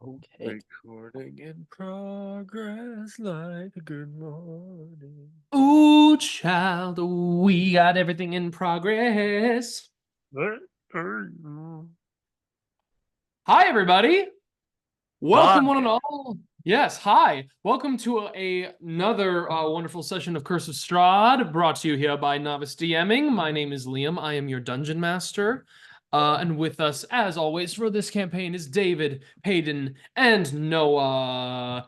Okay. Recording in progress like a good morning. Ooh, child, we got everything in progress. Where are you? Hi, everybody. Welcome, Hi. one and all. Yes, hi. Welcome to another wonderful session of Curse of Strahd, brought to you here by Novice DMing. My name is Liam. I am your dungeon master. And with us, as always, for this campaign is David, Padon, and Noah.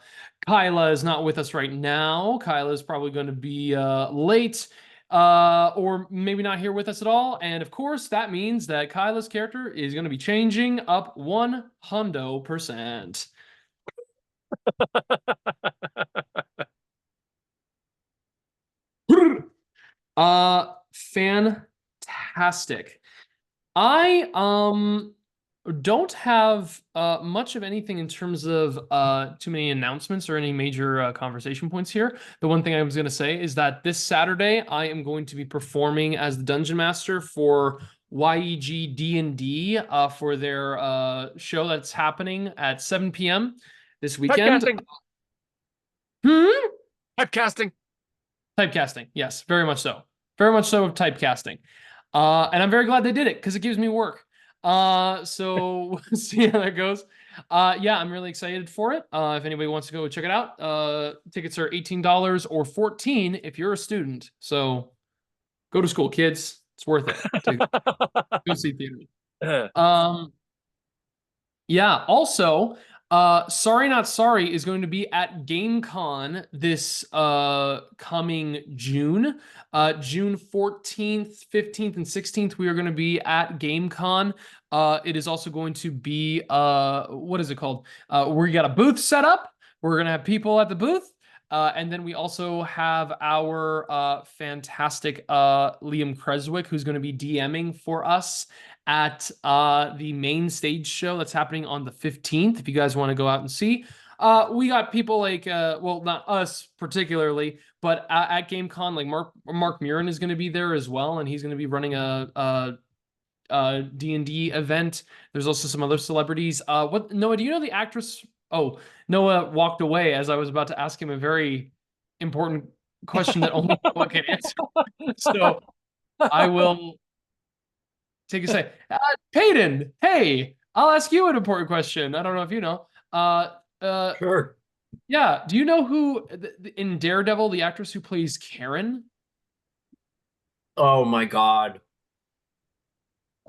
Kylah is not with us right now. Kylah is probably going to be late, or maybe not here with us at all. And of course, that means that Kylah's character is going to be changing up 100%. Fantastic. I don't have much of anything in terms of too many announcements or any major conversation points here. The one thing I was going to say is that this Saturday I am going to be performing as the dungeon master for YEG D&D for their show that's happening at 7 p.m. this weekend. Typecasting. Hmm? Typecasting. Typecasting, yes, very much so. Very much so of typecasting. And I'm very glad they did it because it gives me work. So we'll see how that goes. Yeah, I'm really excited for it. If anybody wants to go check it out, tickets are $18 or $14 if you're a student. So go to school, kids. It's worth it to go see theater. Yeah, also, Sorry Not Sorry is going to be at GameCon this coming June. June 14th, 15th, and 16th, we are going to be at GameCon. It is also going to be what is it called? We got a booth set up. We're going to have people at the booth. And then we also have our fantastic Liam Creswick, who's going to be DMing for us at the main stage show that's happening on the 15th. If you guys want to go out and see, we got people like, well, not us particularly, but at GameCon, like Mark Murin is going to be there as well, and he's going to be running a D&D event. There's also some other celebrities. What Noah? Do you know the actress? Oh, Noah walked away as I was about to ask him a very important question that only Noah can answer. So I will take a say. Peyton, hey, I'll ask you an important question. I don't know if you know. Sure. Yeah, do you know who in Daredevil the actress who plays Karen? Oh my God.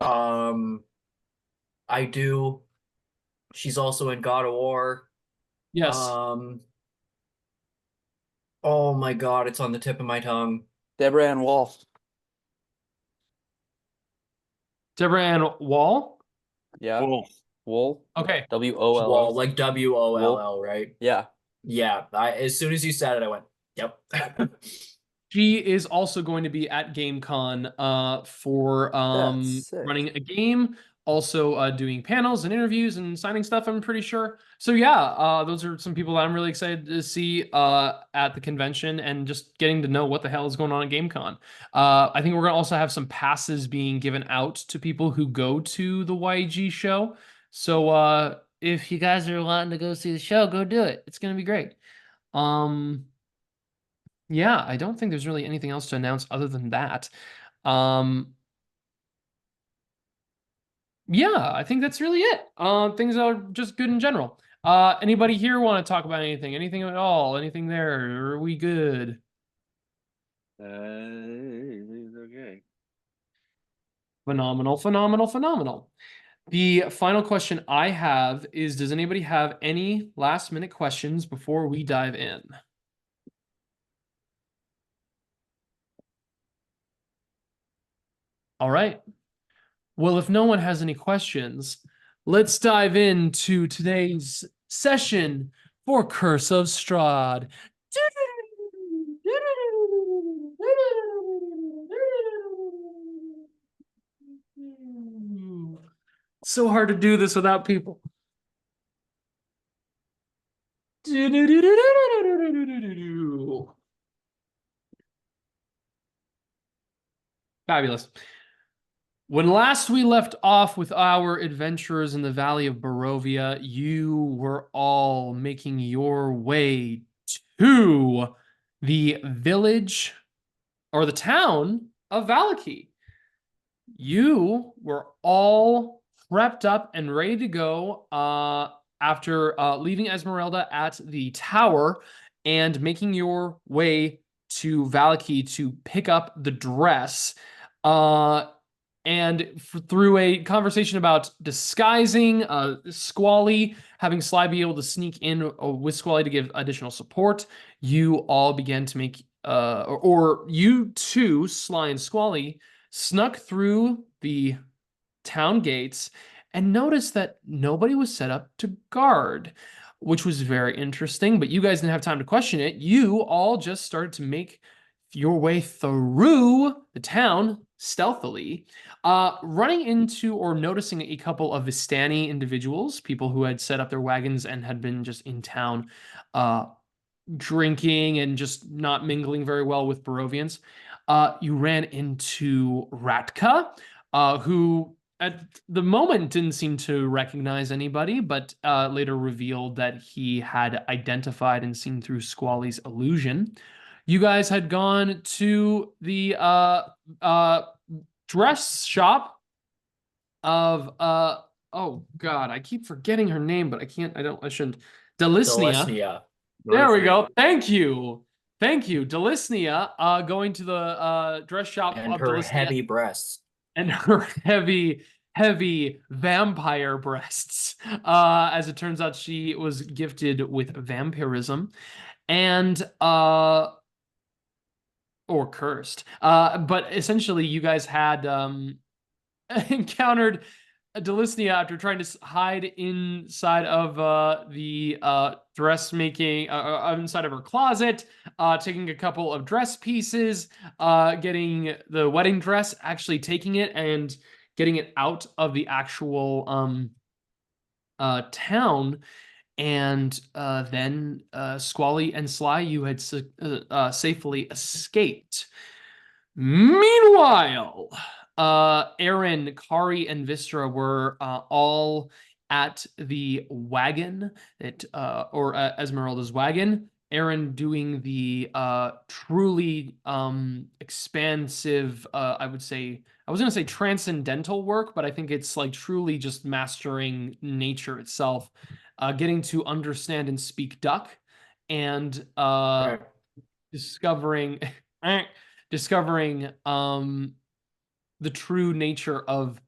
Um, I do. She's also in God of War. Yes, Um, oh my God, it's on the tip of my tongue. Deborah Ann Wall. Deborah Ann Wall. Yeah. Wolf. Wool. Okay, Woll. Wall, like WOLL, right? Yeah. Yeah. As soon as you said it, I went, yep. she is also going to be at GameCon for That's sick. running a game, also doing panels and interviews and signing stuff, I'm pretty sure. So yeah, those are some people that I'm really excited to see at the convention and just getting to know what the hell is going on at GameCon. I think we're going to also have some passes being given out to people who go to the YG show. So if you guys are wanting to go see the show, go do it. It's going to be great. Um, yeah, I don't think there's really anything else to announce other than that. Um, yeah, I think that's really it. Things are just good in general. Anybody here want to talk about anything? Anything at all? Anything there? Are we good? Okay. Phenomenal, phenomenal, phenomenal. The final question I have is, does anybody have any last minute questions before we dive in? All right. Well, if no one has any questions, let's dive into today's session for Curse of Strahd. So hard to do this without people. Fabulous. When last we left off with our adventurers in the Valley of Barovia, you were all making your way to the village or the town of Vallaki. You were all prepped up and ready to go after leaving Esmeralda at the tower and making your way to Vallaki to pick up the dress. And through a conversation about disguising, Squally, having Sly be able to sneak in with Squally to give additional support, you all began to make, or you two, Sly and Squally, snuck through the town gates and noticed that nobody was set up to guard, which was very interesting, but you guys didn't have time to question it. You all just started to make your way through the town stealthily, running into or noticing a couple of Vistani individuals, people who had set up their wagons and had been just in town drinking and just not mingling very well with Barovians. You ran into Ratka, who at the moment didn't seem to recognize anybody, but later revealed that he had identified and seen through Squally's illusion. You guys had gone to the dress shop of oh god, I keep forgetting her name, but I shouldn't. Delisnia. There we go. Thank you. Delisnia, going to the dress shop And of her Delisnia heavy breasts. and her heavy vampire breasts. As it turns out, she was gifted with vampirism and or cursed. But essentially you guys had encountered Delisnia after trying to hide inside of the dressmaking, inside of her closet, taking a couple of dress pieces, getting the wedding dress, actually taking it and getting it out of the actual town. And then Squally and Sly, you had safely escaped. Meanwhile, Eren, Kari, and Wystera were all at the wagon, or Esmeralda's wagon. Eren doing the truly expansive, I would say, I was going to say transcendental work, but I think it's like truly just mastering nature itself, getting to understand and speak duck, and discovering discovering the true nature of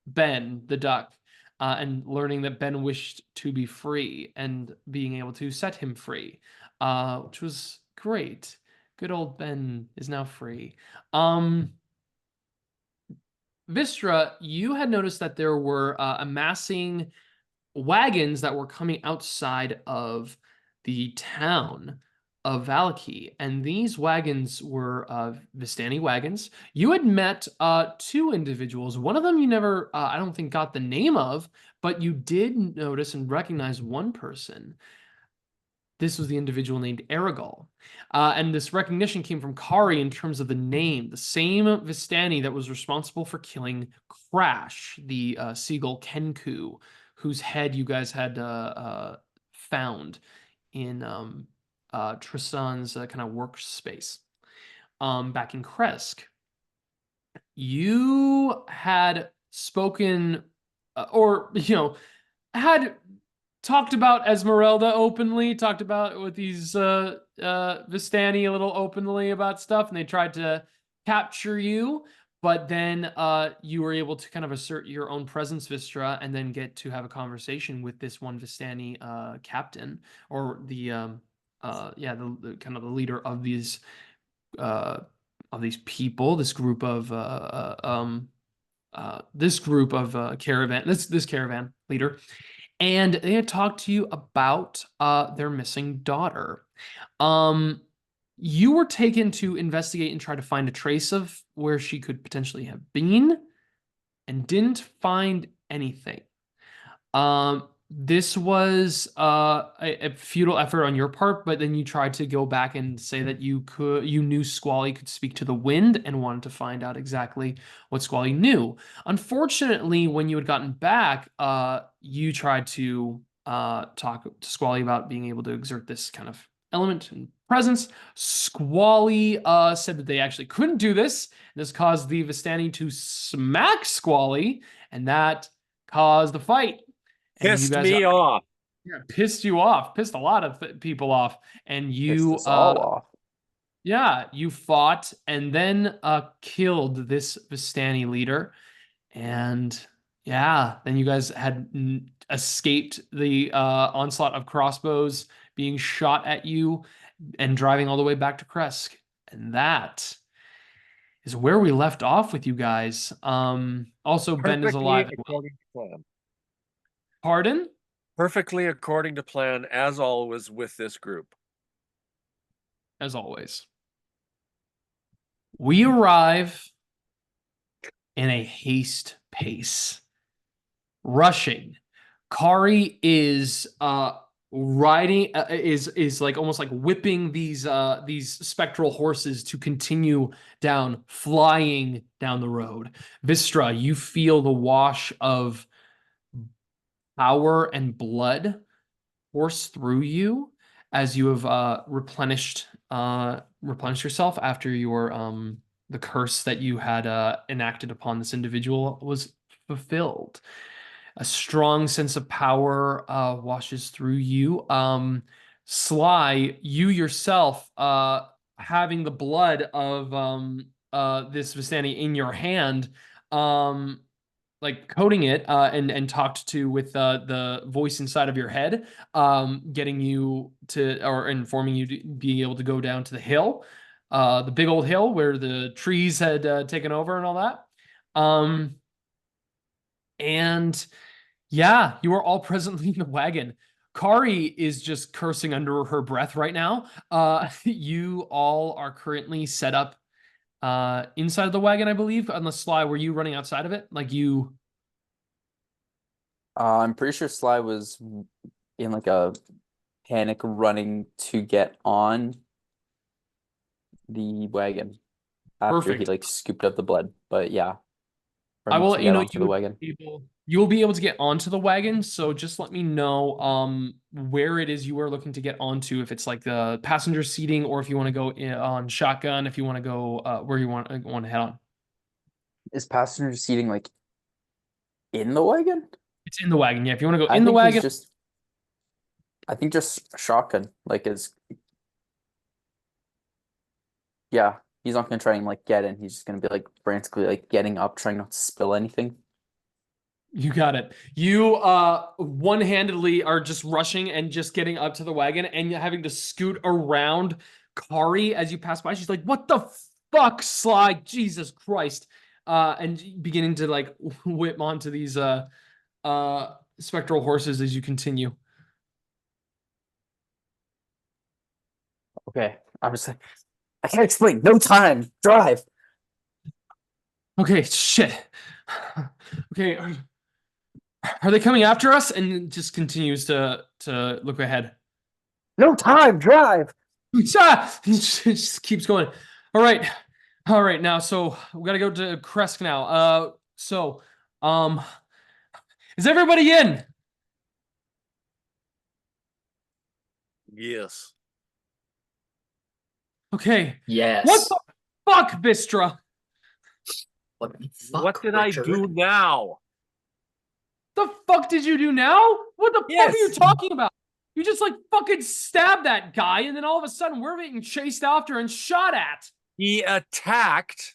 Ben the duck, and learning that Ben wished to be free and being able to set him free, which was great. Good old Ben is now free. Wystera, you had noticed that there were amassing wagons that were coming outside of the town of Vallaki, and these wagons were Vistani wagons. You had met two individuals. One of them you never, I don't think, got the name of, but you did notice and recognize one person. This was the individual named Aragol. And this recognition came from Kari in terms of the name, the same Vistani that was responsible for killing Crash, the seagull Kenku, whose head you guys had found in Tristan's kind of workspace back in Kresk. You had spoken, or, had talked about Esmeralda openly, talked about with these Vistani a little openly about stuff, and they tried to capture you, but then you were able to kind of assert your own presence, Wystera, and then get to have a conversation with this one Vistani captain, or the the kind of the leader of these people, this group of caravan, this caravan leader. And they had talked to you about their missing daughter. You were taken to investigate and try to find a trace of where she could potentially have been, and didn't find anything. this was a futile effort on your part, but then you tried to go back and say that you knew Squally could speak to the wind and wanted to find out exactly what Squally knew. Unfortunately, when you had gotten back, you tried to talk to Squally about being able to exert this kind of element and presence. Squally said that they actually couldn't do this. This caused the Vistani to smack Squally, and that caused the fight. And you Pissed guys me off. yeah, pissed you off, pissed a lot of people off, and Pissed you us all off. yeah, you fought and then killed this Vistani leader, and yeah, then you guys had escaped the onslaught of crossbows being shot at you and driving all the way back to Kresk, and that is where we left off with you guys. Also, Ben is Perfectly alive as well. according to plan. Pardon? Perfectly according to plan, as always with this group. As always. We arrive in a haste pace. Rushing. Kari is riding is like almost like whipping these spectral horses to continue down, flying down the road. Vystera, you feel the wash of power and blood course through you as you have replenished yourself after your the curse that you had enacted upon this individual was fulfilled. A strong sense of power washes through you. Sly, you yourself having the blood of this Vistani in your hand, like coating it and talked to with the voice inside of your head, getting you to or informing you to be able to go down to the hill, the big old hill where the trees had taken over and all that. And yeah, you are all presently in the wagon. Kari is just cursing under her breath right now. You all are currently set up inside of the wagon, I believe. Unless Sly, were you running outside of it? Like you? I'm pretty sure Sly was in like a panic running to get on the wagon after he Perfect. like scooped up the blood. But yeah, I running will to let you get know onto the wagon. you'll be able to get onto the wagon. So just let me know where it is you are looking to get onto. If it's like the passenger seating, or if you want to go on shotgun. If you want to go where you want to head on. Is passenger seating like in the wagon? It's in the wagon. Yeah, if you want to go I in the think he's wagon. just. I think just shotgun like is. Yeah, he's not gonna try and like get in. He's just gonna be like frantically like getting up, trying not to spill anything. You got it. You one-handedly are just rushing and just getting up to the wagon and having to scoot around Kari as you pass by. She's like, "What the fuck, Sly? Jesus Christ!" And beginning to like whip onto these spectral horses as you continue. Okay, I was like, I can't explain. No time. Drive. Okay, shit. Okay, are they coming after us? And just continues to look ahead. No time. Drive. Just keeps going. All right. Now, so we gotta go to Kresk now. Is everybody in? Yes. Okay. Yes. What the fuck, Vystera? What the fuck, What did Richard? I do now? The fuck did you do now? What the fuck are you Yes. talking about? You just like fucking stabbed that guy, and then all of a sudden we're being chased after and shot at. He attacked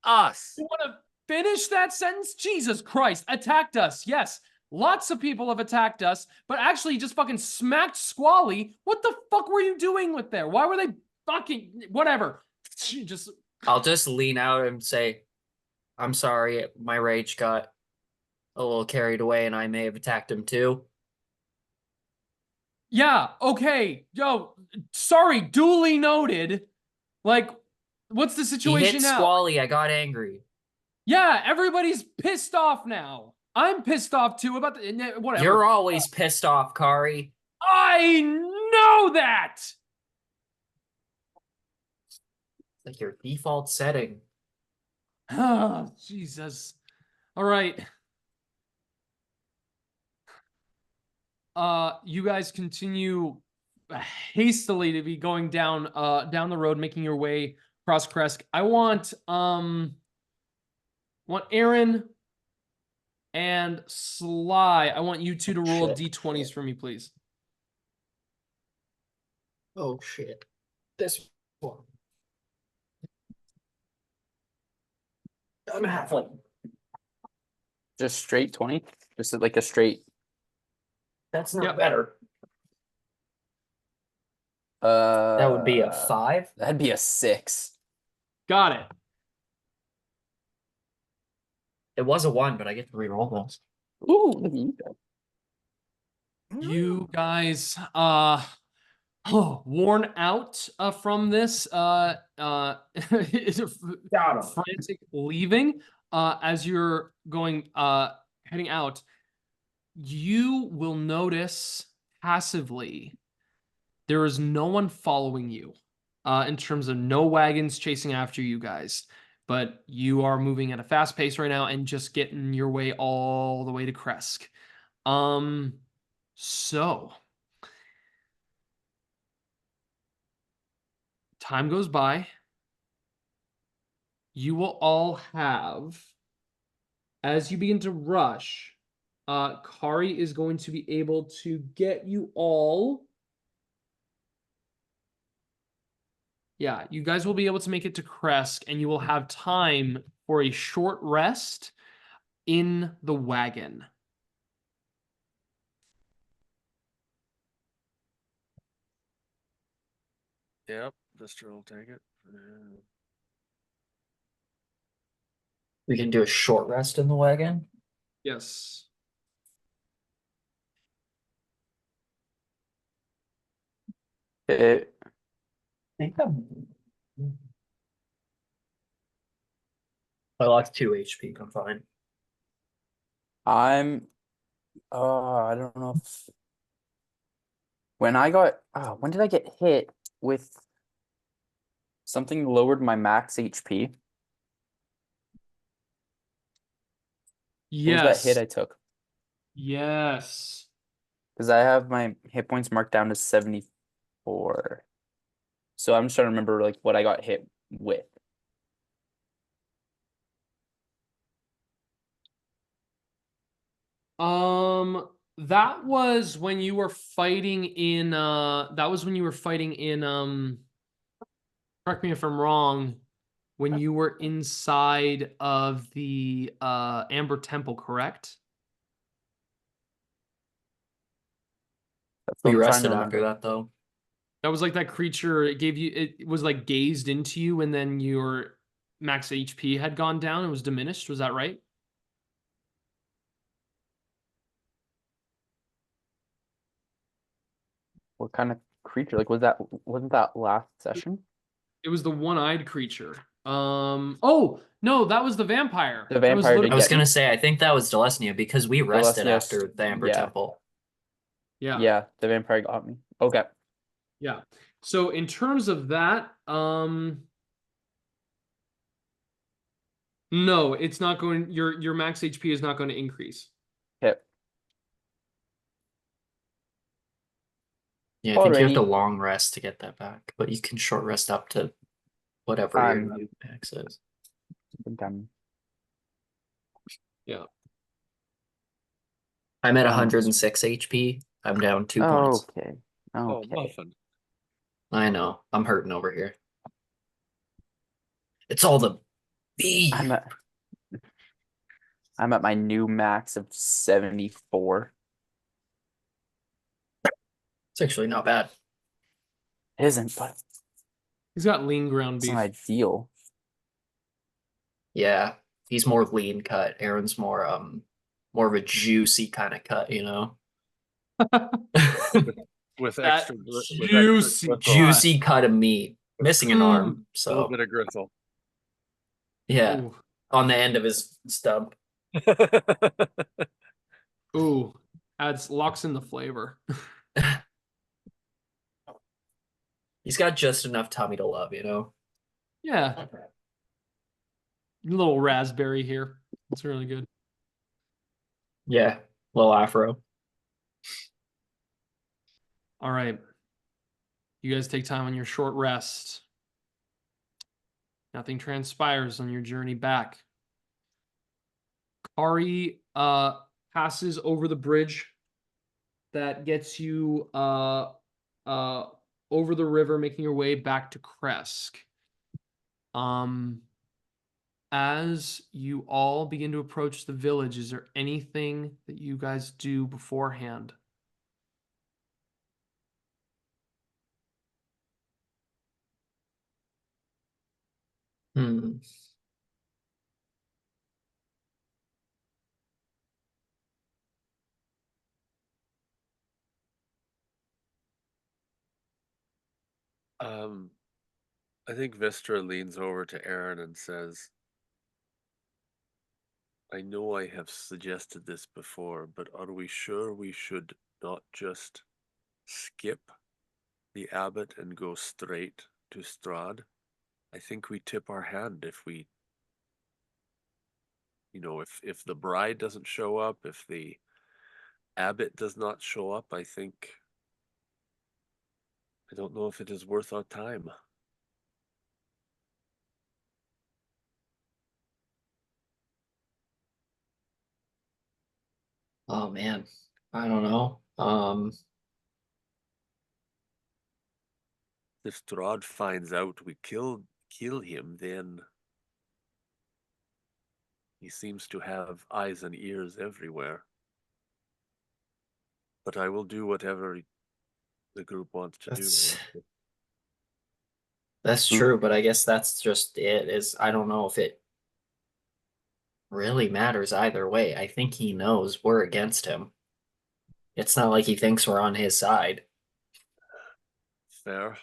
us. You want to finish that sentence? Jesus Christ. Attacked us. Yes. Lots of people have attacked us, but actually just fucking smacked Squally. What the fuck were you doing with there? Why were they fucking whatever? Just I'll just lean out and say, I'm sorry, my rage got a little carried away and I may have attacked him too. yeah, okay. Yo, sorry, duly noted. Like, what's the He situation hit now? Squally, I got angry. Yeah, everybody's pissed off now. I'm pissed off too about the whatever. You're always pissed off, Kari. I know that. Like your default setting. Oh, Jesus. All right. You guys continue hastily to be going down the road, making your way across Kresk. I want Eren and Sly. I want you two to roll d20s for me, please. Oh shit. This one. I'm halfling. Just straight 20? Just like a straight. That's not Yep. better. That That would be a 5. That'd be a 6. Got it. It was a 1, but I get to reroll those. Ooh, look at you go. You guys worn out from this frantic leaving as you're going heading out, you will notice passively there is no one following you in terms of no wagons chasing after you guys, but you are moving at a fast pace right now and just getting your way all the way to Kresk. So time goes by. You will all have, as you begin to rush, Kari is going to be able to get you all. Yeah, you guys will be able to make it to Kresk, and you will have time for a short rest in the wagon. Yep, Vystera will take it. Yeah. We can do a short rest in the wagon. Yes. It, I lost 2 HP. I'm fine. I don't know if when I got when did I get hit with something lowered my max HP? What was that hit Yes. I took? Yes. Because I have my hit points marked down to 74. So I'm just trying to remember like what I got hit with. That was when you were fighting in correct me if I'm wrong, when you were inside of the Amber Temple, correct? That's what We I'm trying rested to after remember. that though. That was like that creature, it was like gazed into you and then your max HP had gone down and was diminished, was that right? What kind of creature? Like wasn't that last session? It was the one-eyed creature. Oh, no, that was the vampire. The That was vampire did I was literally- get gonna me. say, I think that was Delesnia because we rested Delesnia, after the Amber yeah. Temple. Yeah. Yeah, the vampire got me. Okay. Yeah. So in terms of that, no, it's not going, your max HP is not going to increase. Hit. Yeah, I think you have to Alrighty. long rest to get that back, but you can short rest up to whatever your I'm- new max is. I think I'm I'm at 106 HP. I'm down 2 points. okay. Oh, Okay. muffin. I know. I'm hurting over here. It's all the B. I'm at my new max of 74. It's actually not bad. It isn't, but He's got lean ground it's beef. not ideal. Yeah, he's more lean cut. Eren's more of a juicy kind of cut, you know. With That extra juicy gristle. Juicy cut of meat, missing an arm. A little So bit of gristle. yeah, Ooh. on the end of his stub. locks in the flavor. He's got just enough tummy to love, you know? Yeah. Little raspberry here. It's really good. Yeah, little afro. All right. You guys take time on your short rest. Nothing transpires on your journey back. Kari passes over the bridge that gets you over the river, making your way back to Kresk. As you all begin to approach the village, is there anything that you guys do beforehand? Hmm. I think Vystra leans over to Eren and says, I know I have suggested this before, but are we sure we should not just skip the abbot and go straight to Strahd? I think we tip our hand if we, if the bride doesn't show up, if the abbot does not show up, I don't know if it is worth our time. Oh man, I don't know. If Strahd finds out we kill him, then he seems to have eyes and ears everywhere. But I will do whatever the group wants to do. That's true, but I guess that's just it. Is I don't know if it really matters either way. I think he knows we're against him. It's not like he thinks we're on his side. Fair.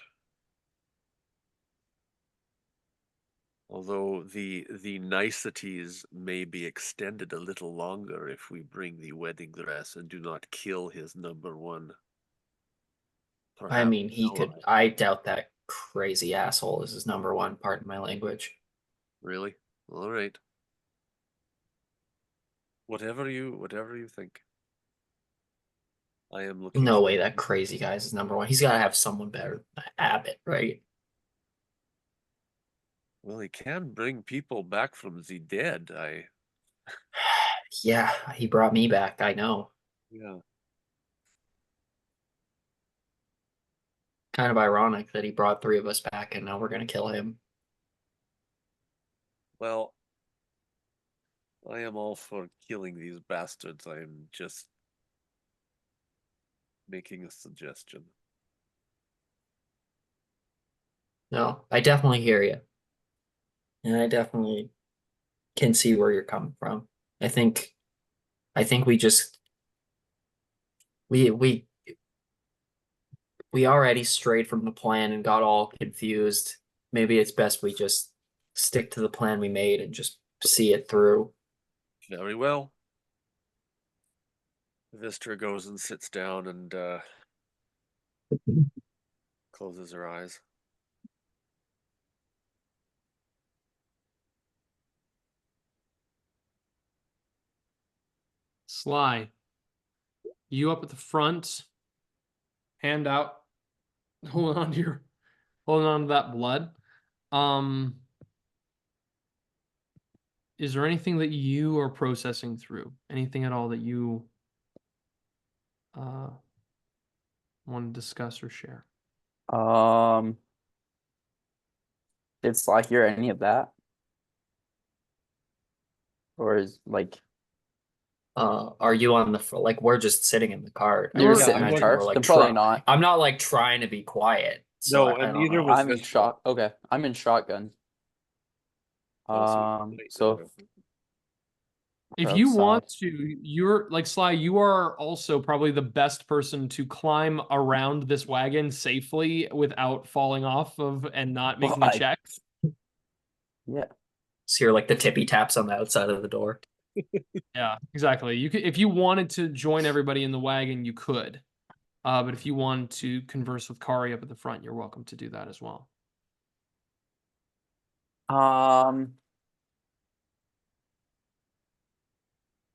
Although the niceties may be extended a little longer if we bring the wedding dress and do not kill his number one. I mean, he ally. could. I doubt that crazy asshole is his number one, pardon my language. Really? All right. Whatever you think. I am looking. No way that crazy guy's his number one. He's got to have someone better than Abbott, right? Well, he can bring people back from the dead. Yeah, he brought me back. I know. Yeah. Kind of ironic that he brought three of us back and now we're going to kill him. Well, I am all for killing these bastards. I am just making a suggestion. No, I definitely hear you. And I definitely can see where you're coming from. I think we just we already strayed from the plan and got all confused. Maybe it's best we just stick to the plan we made and just see it through. Very well. Vystra goes and sits down and closes her eyes. Sly, you up at the front, hand out, holding on to that blood. Is there anything that you are processing through? Anything at all that you want to discuss or share? Did Sly hear any of that? Or is like Are you on the like we're just sitting in the car? I you're can't sitting in the imagine car? we're, like, Then probably not. I'm not like trying to be quiet. So No, I and don't neither know. was I'm in Vystra. shot. Okay, I'm in shotgun. So If we're you outside. want to, you're like Sly, you are also probably the best person to climb around this wagon safely without falling off of and not making a check. Yeah. So you're like the tippy taps on the outside of the door. Yeah, exactly. You could, if you wanted to join everybody in the wagon, you could. But if you wanted to converse with Kari up at the front, you're welcome to do that as well.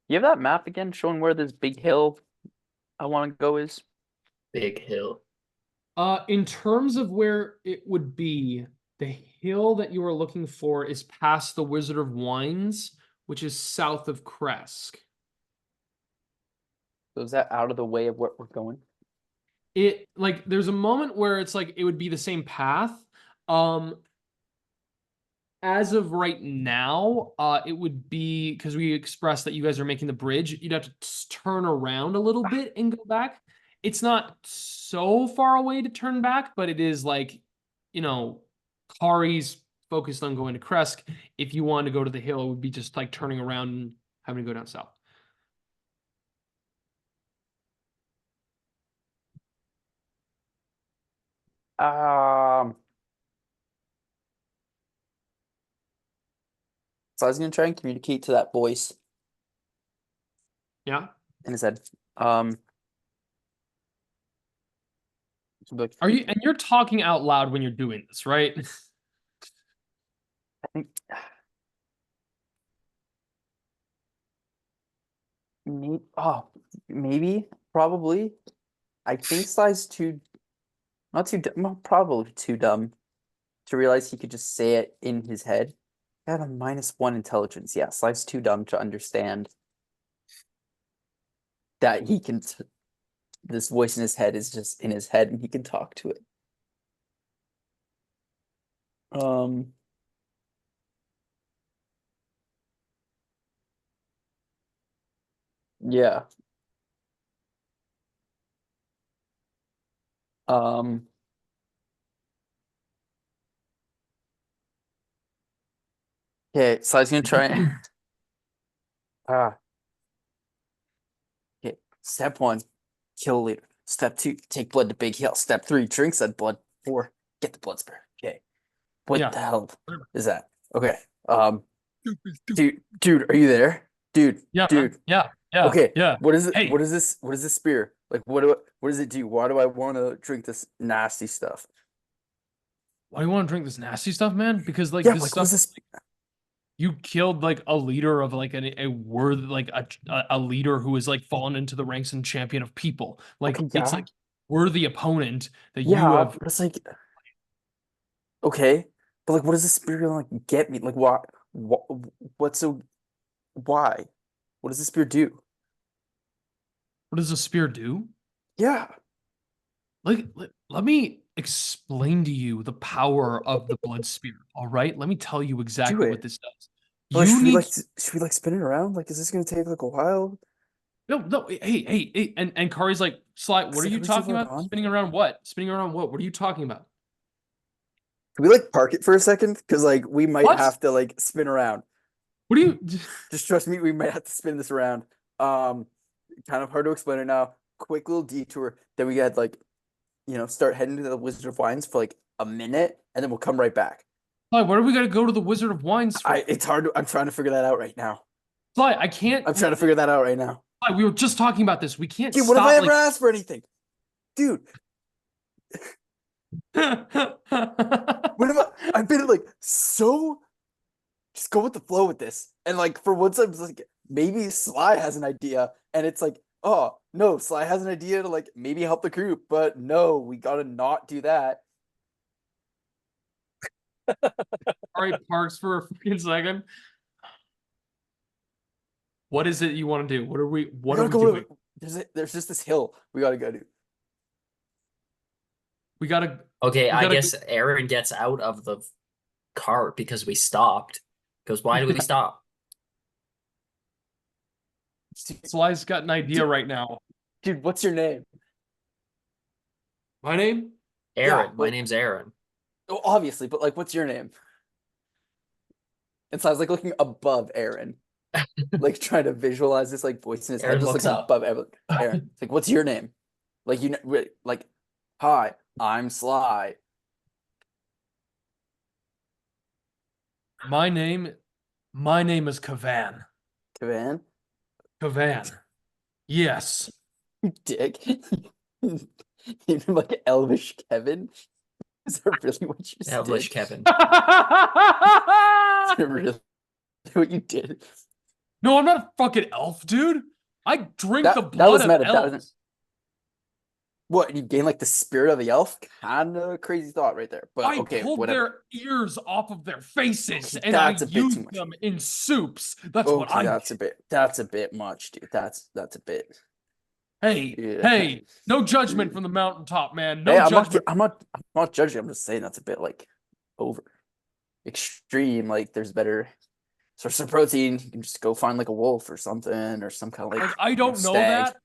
You have that map again showing where this big hill I want to go is? Big hill. In terms of where it would be, the hill that you are looking for is past the Wizard of Wines, which is south of Kresk. So is that out of the way of where we're going? It like there's a moment where it's like it would be the same path. As of right now, it would be because we expressed that you guys are making the bridge. You'd have to turn around a little bit and go back. It's not so far away to turn back, but it is like, you know, Kari's focused on going to Kresk. If you wanted to go to the hill, it would be just like turning around and having to go down south. So I was gonna try and communicate to that voice Yeah. in his head. Like, Are you, and you're talking out loud when you're doing this, right? I think maybe, probably. I think Sly's not too dumb, well, probably too dumb to realize he could just say it in his head. I have a -1 intelligence. Yeah, Sly's too dumb to understand that he can. This voice in his head is just in his head, and he can talk to it. Yeah. Okay, so I was gonna try. Okay, step 1, kill a leader. Step 2, take blood to Big Hill. Step 3, drink said blood. 4, get the blood spare. Okay, what Yeah. the hell is that? Okay, dude, are you there? Dude, Yeah. dude. Yeah. Yeah. Okay, Yeah. what is it? Hey. What is this? What is this spear? Like, what does it do? Why do I want to drink this nasty stuff? Why do you want to drink this nasty stuff, man? Because like Yeah, this like stuff, what's this? you killed like a leader of like a worthy like a leader who has like fallen into the ranks and champion of people. Like Okay, it's yeah, like worthy opponent that you yeah, have. but it's like okay, but like, what does this spear gonna like get me? Like, what's so why? What does this spear do? What does a spear do? Yeah, Like let me explain to you the power of the blood spear. All right, let me tell you do exactly what it. this does. But like, You need should we like spin it around? Like, is this gonna take like a while? no. Hey, and Kari's like, Sly, what Cause are like, you are we too talking far about? gone? Spinning around what? Spinning around what? What are you talking about? Can we like park it for a second? Because like we might What? have to like spin around. What do you? Just trust me, we might have to spin this around. Kind of hard to explain it now. Quick little detour. Then we got like, start heading to the Wizard of Wines for like a minute, and then we'll come right back. Sly, what are we gonna go to the Wizard of Wines for? It's hard to. I'm trying to figure that out right now. Sly, I can't. I'm trying to figure that out right now. Sly, we were just talking about this. We can't Dude, what if stop. I ever ask for anything? Dude, Like... what if I've been like so just go with the flow with this. And like for once I'm like maybe Sly has an idea and it's like, oh no, Sly has an idea to like maybe help the group, but no, we gotta not do that. All right, Parks, for a freaking second. What is it you want to do? What are we doing? There's just this hill we gotta go to. We gotta Okay, we I gotta guess Eren gets out of the cart because we stopped. Because why did we stop? Sly's got an idea right now. Dude, what's your name? My name? Eren, my but- name's Eren. Oh, obviously, but like what's your name? And so I was like looking above Aaron. Like trying to visualize this like voice in his head, Aaron just looks looking up. above Aaron. It's like, what's your name? Like like, hi, I'm Sly. My name is Kavan. Kavan, Kavan. Yes. you dick. You name like Elvish Kevin. Is that really what you just Elvish did? Kevin. Is that really what you did? No, I'm not a fucking elf, dude. I drink That- the that blood was of meta, that elves. wasn't- What, you gain like the spirit of the elf? Kind of crazy thought right there. But I okay, pulled whatever. their ears off of their faces Okay, and I that's a bit too used much. them in soups. That's what Okay, I that's a bit much, dude. That's a bit. Hey, Yeah. hey, no judgment from the mountaintop, man. No Hey, I'm judgment. I'm not judging. I'm just saying that's a bit like over extreme. Like there's better source of protein. You can just go find like a wolf or something or some kind of Like, I don't know stag. that.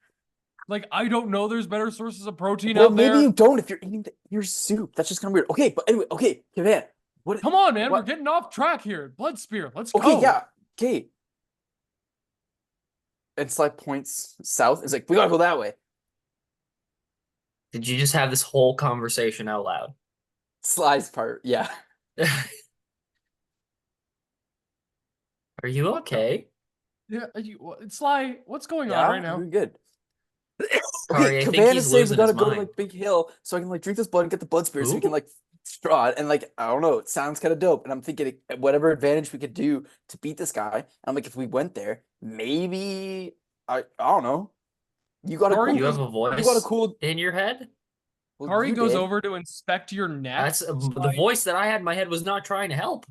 Like, I don't know there's better sources of protein Well, out maybe there. you don't if you're eating your soup. That's just kind of weird. Okay, but anyway, okay, Kavan. What? Come on, man. what- We're getting off track here. Blood spear. Let's Okay, go. yeah, okay. And Sly points south. It's like we gotta go that way. Did you just have this whole conversation out loud? Sly's part, yeah. Are you What the- okay? Yeah, it's Sly. What's going Yeah, on right now? we're good. Kari, I think Cabana he's said we losing gotta his go to mind. like Big Hill so I can like drink this blood and get the blood spirit so we Who? can like Strahd and like I don't know, it sounds kind of dope. And I'm thinking whatever advantage we could do to beat this guy. And I'm like, if we went there, maybe I don't know. You got a Kari cool, You have a you voice got a cool. in your head? Well, Kari you goes did. over to inspect your neck. That's the Sly. voice that I had in my head was not trying to help.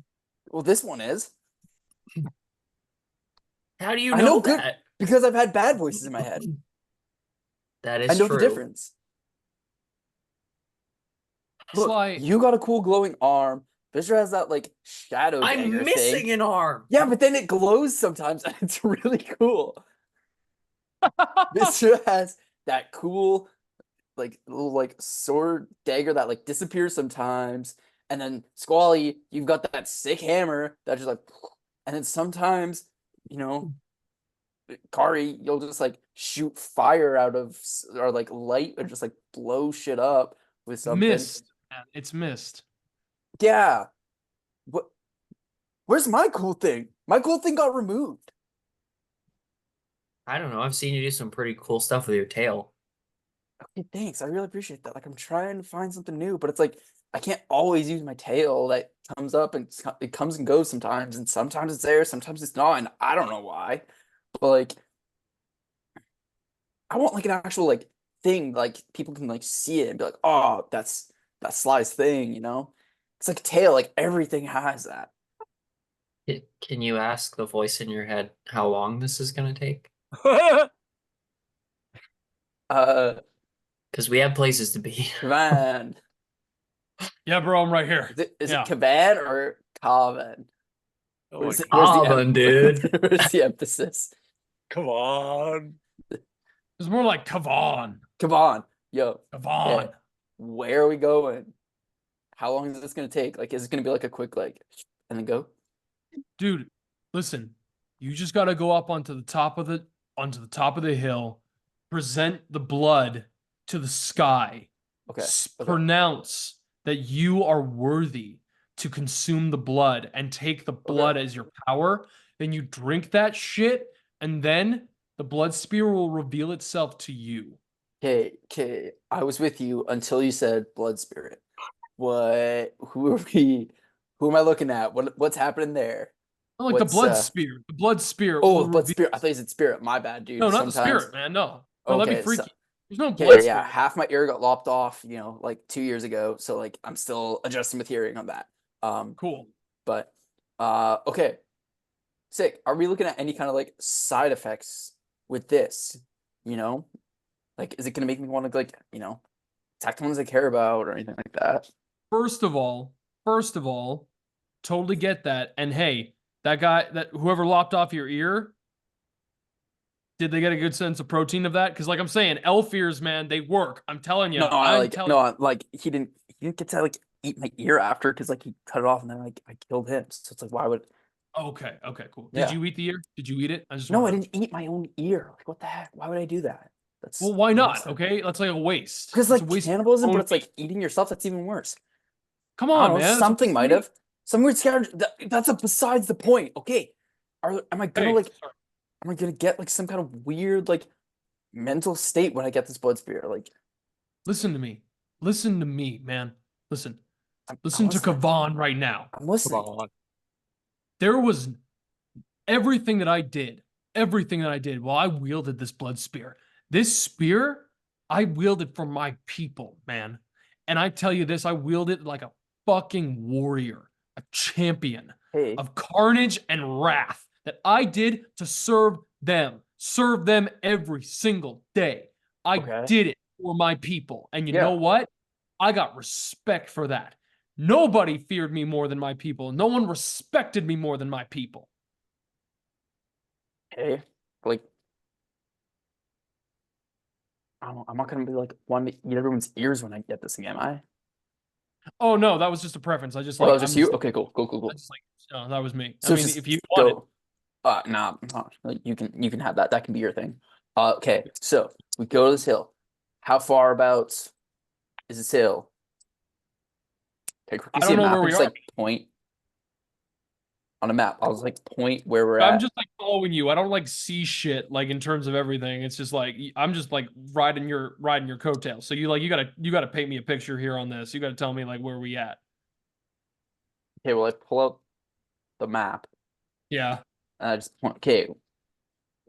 Well, this one is How do you I know know good- that? because I've had bad voices in my head. That is I know true. the difference. Look, Sly. you got a cool glowing arm. Vishra has that like shadow dagger I'm missing thing. an arm. Yeah, but then it glows sometimes and it's really cool. Vishra has that cool like little like sword dagger that like disappears sometimes. And then Squally, you've got that sick hammer that just like and then sometimes, you know, Kari, you'll just like shoot fire out of or like light or just like blow shit up with something. Mist. Man. It's mist. Yeah. What? Where's my cool thing? My cool thing got removed. I don't know. I've seen you do some pretty cool stuff with your tail. Okay, thanks. I really appreciate that. Like I'm trying to find something new, but it's like I can't always use my tail that comes up and it comes and goes sometimes, and sometimes it's there, sometimes it's not, and I don't know why. But like I want like an actual like thing, like people can like see it and be like, oh, that's Sly's thing, you know? It's like tail, like everything has that. Can you ask the voice in your head how long this is going to take? Because we have places to be. Kavan. Yeah, bro, I'm right here. Is Yeah. it Kavan or Kavan? Oh Where's my the- where's the Kavan, dude. Where's the emphasis? Come on. It's more like Kavan. Kavan. Yo, Kavan. where are we going? How long is this gonna take? Like, is it gonna be like a quick like and then go? Dude, listen. You just gotta go up onto the top of the hill, present the blood to the sky. Okay. Pronounce that you are worthy to consume the blood and take the blood as your power. Then you drink that shit, and then the blood spear will reveal itself to you. Okay. I was with you until you said blood spirit. What? Who are we? Who am I looking at? What's happening there? Like What's, the blood spear. The blood spear. Oh, will the blood reveal- spirit. I thought you said spirit. My bad, dude. No, not the Sometimes- spirit, man. No. No, that'd be Okay, freaky. so- There's no Okay, blood yeah, spirit. half my ear got lopped off, like 2 years ago. So like I'm still adjusting with hearing on that. Cool. But okay. Sick. Are we looking at any kind of like side effects with this? You know? Like is it gonna make me want to like, attack the ones I care about or anything like that? First of all, totally get that. And hey, whoever lopped off your ear, did they get a good sense of protein of that? Because like I'm saying, elf ears, man, they work. I'm telling you. Like he didn't get to like eat my ear after because like he cut it off and then like I killed him. So it's like why would Okay, cool. Yeah. Did you eat the ear? Did you eat it? I No, I didn't eat my own ear. Like what the heck? Why would I do that? That's Well, why not? awesome. Okay, that's like a waste. Because It's like a waste of cannibalism, own but it's meat. like eating yourself. That's even worse. Come I on, don't know, man. something might have. Some weird scavenger. That's besides the point. Okay, am I gonna Hey, like? sorry. am I gonna get like some kind of weird like mental state when I get this blood spear? Like, Listen to me. Listen to me, man. Listen. I'm Listen to listening. Kavan right now. I'm listening. Come on. There was everything that I did while I wielded this blood spear. This spear, I wielded for my people, man. And I tell you this, I wielded like a fucking warrior, a champion Hey, of carnage and wrath that I did to serve them every single day. I okay. did it for my people. And you Yeah. know what? I got respect for that. Nobody feared me more than my people. No one respected me more than my people. Hey, like, I'm not gonna be like one to eat everyone's ears when I get this thing, am I? Oh no, that was just a preference. I just Oh, like that was just you? Okay, cool, cool, cool, I cool. just like no, that was me. So I mean, just if you wanted, go. Nah, like, you can have that. That can be your thing. Okay, so we go to this hill. How far about is this hill? Okay, quickly I see a don't know map where and we just are. like point on a map. I'll just like point where we're I'm at. just like following you. I don't like see shit like in terms of everything. It's just like I'm just like riding your coattails. So you gotta paint me a picture here on this. You gotta tell me like where we at. Okay, well I pull out the map Yeah. and I just point. Okay,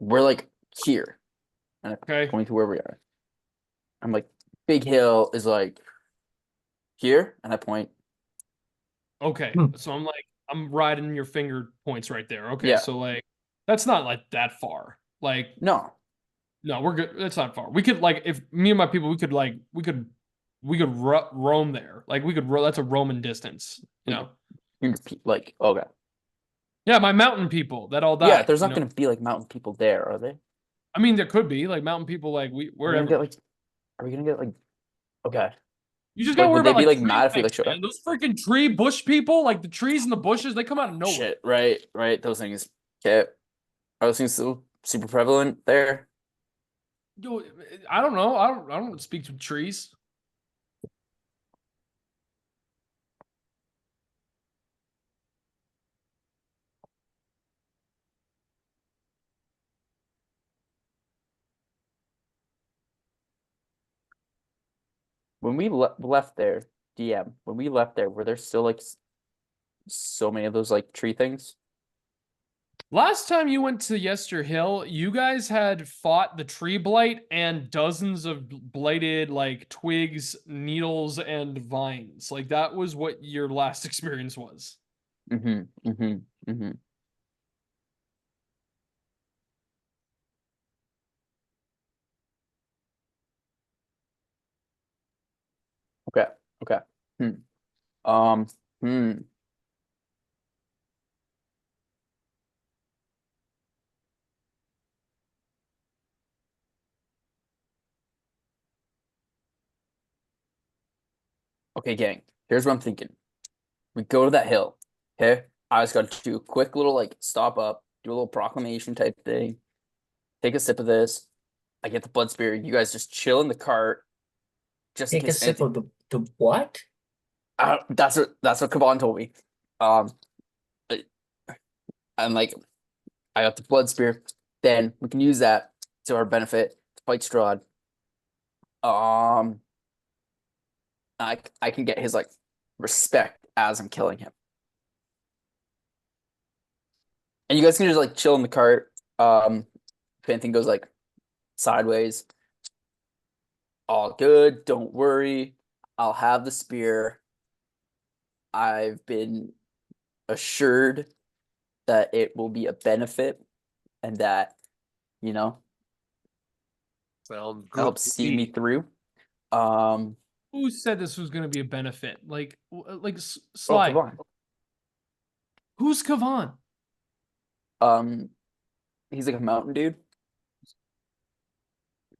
we're like here, and I Okay. point to where we are. I'm like, big hill is like here, and I point. Okay. Hmm. So I'm riding your finger points right there. Okay. Yeah. So like that's not like that far. Like No, no, we're good. That's not far. We could like if me and my people we could roam there. Like we could that's a Roman distance, you know. like okay. Yeah, my mountain people that all Yeah, died. there's you not know? gonna be like mountain people there, are they? I mean, there could be like mountain people. Like Are we we're gonna get everywhere. like? Are we gonna get like? Okay, You just gotta like worry would they about be like like tree mad if we types, like showed man. up? Those freaking tree bush people, like the trees and the bushes, they come out of nowhere. Shit, right. Those things. Okay, are those things still super prevalent there? Yo, I don't know. I don't speak to trees. When we left there, DM, when we left there, were there still like so many of those like tree things? Last time you went to Yester Hill, you guys had fought the tree blight and dozens of blighted like twigs, needles, and vines. Like that was what your last experience was. Mm-hmm. Okay. Okay. Hmm. Um. Hmm. Okay, gang. Here's what I'm thinking. We go to that hill. Okay. I just got to do a quick little like stop up, do a little proclamation type thing. Take a sip of this. I get the blood spear. You guys just chill in the cart, just in Take a case sip anything. of the what? That's what Kaban told me. Um, I- I'm like, I got the blood spear. Then we can use that to our benefit to fight Strahd. Um, I can get his like respect as I'm killing him. And you guys can just like chill in the cart. If anything goes like sideways, all good. Don't worry. I'll have the spear. I've been assured that it will be a benefit and that, you know, Sounds good help to see me me. through. Um, Who said this was going to be a benefit? Like oh, Sly. come on. Who's Kavan? Um, he's like a mountain dude.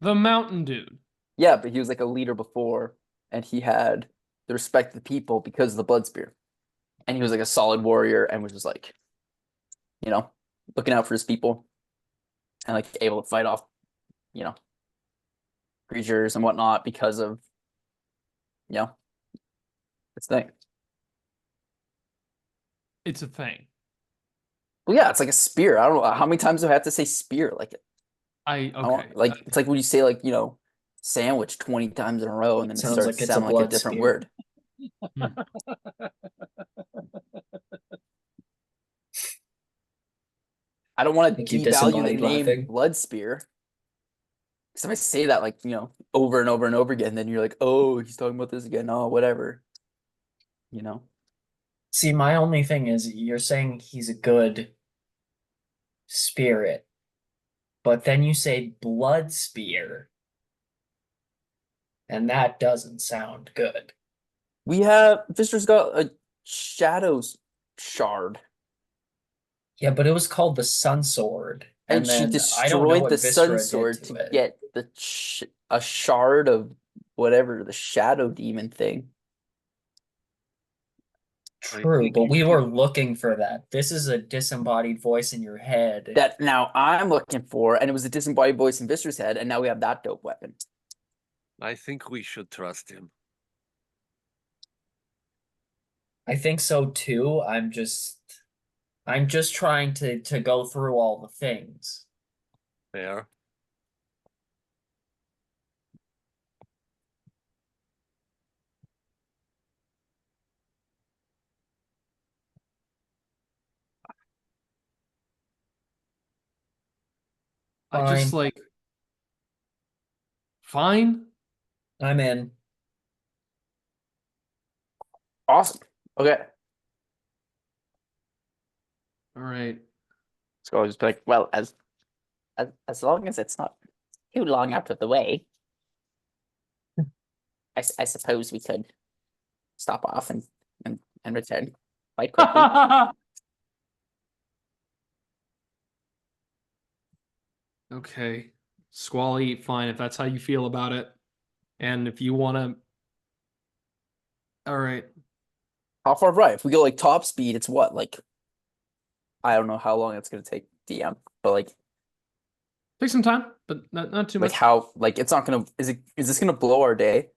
The mountain dude. Yeah, but he was like a leader before, and he had the respect of the people because of the blood spear. And he was like a solid warrior and was just like, you know, looking out for his people and like able to fight off, you know, creatures and whatnot because of, you know, this thing. It's a thing. Well, yeah, it's like a spear. I don't know how many times do I have to say spear. Like, I Okay. want, like it's like when you say like sandwich 20 times in a row, and then it Sounds starts like to it's a sound like a blood different spear. word. I don't want to Think you devalue the disembodied name laughing. blood spear. Because if I say that like over and over and over again, then you're like, oh, he's talking about this again. Oh, whatever. You know. See, my only thing is you're saying he's a good spirit, but then you say blood spear, and that doesn't sound good. We have Vister's got a shadows shard. Yeah, but it was called the Sun Sword, And and she then I don't know destroyed what the sun Vystera did sword to to it. get a shard of whatever the shadow demon thing. I True, think but you we should. were looking for that. This is a disembodied voice in your head. That now I'm looking for, and it was a disembodied voice in Vister's head, and now we have that dope weapon. I think we should trust him. I think so too. I'm just trying to go through all the things. Fair. I just Fine. like fine. I'm in. Awesome. Okay. All right. So I'll just be like, well, as long as it's not too long out of the way, I suppose we could stop off and return quite quickly. Okay. Squally, fine, if that's how you feel about it. And if you want to. All right. How far right? If we go like top speed, it's what? Like, I don't know how long it's gonna take DM, but like Take some time, but not too much. how like it's not gonna is this gonna blow our day?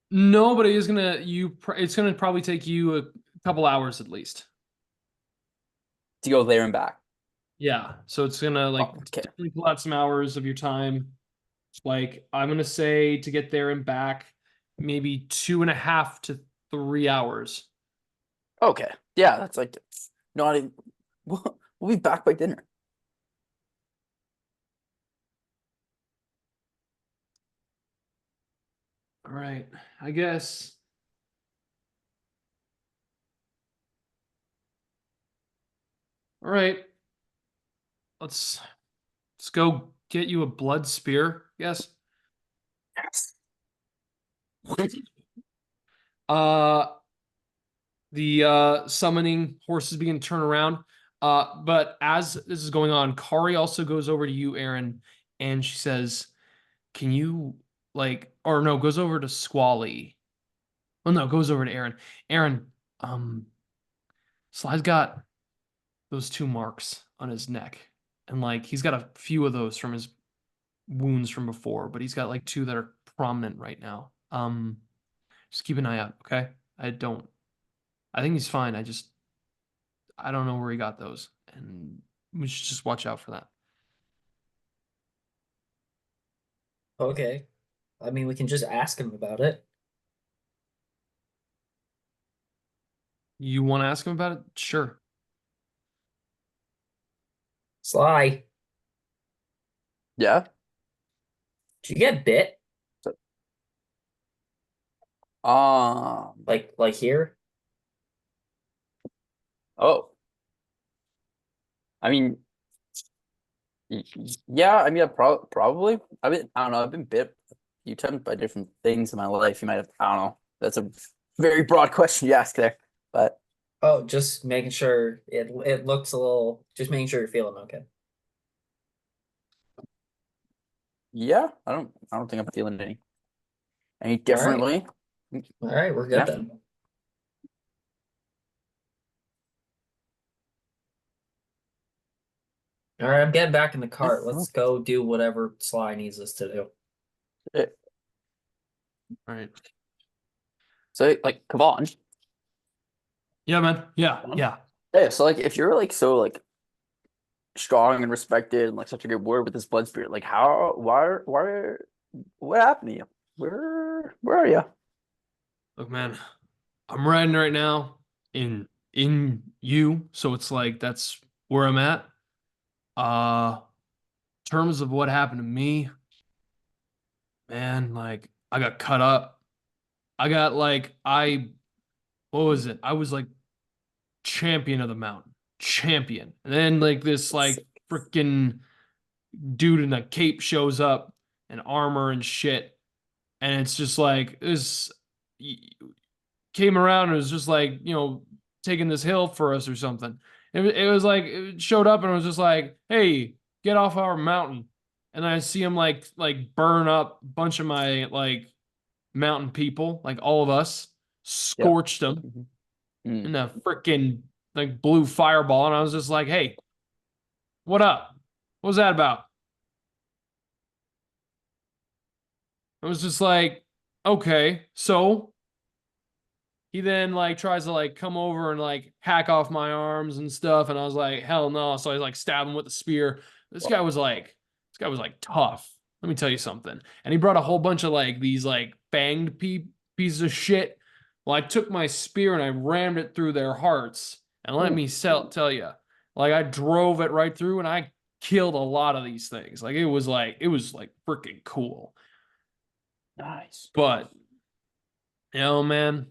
No, but it is gonna it's gonna probably take you a couple hours at least. To go there and back. Yeah. So it's gonna like Oh, okay. definitely pull out some hours of your time. Like I'm gonna say to get there and back, maybe 2.5 to 3 hours. Okay. Yeah, that's like not even we'll be back by dinner. All right. I guess. All right. Let's go get you a blood spear. Yes. Yes. Uh the summoning horses begin to turn around. But as this is going on, Kari also goes over to you, Eren, and she says, "Can you or no, goes over to Squally. Well, no, goes over to Eren. Eren, Sly's got those 2 marks on his neck, and like he's got a few of those from his wounds from before, but he's got like 2 that are prominent right now. Just keep an eye out, okay? I think he's fine. I don't know where he got those, and we should just watch out for that. Okay. I mean, we can just ask him about it. You want to ask him about it? Sure. Sly, Yeah. did you get bit? Um. Like here? Oh. I mean, yeah. I mean, probably. I don't know. I've been bit a few times by different things in my life. You might have. I don't know. That's a very broad question you ask there, but Oh, just making sure it looks a little. Just making sure you're feeling okay. yeah. I don't think I'm feeling any All right. differently. All right, we're good Yeah. then. All right, I'm getting back in the cart. Let's go do whatever Sly needs us to do. All right. So like Kavan. Yeah, man. Yeah, yeah. Yeah, so like if you're like so like strong and respected and like such a good warrior with this blood spirit, like what happened to you? Where are you? Look, man, I'm riding right now in you, so it's like that's where I'm at. Terms of what happened to me, man, like I got cut up. I got like what was it? I was like champion of the mountain. Champion. And then like this like freaking dude in a cape shows up and armor and shit. And it's just like this came around and was just like, taking this hill for us or something. It was like it showed up and it was just like, hey, get off our mountain. And I see him like burn up a bunch of my like mountain people, like all of us, Yep. scorched them Mm. in a freaking like blue fireball. And I was just like, hey, what up? What was that about? I was just like, okay, so he then like tries to like come over and like hack off my arms and stuff, and I was like, hell no. So I like stab him with the spear. This guy was like tough. Let me tell you something. And he brought a whole bunch of like these like fanged pieces of shit. Well, I took my spear and I rammed it through their hearts. And let me tell you, like I drove it right through and I killed a lot of these things. Like it was like freaking cool. Nice. But man,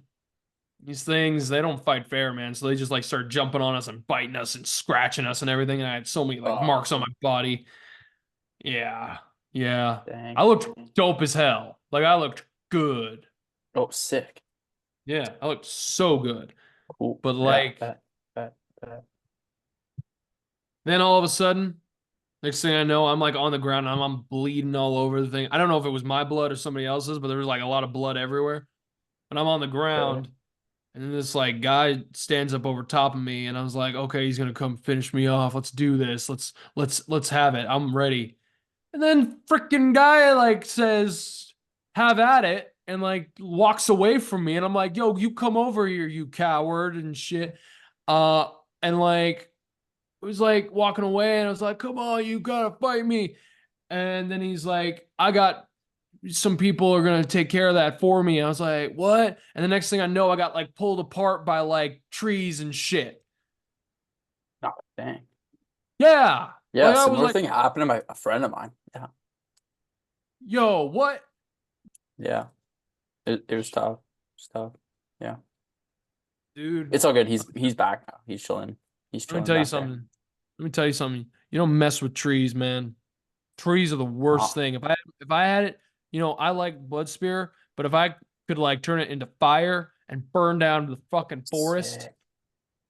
these things, they don't fight fair, man. So they just like start jumping on us and biting us and scratching us and everything. And I had so many like Oh, marks on my body. Yeah. Yeah. dang. I looked dope as hell. Like I looked good. Oh, sick. Yeah. I looked so good. Cool. But Yeah, like bet. then all of a sudden, next thing I know, I'm like on the ground and I'm bleeding all over the thing. I don't know if it was my blood or somebody else's, but there was like a lot of blood everywhere. And I'm on the ground. And then this like guy stands up over top of me, and I was like, okay, he's gonna come finish me off. Let's do this. Let's have it. I'm ready. And then freaking guy like says, have at it, and like walks away from me. And I'm like, yo, you come over here, you coward and shit. Uh, and like it was like walking away, and I was like, come on, you gotta fight me. And then he's like, I got some people are gonna take care of that for me. I was like, what? And the next thing I know, I got like pulled apart by like trees and shit. Oh, dang. Yeah. Yeah, Like I was similar like, thing happened to a friend of mine. Yeah. yo, what? Yeah. It was tough. It's tough. Yeah. Dude, It's all good. He's back now. He's chilling. He's let me chilling tell you back there. something. Let me tell you something. You don't mess with trees, man. Trees are the worst Oh. thing. If I had it, I like blood spear, but if I could like turn it into fire and burn down the fucking forest, Sick.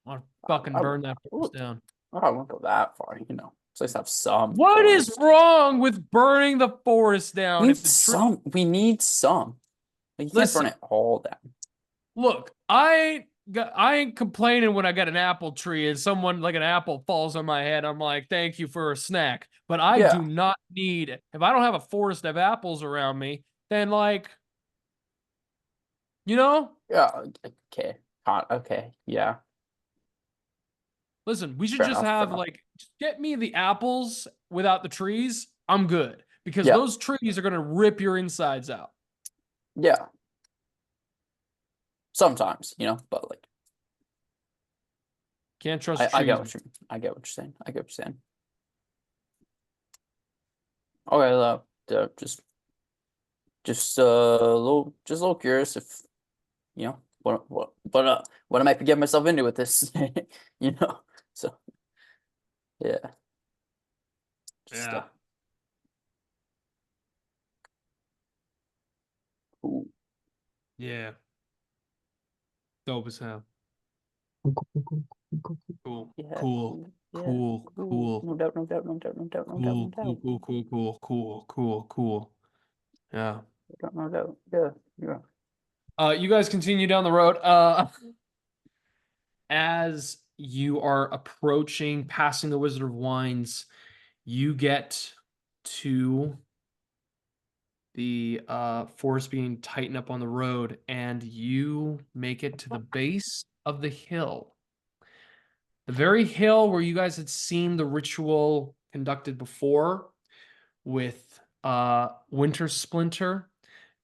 I want to fucking I, burn that I, forest down. I won't go that far, you know. So let's have some. What is forest. wrong with burning the forest down? If the tree, We need some. Like, you can't burn listen, it all down. look, I ain't complaining when I got an apple tree and someone like an apple falls on my head. I'm like, thank you for a snack. But I Yeah. do not need, if I don't have a forest of apples around me, then like, you know, Yeah. Okay. Okay. Yeah. listen, we should Fair just enough. Fair have enough. like, just get me the apples without the trees. I'm good because Yeah. those trees are gonna rip your insides out. Yeah. Sometimes, you know, but like Can't trust I get trees. what I get what you're saying. I get what you're saying. Okay, just a little curious if what I might be getting myself into with this, you know. So yeah. Just, Yeah. cool. Yeah. Dope as hell. Cool. Yeah, Cool. yeah, Cool. Cool. No doubt, no doubt, no doubt, no doubt, no doubt, no Cool. doubt. Cool. Yeah. No doubt. Yeah, yeah. You guys continue down the road. As you are approaching, passing the Wizard of Wines, you get to the forest being tightened up on the road, and you make it to the base of the hill. The very hill where you guys had seen the ritual conducted before with Winter Splinter,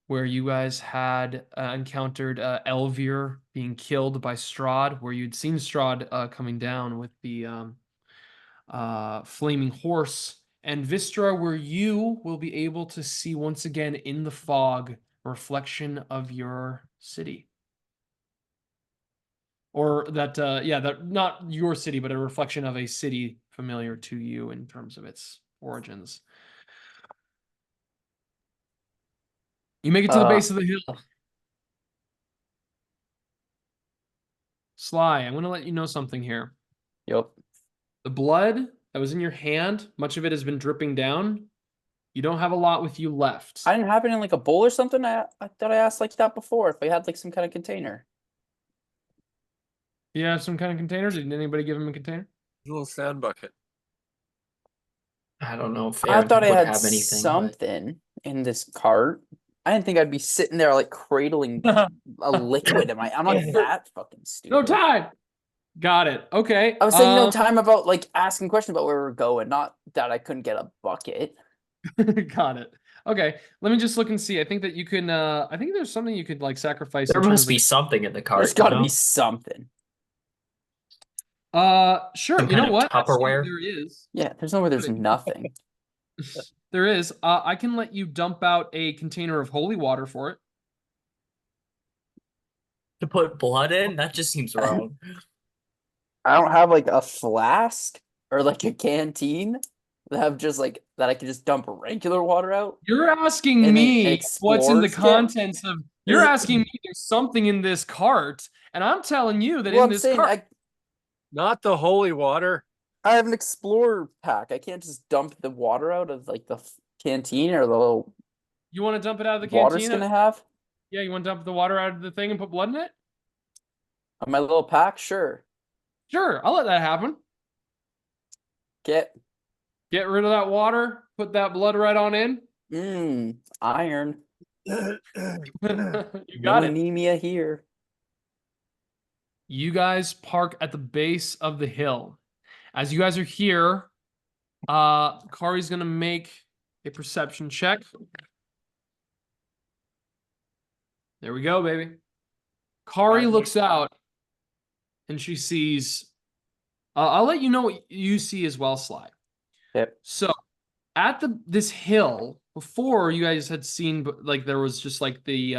where you guys had encountered Elvir being killed by Strahd, where you'd seen Strahd coming down with the flaming horse, and Vystera, where you will be able to see once again in the fog a reflection of your city. Or that, that not your city, but a reflection of a city familiar to you in terms of its origins. You make it to the base of the hill. Sly, I'm going to let you know something here. Yep. The blood that was in your hand, much of it has been dripping down. You don't have a lot with you left. I didn't have it in like a bowl or something. I thought I asked like that before. If I had like some kind of container. You have some kind of container? Did anybody give him a container? A little sand bucket. I don't know if I Eren thought I would had have anything. something in this cart. I didn't think I'd be sitting there like cradling a liquid in my. I'm not that fucking stupid. No time. Got it. Okay. I was saying no time about like asking questions about where we're going, not that I couldn't get a bucket. Got it. Okay. Let me just look and see. I think that you can. I think there's something you could like sacrifice. There in must terms be of... something in the cart. There's got to you know? be something. Sure. Some You know kind of what? Actually, Tupperware? there is. Yeah, there's nowhere there's But- nothing. There is. I can let you dump out a container of holy water for it. To put blood in? That just seems wrong. I don't have like a flask or like a canteen that have just like that I can just dump regular water out. You're asking And me an what's in the explorer's kit? contents of. You're asking me there's something in this cart, and I'm telling you that Well, in I'm this saying cart. Not the holy water. I have an explorer pack. I can't just dump the water out of like the canteen or the little You want to dump it out of the water canteen? skin I have. Yeah, you want to dump the water out of the thing and put blood in it? On my little pack, sure. Sure, I'll let that happen. Get Get rid of that water, put that blood right on in. iron. You No got it. anemia here. You guys park at the base of the hill. As you guys are here, Kari's gonna make a perception check. There we go, baby. Kari looks out and she sees. I'll let you know what you see as well, Sly. Yep. So at this hill, before you guys had seen, like there was just like the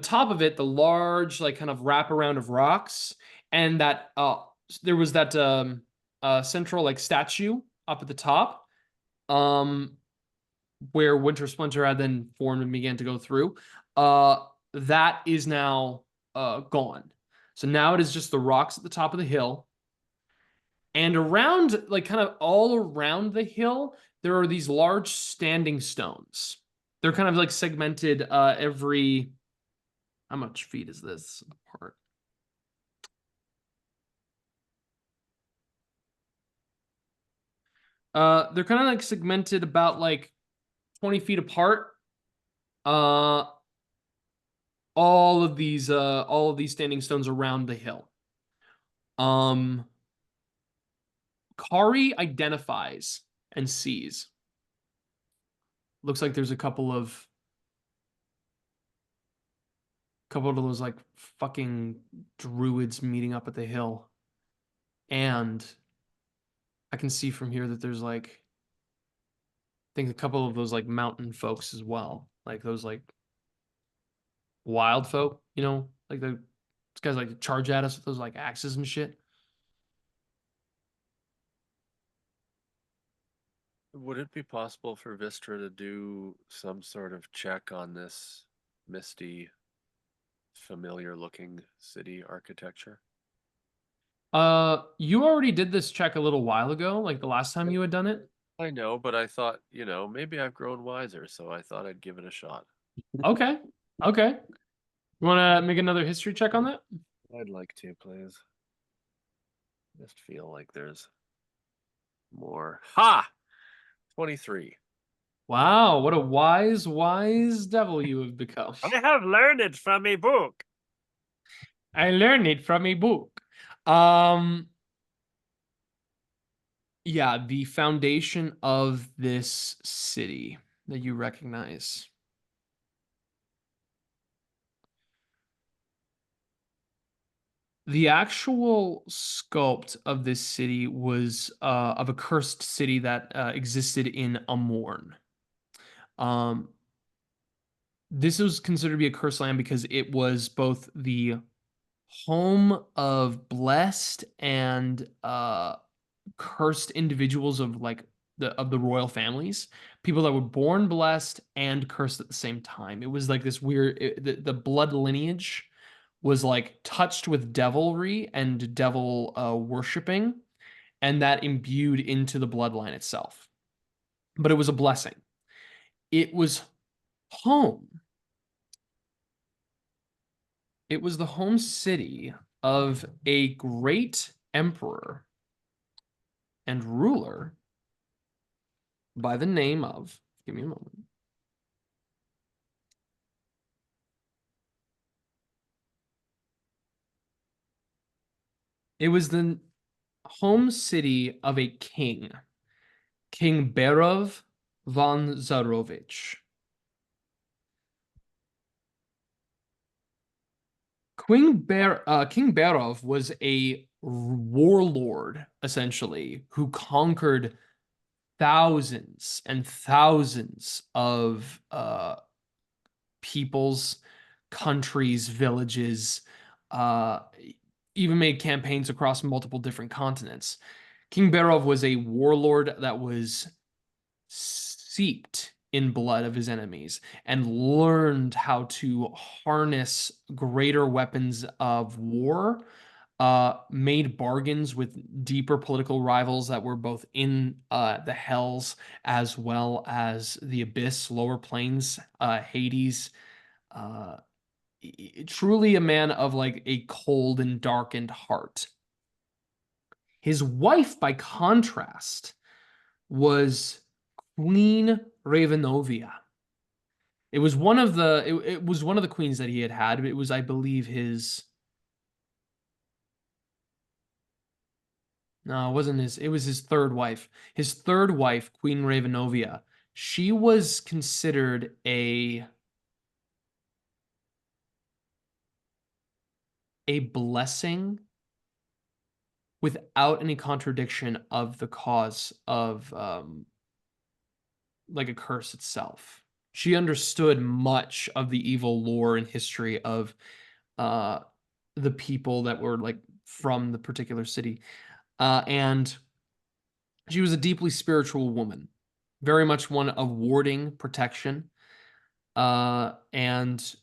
top of it, the large like kind of wraparound of rocks, and that there was that central like statue up at the top, where Winter Splinter had then formed and began to go through. That is now gone. So now it is just the rocks at the top of the hill. And around, like kind of all around the hill, there are these large standing stones. They're kind of like segmented every... How much feet is this apart? They're kind of like segmented about like 20 feet apart. All of these standing stones around the hill. Kari identifies and sees. Looks like there's a couple of those like fucking druids meeting up at the hill. And I can see from here that there's like, I think a couple of those like mountain folks as well. Like those like wild folk, you know, like these guys like charge at us with those like axes and shit. Would it be possible for Vystera to do some sort of check on this misty, familiar-looking city architecture? You already did this check a little while ago, like the last time you had done it. I know, but I thought, maybe I've grown wiser, so I thought I'd give it a shot. Okay. Okay. You want to make another history check on that? I'd like to, please. Just feel like there's more. Ha! 23. Wow, what a wise, wise devil you have become. I have learned it from a book. I learned it from a book. Yeah, the foundation of this city that you recognize. The actual sculpt of this city was of a cursed city that existed in Amorn. This was considered to be a cursed land because it was both the home of blessed and cursed individuals of like the royal families, people that were born blessed and cursed at the same time. It was like this weird the blood lineage was like touched with devilry and devil worshiping, and that imbued into the bloodline itself. But it was a blessing. It was home. It was the home city of a great emperor and ruler by the name of, give me a moment. It was the home city of a king, King Berov von Zarovich. King Berov was a warlord, essentially, who conquered thousands and thousands of peoples, countries, villages, even made campaigns across multiple different continents. King Berov was a warlord that was steeped in blood of his enemies and learned how to harness greater weapons of war, made bargains with deeper political rivals that were both in the Hells as well as the Abyss, lower planes, Hades. Uh, Truly a man of like a cold and darkened heart. His wife, by contrast, was Queen Ravenovia. It was one of the queens that he had. It was, I believe, his. No, it wasn't his. It was his third wife. His third wife, Queen Ravenovia. She was considered a blessing without any contradiction of the cause of like a curse itself. She understood much of the evil lore and history of the people that were like from the particular city. And she was a deeply spiritual woman, very much one of warding, protection. And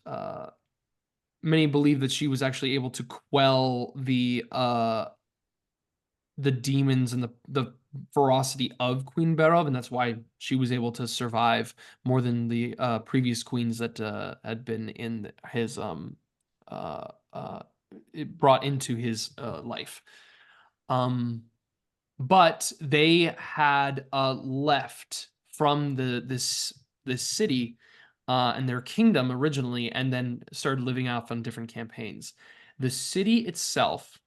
many believe that she was actually able to quell the demons and the ferocity of Queen Berov, and that's why she was able to survive more than the previous queens that had been in his brought into his life. But they had left from this city and their kingdom originally, and then started living out on different campaigns. The city itself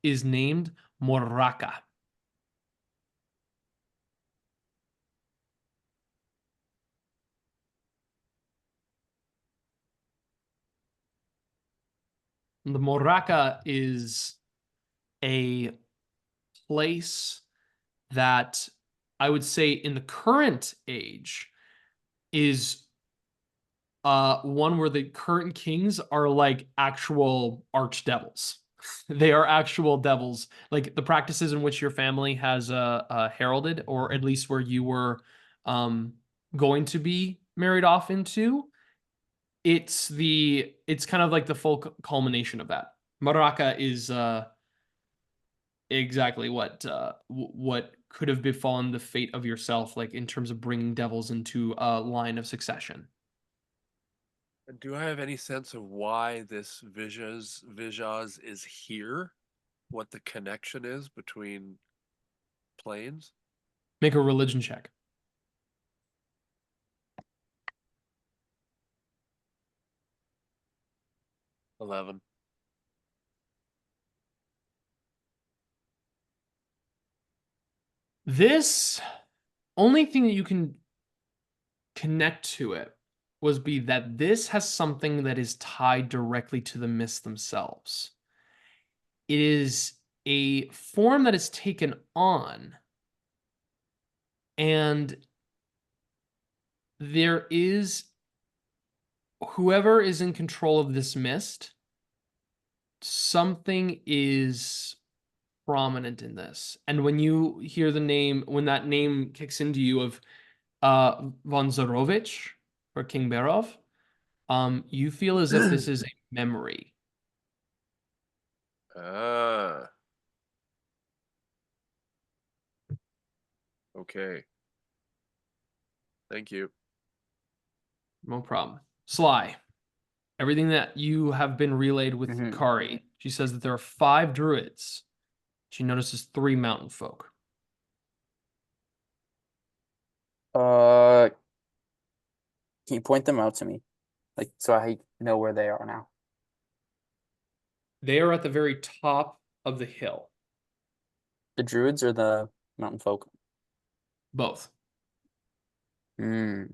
is named Moraka. The Moraka is a place that I would say in the current age is one where the current kings are like actual archdevils. They are actual devils. Like the practices in which your family has heralded, or at least where you were going to be married off into, it's kind of like the full culmination of that. Maraka is exactly what could have befallen the fate of yourself, like in terms of bringing devils into a line of succession. Do I have any sense of why this Vijaz is here? What the connection is between planes? Make a religion check. 11. This only thing that you can connect to it was be that this has something that is tied directly to the myths themselves. It is a form that is taken on, and there is whoever is in control of this mist, something is prominent in this. And when you hear the name, when that name kicks into you of von Zarovich or King Berov, you feel as if this is a memory. Ah. Okay. Thank you. No problem. Sly, everything that you have been relayed with Mhm. Kari, she says that there are 5 druids. She notices 3 mountain folk. Can you point them out to me? Like, so I know where they are now. They are at the very top of the hill. The druids or the mountain folk? Both. Hmm.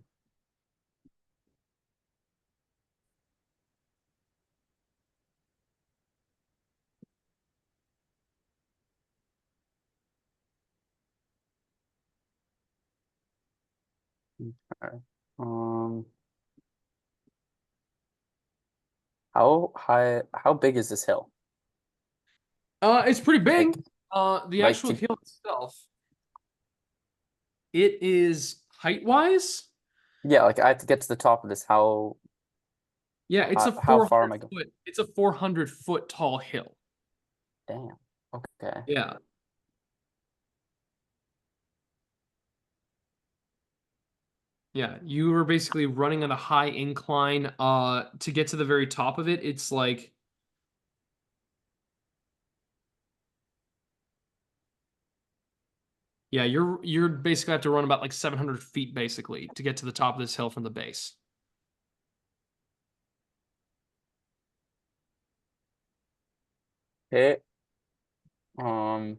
Okay. How big is this hill? It's pretty big. Like, The like actual to, hill itself, it is height-wise. yeah, like I have to get to the top of this. Yeah, it's a How far 400 am I going? foot. It's a 400-foot tall hill. Damn. Okay. Yeah. Yeah, you were basically running on a high incline. To get to the very top of it, it's like yeah, you're basically have to run about like 700 feet basically to get to the top of this hill from the base. Okay. Um.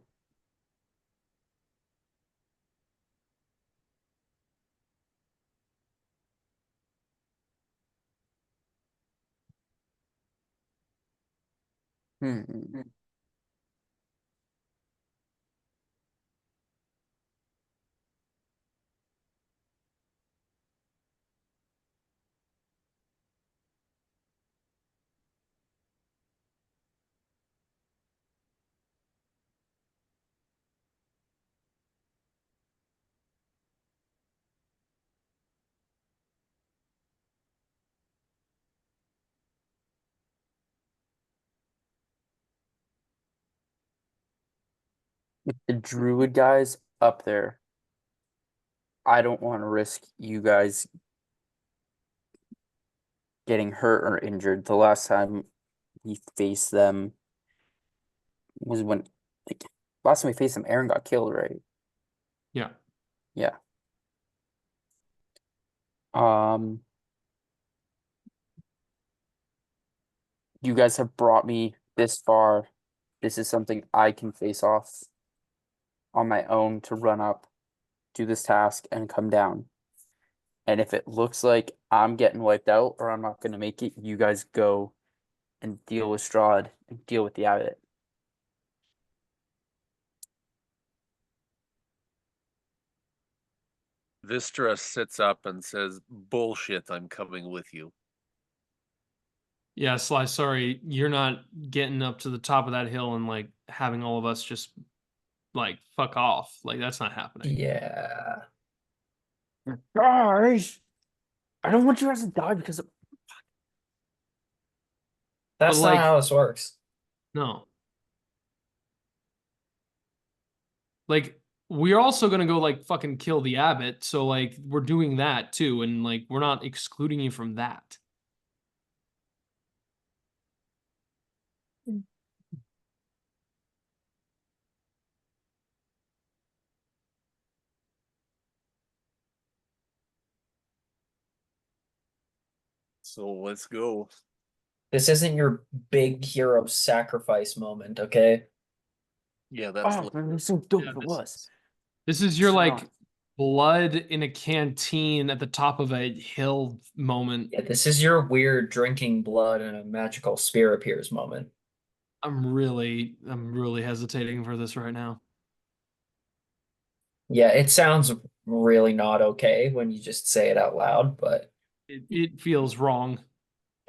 Hmm. With the druid guys up there, I don't want to risk you guys getting hurt or injured. The last time we faced them was when, like, last time we faced them, Eren got killed, right? Yeah. Yeah. Um, you guys have brought me this far. This is something I can face off on my own to run up, do this task, and come down. And if it looks like I'm getting wiped out or I'm not going to make it, you guys go and deal with Strahd and deal with the abbot. Vystera sits up and says, "Bullshit, I'm coming with you." Yeah, Sly, sorry, you're not getting up to the top of that hill and like having all of us just like fuck off. Like that's not happening. Yeah. Guys, I don't want you guys to die because of. That's not like how this works. no. Like we're also gonna go like fucking kill the abbot, so like we're doing that too, and like we're not excluding you from that. So let's go. This isn't your big hero sacrifice moment, okay? Yeah, that's Oh, man, that's so dope Yeah, if it was. This is your It's like not. blood in a canteen at the top of a hill moment. Yeah, this is your weird drinking blood and a magical spear appears moment. I'm really hesitating for this right now. Yeah, it sounds really not okay when you just say it out loud, but It feels wrong.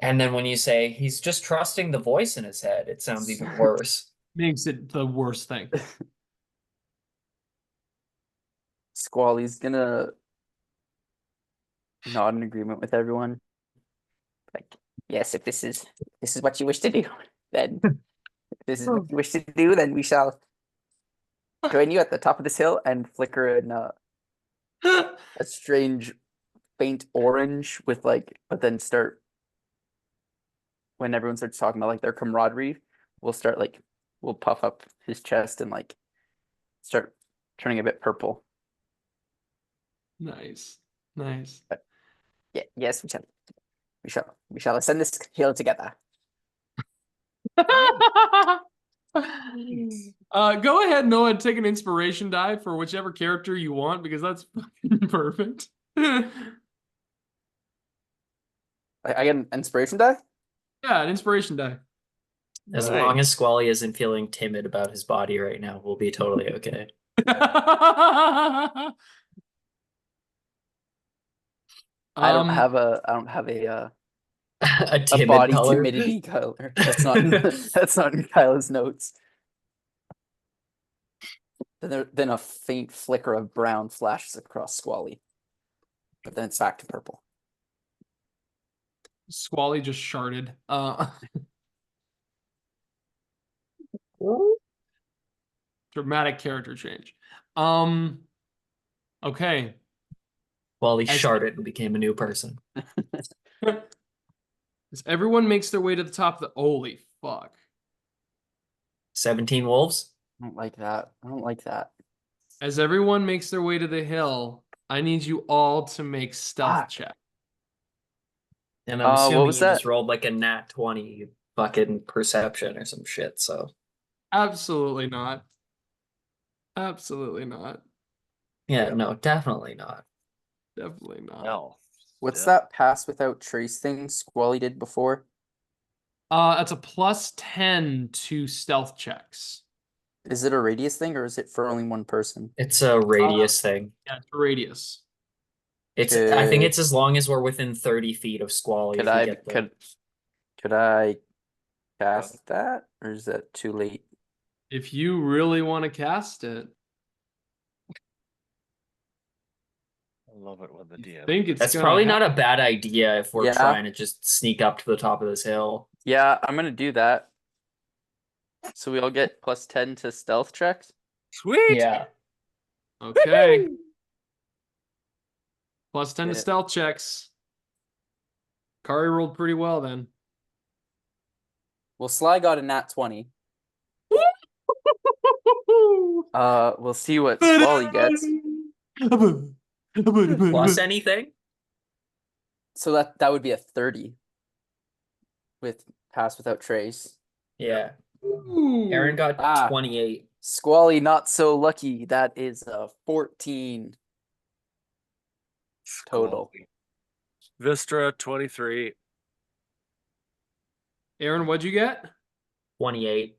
and then when you say he's just trusting the voice in his head, it sounds even worse. Makes it the worst thing. Squally's gonna nod in agreement with everyone. Like, yes, if this is what you wish to do, then if this is what you wish to do, then we shall join you at the top of this hill and flicker in a strange faint orange with like, but then start when everyone starts talking about like their camaraderie, we'll puff up his chest and like start turning a bit purple. Nice. Nice. Yeah, yes, we shall ascend this hill together. Go ahead, Noah, and take an inspiration die for whichever character you want because that's fucking perfect. I get an inspiration die. Yeah, an inspiration die. As Nice. long as Squally isn't feeling timid about his body right now, we'll be totally okay. I don't have a A a timid body color. timidity color. That's not that's not in Kyla's notes. Then a faint flicker of brown flashes across Squally, but then it's back to purple. Squally just sharded. Dramatic character change. Okay. Squally As- sharded and became a new person. As everyone makes their way to the top of the holy fuck. 17 wolves? I don't like that. I don't like that. As everyone makes their way to the hill, I need you all to make stealth Fuck. check. And I'm What assuming was you just that? rolled like a nat 20 fucking perception or some shit, so. Absolutely not. Absolutely not. Yeah, no, definitely not. Definitely not. Hell. What's Yeah. that pass without trace thing Squally did before? That's a +10 to stealth checks. Is it a radius thing or is it for only one person? It's a radius thing. Yeah, it's a radius. I think Could- it's as long as we're within 30 feet of Squally. Could if we I get the- could I cast that or is that too late? If you really want to cast it, I love it when the DM. think it's That's gonna probably hap- not a bad idea if we're Yeah. trying to just sneak up to the top of this hill. Yeah, I'm gonna do that. So we all get +10 to stealth checks. Sweet. Yeah. Okay. +10 to Yeah. stealth checks. Kari rolled pretty well then. Well, Sly got a nat 20. We'll see what Squally gets. Plus anything? So that would be a 30 with pass without trace. Yeah. Ooh. Eren got Ah. 28. Squally not so lucky. That is a 14 total. Squally. Vystera 23. Eren, what'd you get? 28.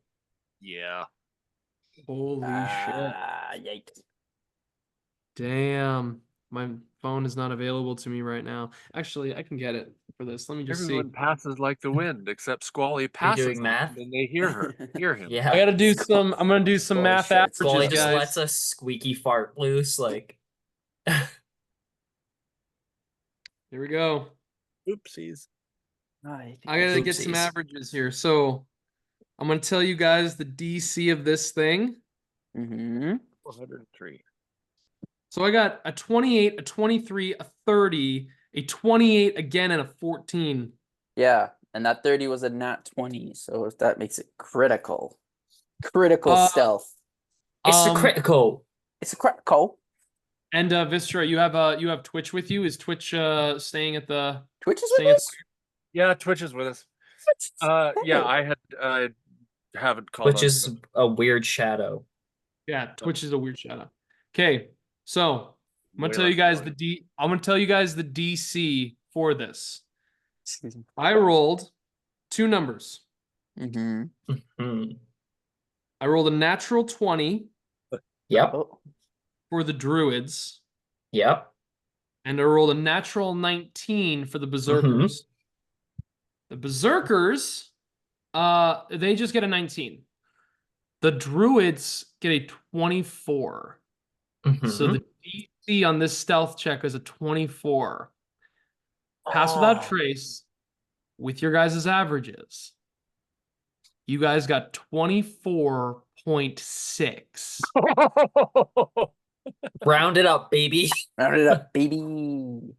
Yeah. Holy shit. Yikes. Damn. My phone is not available to me right now. Actually, I can get it for this. Let me just Everyone see. passes like the wind, except Squally passes. doing them, math? And they hear him. Yeah. I gotta do some. I'm gonna do some Holy math shit. Squally averages, just guys. lets a squeaky fart loose, like. Here we go. Oopsies. I gotta get some Oopsies. averages here. So I'm gonna tell you guys the DC of this thing. Mm-hmm. 403. So I got a 28, a 23, a 30, a 28 again, and a 14. Yeah, and that 30 was a nat 20, so if that makes it critical. Critical stealth. It's a critical. It's a critical. And Vystera, you have Twitch with you. Is Twitch staying at the Twitch is staying with at us? Yeah, Twitch is with us. Yeah, I haven't caught Which on. is a weird shadow. Yeah, Twitch is a weird shadow. Okay, so I'm gonna Way tell you less guys annoying. I'm gonna tell you guys the DC for this. Excuse me. I rolled 2 numbers. Mm-hmm. Hmm. I rolled a natural 20 Yep. Oh. for the druids, Yep. and I rolled a natural 19 for the berserkers. The berserkers, they just get a 19. The druids get a 24. So the DC on this stealth check is a 24. Pass without Oh. trace with your guys' averages. You guys got 24.6. Round it up, baby. Round it up, baby. And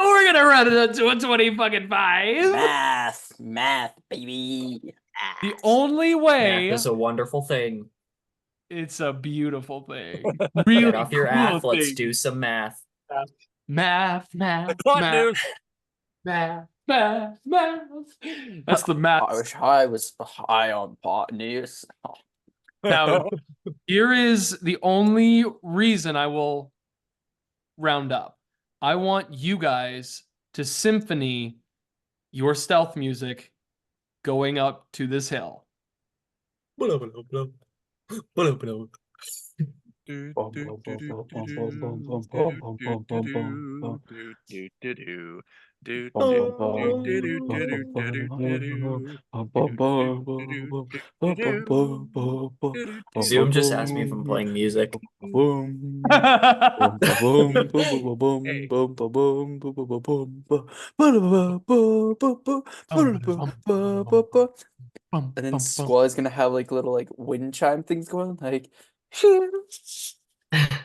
we're gonna run it up to a 20 fucking 5. Math, baby. The Math. only way Math is a wonderful thing. it's a beautiful thing. Really Get off your cool ass. Let's thing. do some math. Math. Clock news. Math. That's the math. I wish I was high on pot news. Now, here is the only reason I will round up. I want you guys to symphony your stealth music going up to this hill. Zoom just asked me if I'm playing music. And then Squally's gonna have like little like wind chime things going, like shoo,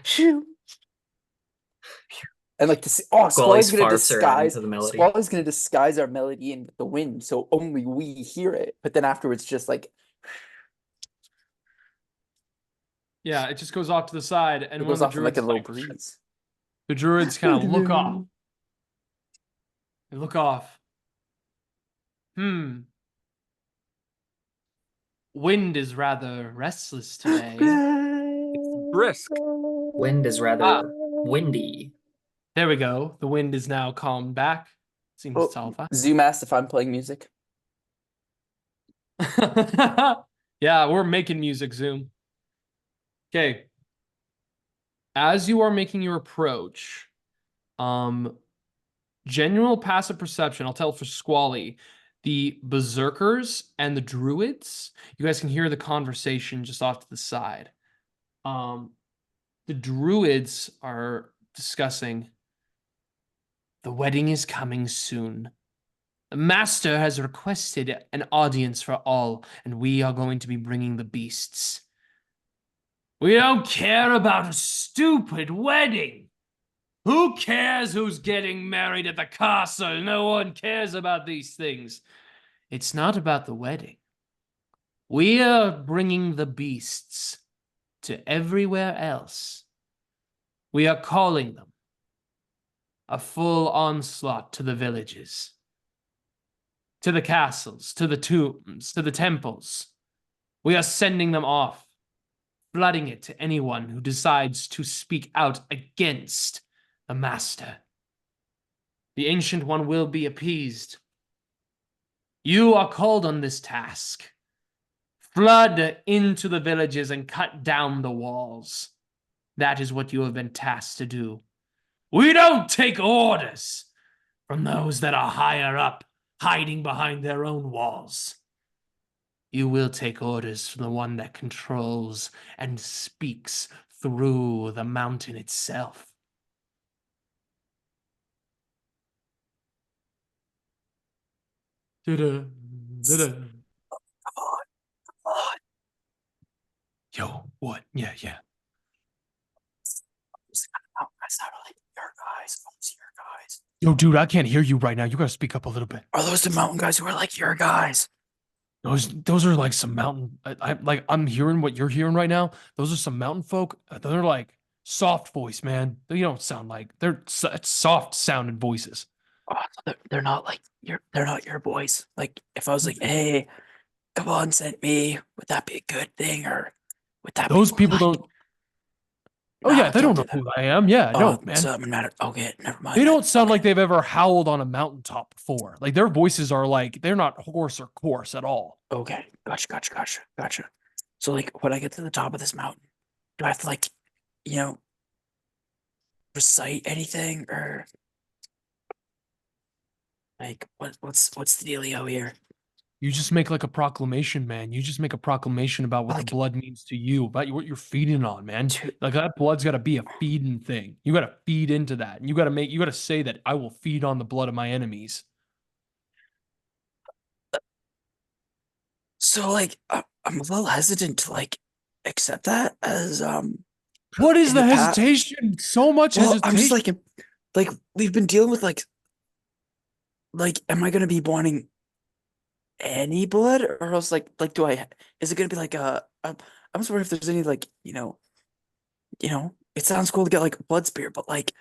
shoo. And like to see, Squally's Squally's gonna farts are adding disguise. to the melody. Squally's gonna disguise our melody in the wind, so only we hear it. But then afterwards, just like Yeah, it just goes off to the side, and it one of goes the off in like druids a little like, breeze. the druids kind of look off. They look off. Wind is rather restless today. Brisk. Wind is rather windy. There we go. The wind is now calmed back. Seems Oh, it's all fine. Zoom asked if I'm playing music. Yeah, we're making music, Zoom. Okay. As you are making your approach, genuine passive perception, I'll tell for Squally, the berserkers and the druids, you guys can hear the conversation just off to the side. The druids are discussing, the wedding is coming soon. The master has requested an audience for all, and we are going to be bringing the beasts. We don't care about a stupid wedding. Who cares who's getting married at the castle? No one cares about these things. It's not about the wedding. We are bringing the beasts to everywhere else. We are calling them a full onslaught to the villages, to the castles, to the tombs, to the temples. We are sending them off, flooding it to anyone who decides to speak out against the master. The Ancient One will be appeased. You are called on this task. Flood into the villages and cut down the walls. That is what you have been tasked to do. We don't take orders from those that are higher up, hiding behind their own walls. You will take orders from the one that controls and speaks through the mountain itself. Da-da, da-da. Come on. Yo, what? Yeah. That's not like your guys. Those your guys. Yo, dude, I can't hear you right now. You gotta speak up a little bit. Are those the mountain guys who are like your guys? Those are like some mountain. I'm hearing what you're hearing right now. Those are some mountain folk. They're like soft voice, man. You don't sound like they're soft sounding voices. Oh, so they're not like they're not your boys. Like if I was like, hey, come on, send me, would that be a good thing, or would that Those be people like, don't. Oh nah, yeah, they don't do know that. who I am. Yeah, no, Oh, man. so it doesn't matter. Okay, never mind. They then. don't sound Okay. like they've ever howled on a mountaintop before. Like their voices are like they're not hoarse or coarse at all. Okay, gotcha. So like when I get to the top of this mountain, do I have to like, you know, recite anything or like what's the dealio here? You just make like a proclamation, man. You just make a proclamation about what the Like- blood means to you, about what you're feeding on, man. To- Like that blood's got to be a feeding thing. You got to feed into that, and you got to say that I will feed on the blood of my enemies. So like I'm a little hesitant to like accept that as What is in the the past. hesitation? So much Well, I'm just hesitation. like we've been dealing with like am I gonna be wanting any blood or else like do I is it gonna be like I'm just wondering if there's any like it sounds cool to get like a blood spear, but like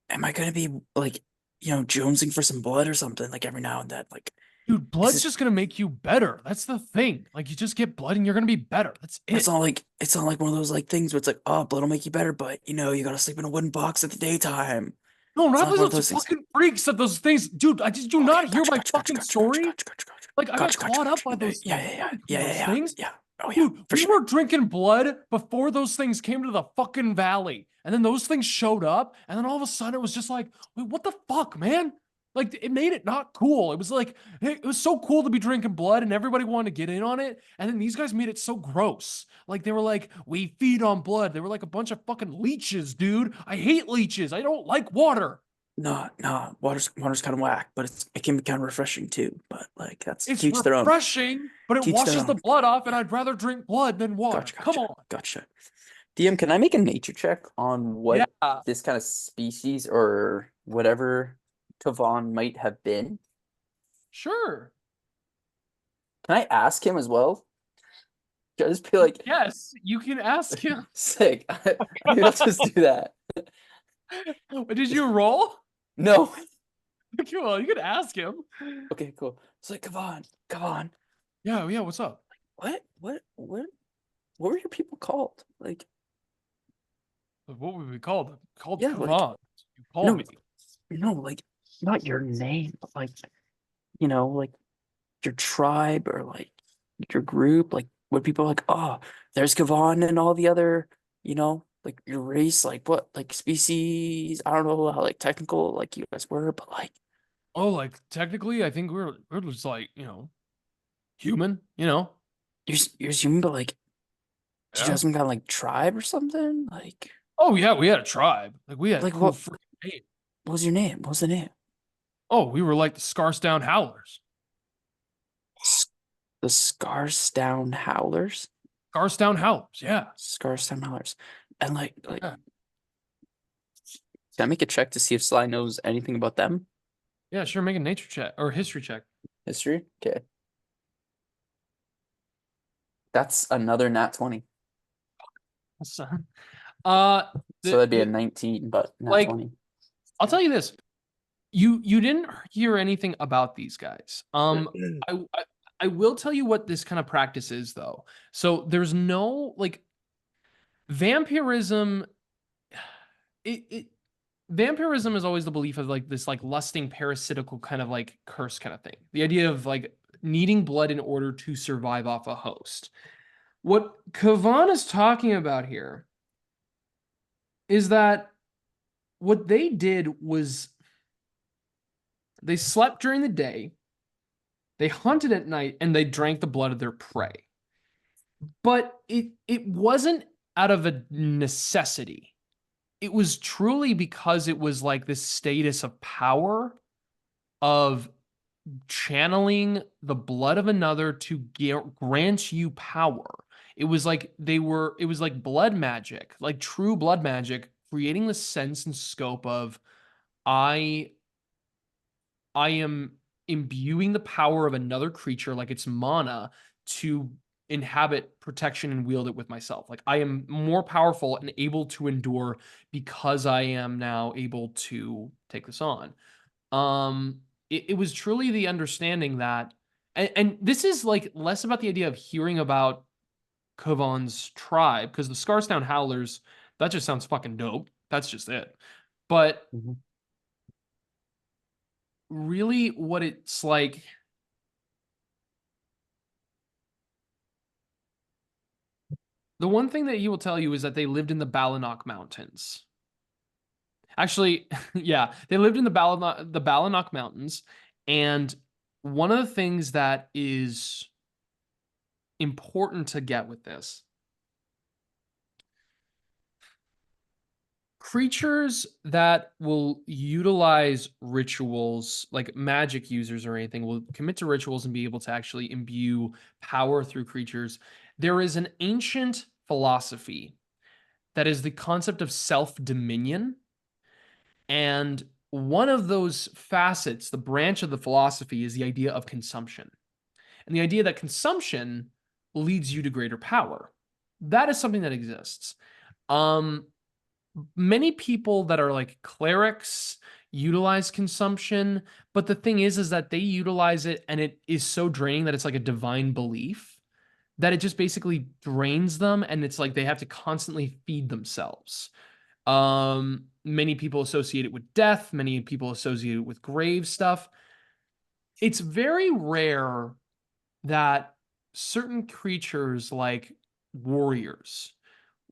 am I gonna be like jonesing for some blood or something like every now and then like Dude, is blood's it, just gonna make you better. That's the thing. Like you just get blood and you're gonna be better. That's it. it's not like one of those like things where it's like oh blood will make you better but you gotta sleep in a wooden box at the daytime. No, It's not not one of those those things. fucking freaks that those things. Dude, did you Okay, not hear gotcha, my gotcha, gotcha, fucking gotcha, story? gotcha, gotcha, gotcha, Like I got gotcha, caught up by gotcha. those Yeah, things. yeah, I yeah, don't yeah, do yeah, those things. yeah. Oh yeah, Dude, for we sure. were drinking blood before those things came to the fucking valley. And then those things showed up. And then all of a sudden it was just like, wait, what the fuck, man? Like it made it not cool. It was like, hey, it was so cool to be drinking blood and everybody wanted to get in on it. And then these guys made it so gross. Like they were like, we feed on blood. They were like a bunch of fucking leeches, dude. I hate leeches. I don't like water. No, water's kind of whack, but it can be kind of refreshing too. But like that's It's to each their own. refreshing, but it To each their washes the own. blood off, and I'd rather drink blood than water. Come on. Gotcha. DM, can I make a nature check on what Yeah. this kind of species or whatever Tavon might have been? Sure. Can I ask him as well? Can I just be like, Yes, you can ask him. sick. Maybe I'll just do that. Did you roll? No. Cool. You can ask him. Okay, cool. It's like, come on. Yeah. What's up? What were your people called? Like, What would we call them? Called Yeah, like- Kavan. You call No. me. no, like not your name, but like, like your tribe or like your group, like when people are like, oh, there's Kavan and all the other, like your race, like what, like species. I don't know how like technical like you guys were, but like Oh, like technically, I think we're just like human. you're human, but like did you Yeah. have some kind of like tribe or something? Like Oh yeah, we had a tribe. Like we had Like cool what- freaking name. what was your name? What was the name? Oh, we were like the Scarstown Howlers. The Scarstown Howlers. Scarstown Howlers. Yeah. Scarstown Howlers. And like Yeah. can I make a check to see if Sly knows anything about them? Yeah. Sure. Make a nature check or history check. History? Okay. That's another nat 20. So So that'd be a 19, but nat like- 20. I'll tell you this. You didn't hear anything about these guys. I will tell you what this kind of practice is though. So there's no like vampirism. Vampirism is always the belief of like this like lusting parasitical kind of like curse kind of thing. The idea of like needing blood in order to survive off a host. What Kavan is talking about here is that what they did was they slept during the day, they hunted at night, and they drank the blood of their prey. But it wasn't out of a necessity. It was truly because it was like this status of power of channeling the blood of another to grant you power. It was like it was like blood magic, like true blood magic, creating the sense and scope of I am imbuing the power of another creature like it's mana to inhabit protection and wield it with myself. Like I am more powerful and able to endure because I am now able to take this on. It was truly the understanding that, and this is like less about the idea of hearing about Kovan's tribe, because the Scarstown Howlers, that just sounds fucking dope. That's just it. But Mhm. really what it's like, the one thing that he will tell you is that they lived in the Balanok Mountains. Actually, yeah, they lived in the Balanok Mountains, and one of the things that is important to get with this, creatures that will utilize rituals, like magic users or anything, will commit to rituals and be able to actually imbue power through creatures. There is an ancient philosophy that is the concept of self-dominion. And one of those facets, the branch of the philosophy, is the idea of consumption. And the idea that consumption leads you to greater power. That is something that exists. Many people that are like clerics utilize consumption, but the thing is that they utilize it and it is so draining that it's like a divine belief that it just basically drains them, and it's like they have to constantly feed themselves. Many people associate it with death, many people associate it with grave stuff. It's very rare that certain creatures like warriors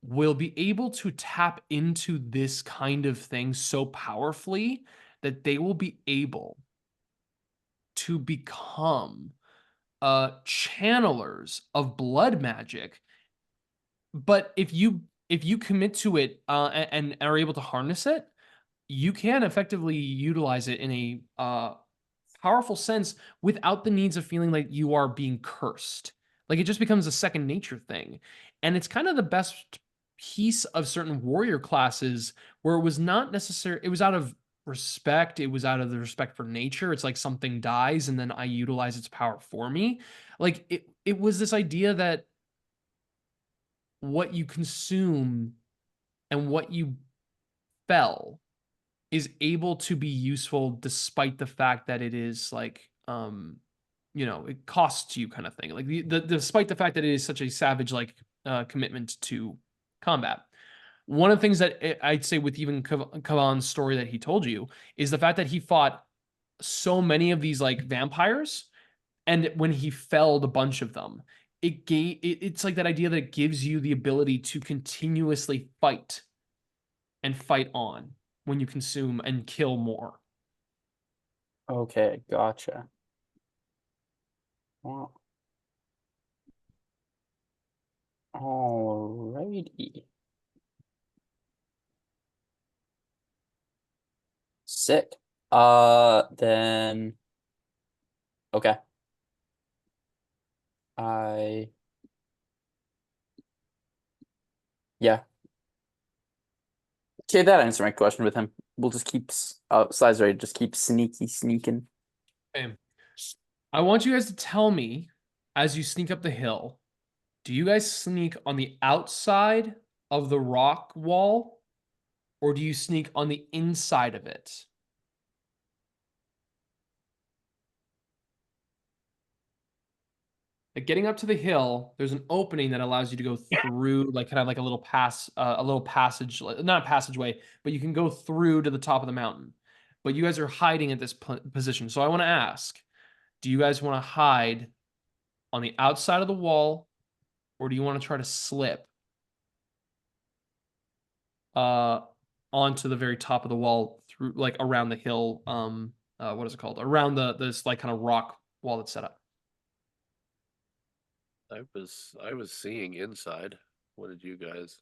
will be able to tap into this kind of thing so powerfully that they will be able to become channelers of blood magic. But if you commit to it and are able to harness it, you can effectively utilize it in a powerful sense without the needs of feeling like you are being cursed. Like it just becomes a second nature thing. And it's kind of the best piece of certain warrior classes where it was not necessary, it was out of respect, it was out of the respect for nature. It's like something dies and then I utilize its power for me. Like it was this idea that what you consume and what you fell is able to be useful despite the fact that it is like it costs you kind of thing, like despite the fact that it is such a savage like commitment to combat. One of the things that I'd say with even Kavan's story that he told you is the fact that he fought so many of these like vampires, and when he felled a bunch of them, it's like that idea that it gives you the ability to continuously fight and fight on when you consume and kill more. Okay, gotcha. Wow. Alrighty. Sick. Then okay. Yeah. Okay, that answered my question with him. We'll just keep Sly's ready, just keep sneaking. Okay. I want you guys to tell me as you sneak up the hill, do you guys sneak on the outside of the rock wall or do you sneak on the inside of it? Like getting up to the hill, there's an opening that allows you to go through, like kind of like a little passage, not a passageway, but you can go through to the top of the mountain. But you guys are hiding at this position. So I want to ask, do you guys want to hide on the outside of the wall, or do you want to try to slip onto the very top of the wall through like around the hill? What is it called? Around this like kind of rock wall that's set up. I was seeing inside. What did you guys?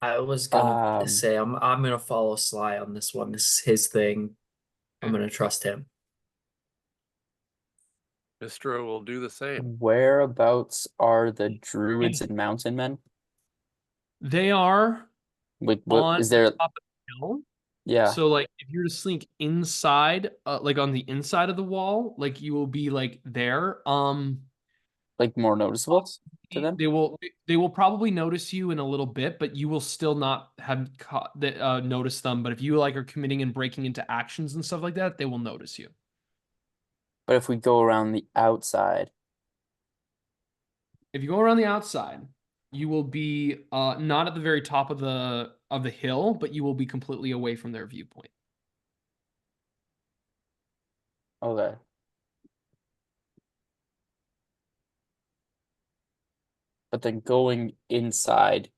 I was gonna Um, say I'm gonna follow Sly on this one. This is his thing. I'm gonna trust him. Wystera will do the same. Whereabouts are the druids and mountain men? They are Wait, what on is the there? top of the hill. Yeah. So like if you're to sneak inside, like on the inside of the wall, like you will be like there. like more noticeable to them? They will probably notice you in a little bit, but you will still not have noticed them. But if you like are committing and breaking into actions and stuff like that, they will notice you. But if we go around the outside, If you go around the outside, you will be not at the very top of the hill, but you will be completely away from their viewpoint. okay. But then going inside,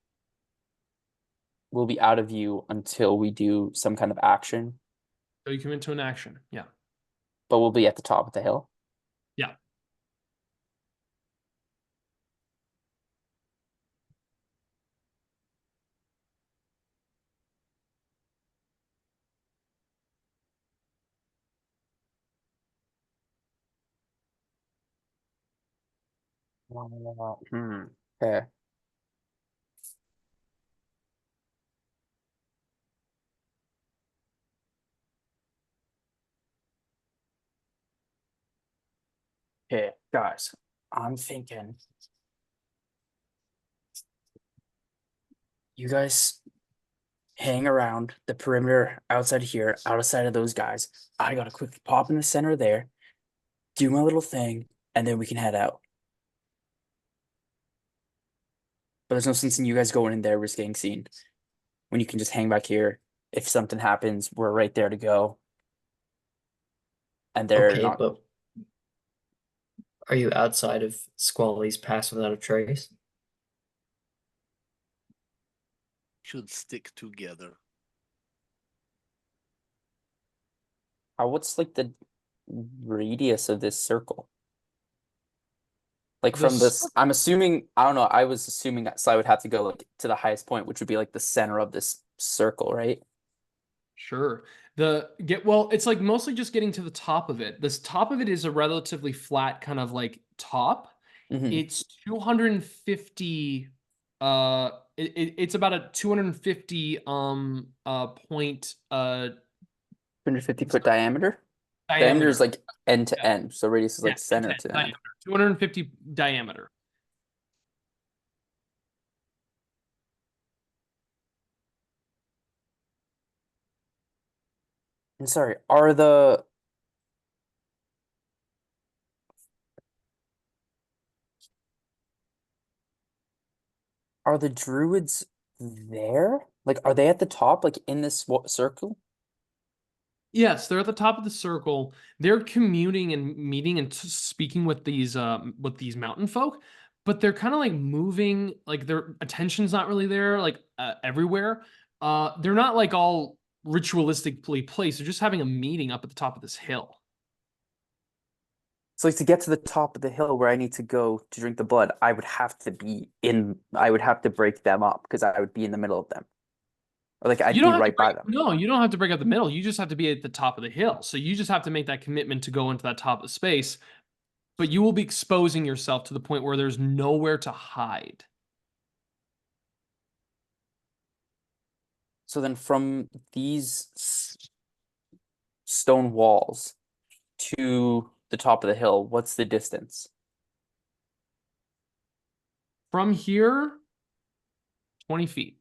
we'll be out of view until we do some kind of action, So you commit to an action. Yeah. but we'll be at the top of the hill. Yeah. Okay. Okay, guys, I'm thinking you guys hang around the perimeter outside here, outside of those guys. I gotta quickly pop in the center there, do my little thing, and then we can head out. But there's no sense in you guys going in there risk getting seen when you can just hang back here. If something happens, we're right there to go. And they're Okay, not. but are you outside of Squally's pass without a trace? Should stick together. What's like the radius of this circle? Like The from this, I'm assuming, I don't know, I was assuming that Sly would have to go like to the highest point, which would be like the center of this circle, right? Sure. It's like mostly just getting to the top of it. This top of it is a relatively flat kind of like top. Mhm. It's 250 it's about a 250 point 250-foot diameter. Diameter diameter. is like end to Yeah. end, so radius is like center to end. Diameter. 250 diameter. And sorry, are the druids there? Like, are they at the top, like in this circle? Yes, they're at the top of the circle. They're commuting and meeting and speaking with these mountain folk, but they're kind of like moving, like their attention's not really there, like everywhere. They're not like all ritualistically placed. They're just having a meeting up at the top of this hill. So like to get to the top of the hill where I need to go to drink the blood, I would have to break them up because I would be in the middle of them. Or like I'd You be don't have to right by break, them. no, you don't have to break up the middle. You just have to be at the top of the hill. So you just have to make that commitment to go into that top of the space, but you will be exposing yourself to the point where there's nowhere to hide. So then from these stone walls to the top of the hill, what's the distance? From here, 20 feet.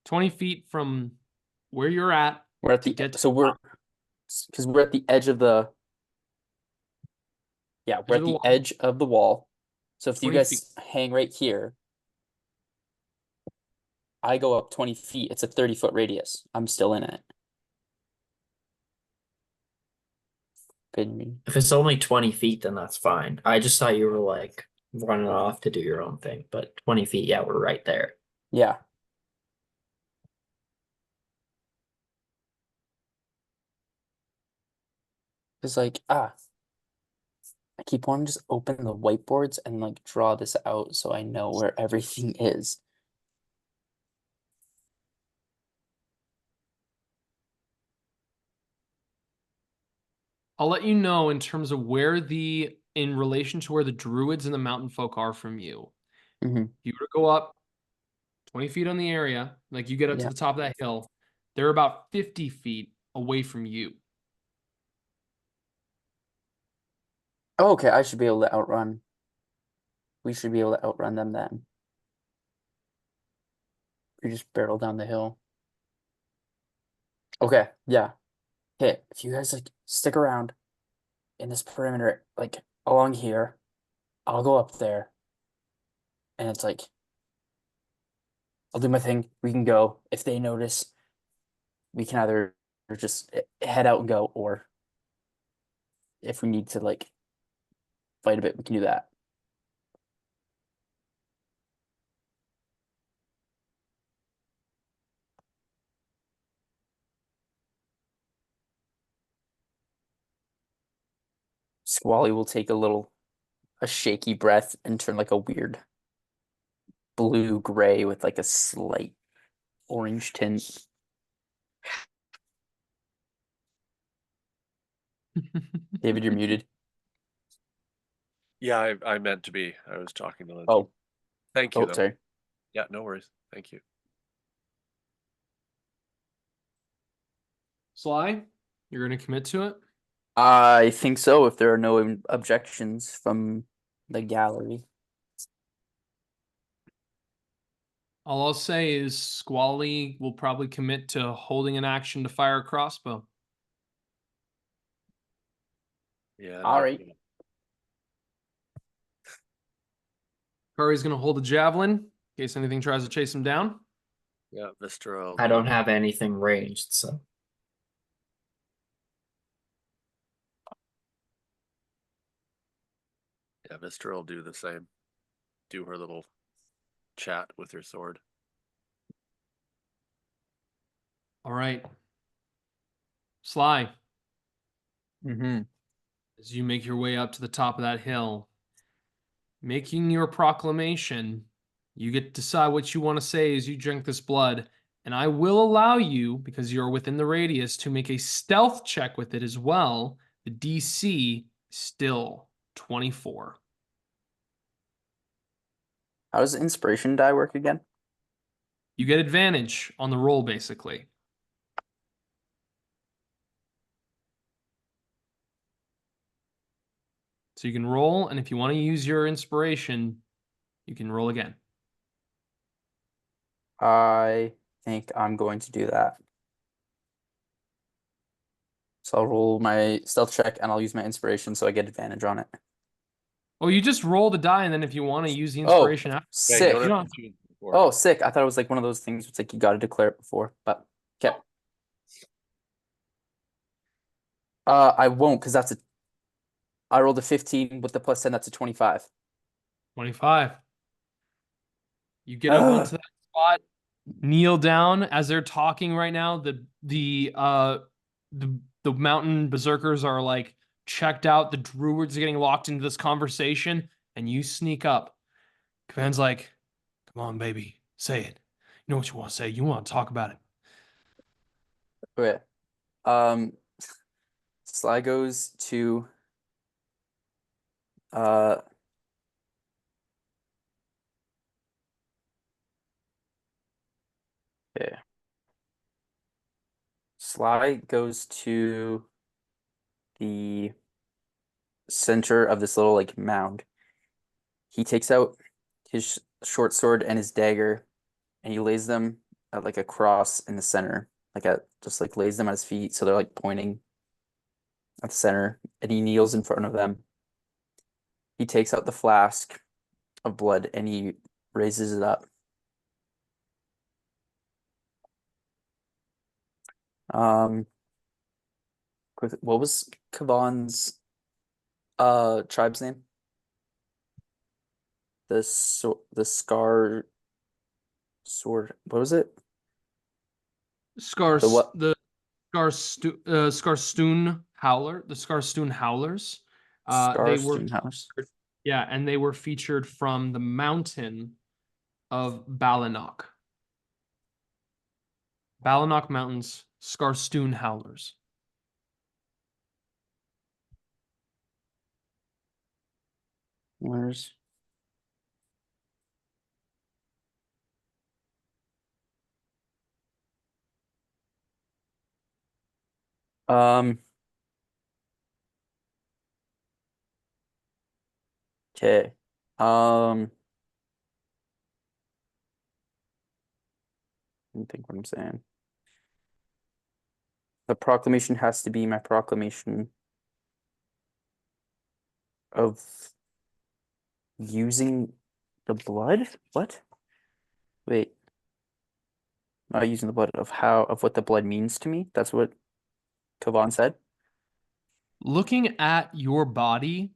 20 feet from where you're at. We're at to the get to so the we're top because we're at the edge of the we're of at the the wall. edge of the wall. So if you 20 guys feet. hang right here, I go up 20 feet. It's a 30-foot radius. I'm still in it. Good. If it's only 20 feet, then that's fine. I just thought you were like running off to do your own thing, but 20 feet, yeah, we're right there. Yeah. It's like, I keep wanting to just open the whiteboards and like draw this out so I know where everything is. I'll let you know in terms of in relation to where the druids and the mountain folk are from you. Mhm. You were to go up 20 feet on the area, like you get up to Yeah. the top of that hill, they're about 50 feet away from you. Oh, okay, I should be able to outrun. We should be able to outrun them then. We just barrel down the hill. Okay, yeah. Okay, if you guys like stick around in this perimeter, like along here, I'll go up there. And it's like I'll do my thing. We can go. If they notice, we can either just head out and go, or if we need to like fight a bit, we can do that. Squally will take a shaky breath and turn like a weird blue gray with like a slight orange tint. David, you're muted. Yeah, I meant to be. I was talking to Lindsay. Oh, Thank you, though. sorry. Yeah, no worries. Thank you. Sly, you're going to commit to it? I think so. If there are no objections from the gallery. All I'll say is Squally will probably commit to holding an action to fire a crossbow. Yeah. All right. Kari's going to hold a javelin in case anything tries to chase him down. Yeah, Vystera. I don't have anything ranged, so Yeah, Vystera will do the same. Do her little chat with her sword. All right. Sly, Mm-hmm. as you make your way up to the top of that hill, making your proclamation, you get to decide what you want to say as you drink this blood. And I will allow you, because you're within the radius, to make a stealth check with it as well. The DC still 24. How does the inspiration die work again? You get advantage on the roll, basically. So you can roll, and if you want to use your inspiration, you can roll again. I think I'm going to do that. So I'll roll my stealth check and I'll use my inspiration so I get advantage on it. Oh, you just roll the die, and then if you want to use the Oh, inspiration after, Yeah, sick. you don't have to choose before. Oh, sick. I thought it was like one of those things. It's like you got to declare it before, but okay. I won't because I rolled a 15 with the plus 10. That's a 25. 25. You get up onto that spot, kneel down as they're talking right now. The mountain berserkers are like checked out. The druids are getting locked into this conversation, and you sneak up. Kavan's like, "Come on, baby, say it. You know what you want to say. You want to talk about it." Okay. Um, Sly goes to uh. Okay. Sly goes to the center of this little like mound. He takes out his short sword and his dagger, and he lays them at like a cross in the center, just like lays them at his feet, so they're like pointing at the center, and he kneels in front of them. He takes out the flask of blood and he raises it up. What was Kavan's tribe's name? The scar sword. What was it? The what? The Scarstoon Howler, the Scarstoon Howlers. They were House. Yeah, and they were featured from the mountain of Balanok. Balanok Mountains, Scarstoon Howlers. Where's Okay. Let me think what I'm saying. The proclamation has to be my proclamation of using the blood? What? Wait. Not using the blood of what the blood means to me? That's what Kavan said? Looking at your body,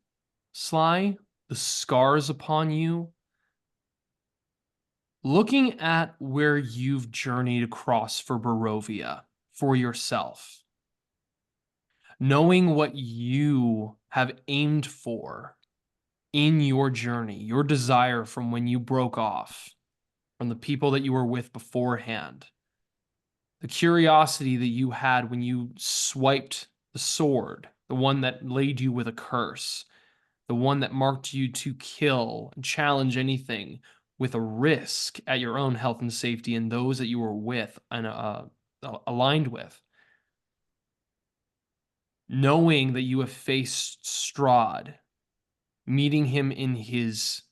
Sly, the scars upon you, looking at where you've journeyed across for Barovia for yourself, knowing what you have aimed for in your journey, your desire from when you broke off from the people that you were with beforehand, the curiosity that you had when you swiped the sword, the one that laid you with a curse, the one that marked you to kill and challenge anything with a risk at your own health and safety and those that you were with and aligned with. Knowing that you have faced Strahd, meeting him in his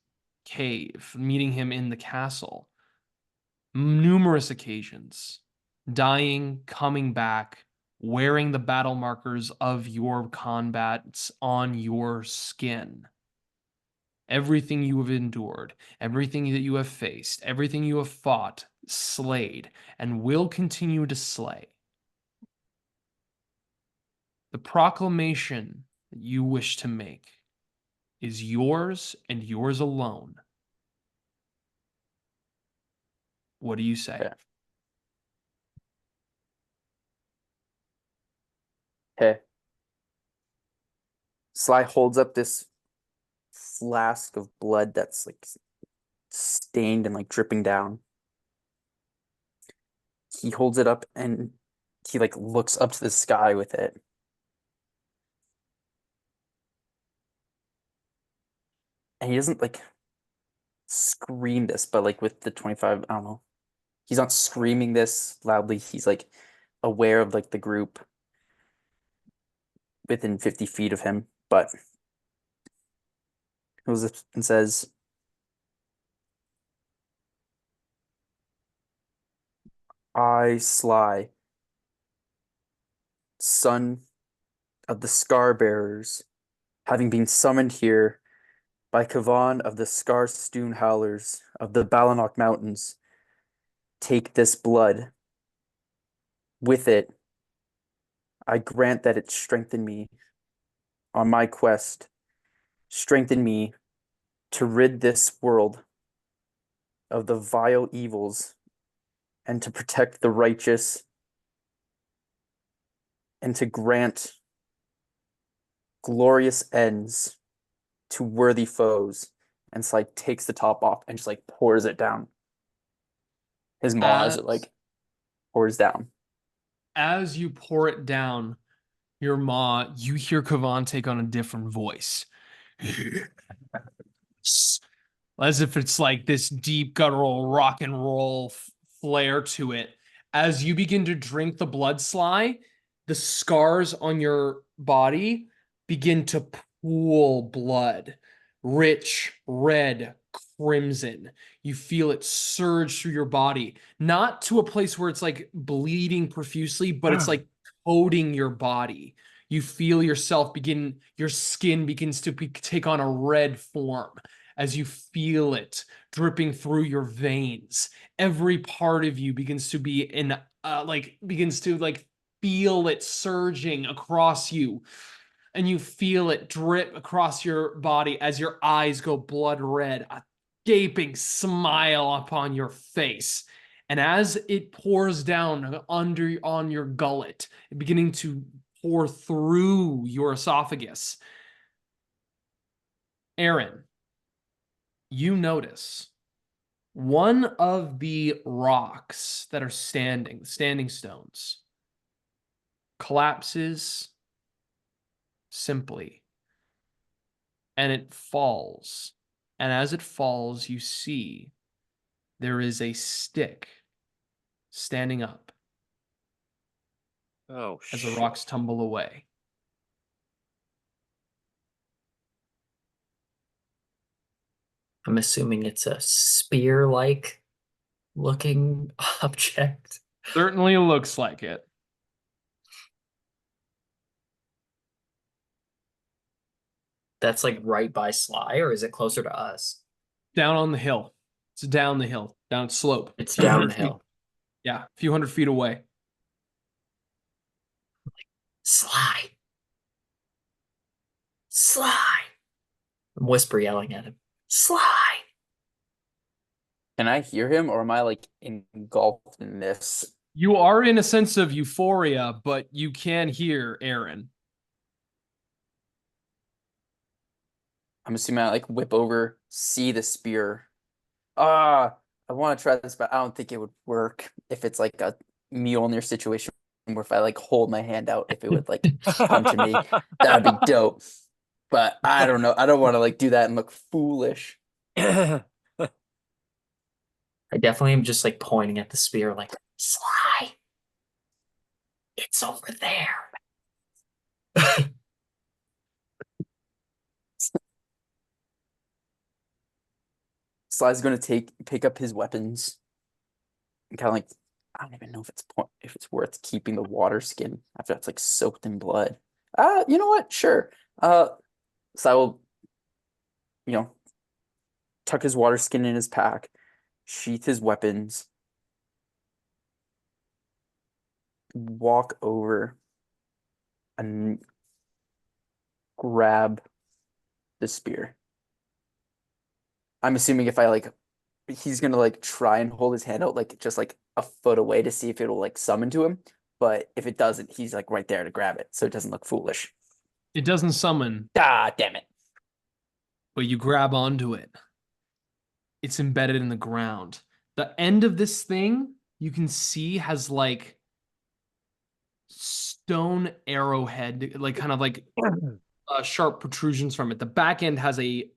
cave, meeting him in the castle, numerous occasions, dying, coming back, wearing the battle markers of your combats on your skin. Everything you have endured, everything that you have faced, everything you have fought, slayed, and will continue to slay. The proclamation that you wish to make is yours and yours alone. What do you say? Okay. Okay. Sly holds up this flask of blood that's like stained and like dripping down. He holds it up and he like looks up to the sky with it. And he doesn't like scream this, but like with the 25, I don't know. He's not screaming this loudly. He's like aware of like the group within 50 feet of him, but he goes up and says, I, Sly, son of the Scar Bearers, having been summoned here by Kavan of the Scarstoon Howlers of the Balanok Mountains, take this blood. With it, I grant that it strengthen me on my quest, strengthen me to rid this world of the vile evils and to protect the righteous and to grant glorious ends to worthy foes. And it's like takes the top off and just like pours it down his maw as it like pours down. As you pour it down your maw, you hear Kavan take on a different voice. As if it's like this deep guttural rock and roll flair to it. As you begin to drink the blood, Sly, the scars on your body begin to pool blood, rich, red, crimson. You feel it surge through your body, not to a place where it's like bleeding profusely, but it's like coating your body. You feel yourself your skin begins to take on a red form as you feel it dripping through your veins. Every part of you begins to be feel it surging across you. And you feel it drip across your body as your eyes go blood red, a gaping smile upon your face. And as it pours down on your gullet, beginning to pour through your esophagus, Eren, you notice one of the rocks that are standing stones, collapses simply, and it falls. And as it falls, you see there is a stick standing up Oh, as the shit. rocks tumble away. I'm assuming it's a spear-like looking object. Certainly looks like it. That's like right by Sly, or is it closer to us? Down on the hill. It's down the hill, down slope. It's Few down hundred the feet. hill. Yeah, a few 100 feet away. Sly. Sly. I'm whisper yelling at him. Sly. Can I hear him, or am I like engulfed in this? You are in a sense of euphoria, but you can hear Eren. I'm assuming I like whip over, see the spear. I want to try this, but I don't think it would work if it's like a Mjolnir situation where if I like hold my hand out, if it would like come to me, that would be dope. But I don't know. I don't want to like do that and look foolish. I definitely am just like pointing at the spear, like, Sly. It's over there. Sly's gonna pick up his weapons and kind of like, I don't even know if it's worth keeping the water skin after it's like soaked in blood. You know what? Sure. So I will, tuck his water skin in his pack, sheath his weapons, walk over and grab the spear. I'm assuming if I like, he's gonna like try and hold his hand out like just like a foot away to see if it'll like summon to him. But if it doesn't, he's like right there to grab it, so it doesn't look foolish. It doesn't summon, Ah, damn it. but you grab onto it. It's embedded in the ground. The end of this thing you can see has like stone arrowhead, like kind of like sharp protrusions from it. The back end has a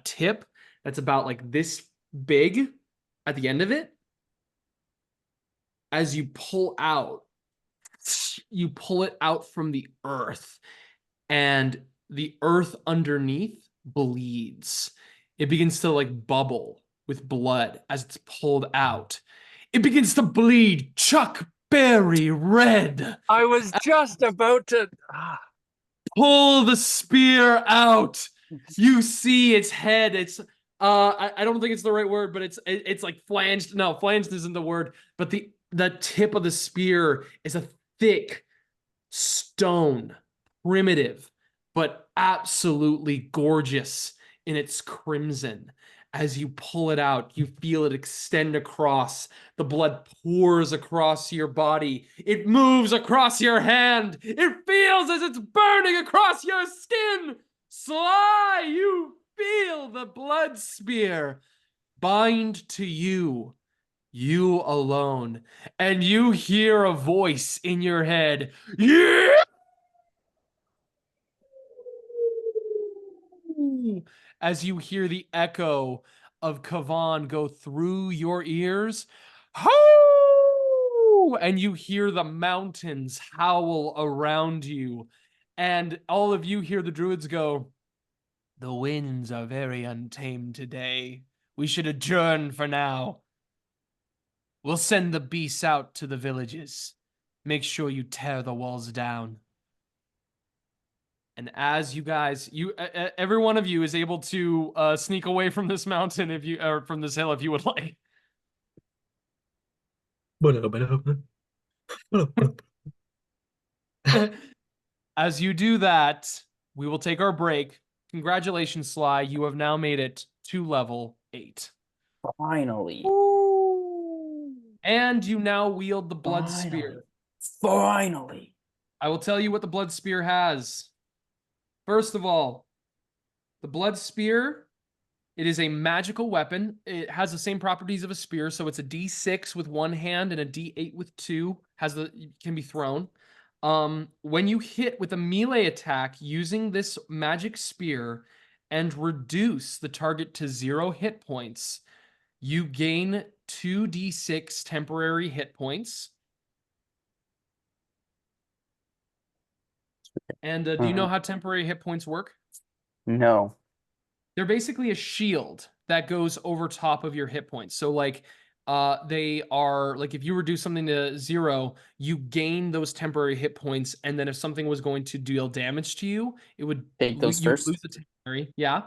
tip that's about like this big at the end of it. As you pull it out from the earth, and the earth underneath bleeds. It begins to like bubble with blood as it's pulled out. It begins to bleed chuck berry red. I was just about to. Pull the spear out. You see its head. It's I don't think it's the right word, but it's like flanged. No, flanged isn't the word, but the tip of the spear is a thick stone, primitive, but absolutely gorgeous in its crimson. As you pull it out, you feel it extend across. The blood pours across your body. It moves across your hand. It feels as it's burning across your skin. Sly, you feel the blood spear bind to you, you alone, and you hear a voice in your head. Yeah! As you hear the echo of Kavan go through your ears. Ho! And you hear the mountains howl around you. And all of you hear the druids go, the winds are very untamed today. We should adjourn for now. We'll send the beasts out to the villages. Make sure you tear the walls down. And as you guys, every one of you is able to sneak away from this mountain or from this hill if you would like. As you do that, we will take our break. Congratulations, Sly. You have now made it to level 8. Finally. And you now wield the blood spear. Finally. I will tell you what the blood spear has. First of all, the blood spear, it is a magical weapon. It has the same properties of a spear, so it's a D6 with one hand and a D8 with two. Can be thrown. When you hit with a melee attack using this magic spear and reduce the target to 0 hit points, you gain 2d6 temporary hit points. And do you know how temporary hit points work? No. They're basically a shield that goes over top of your hit points. So like they are like if you reduce something to 0, you gain those temporary hit points, and then if something was going to deal damage to you, it would Take those you first. lose the temporary. Yeah.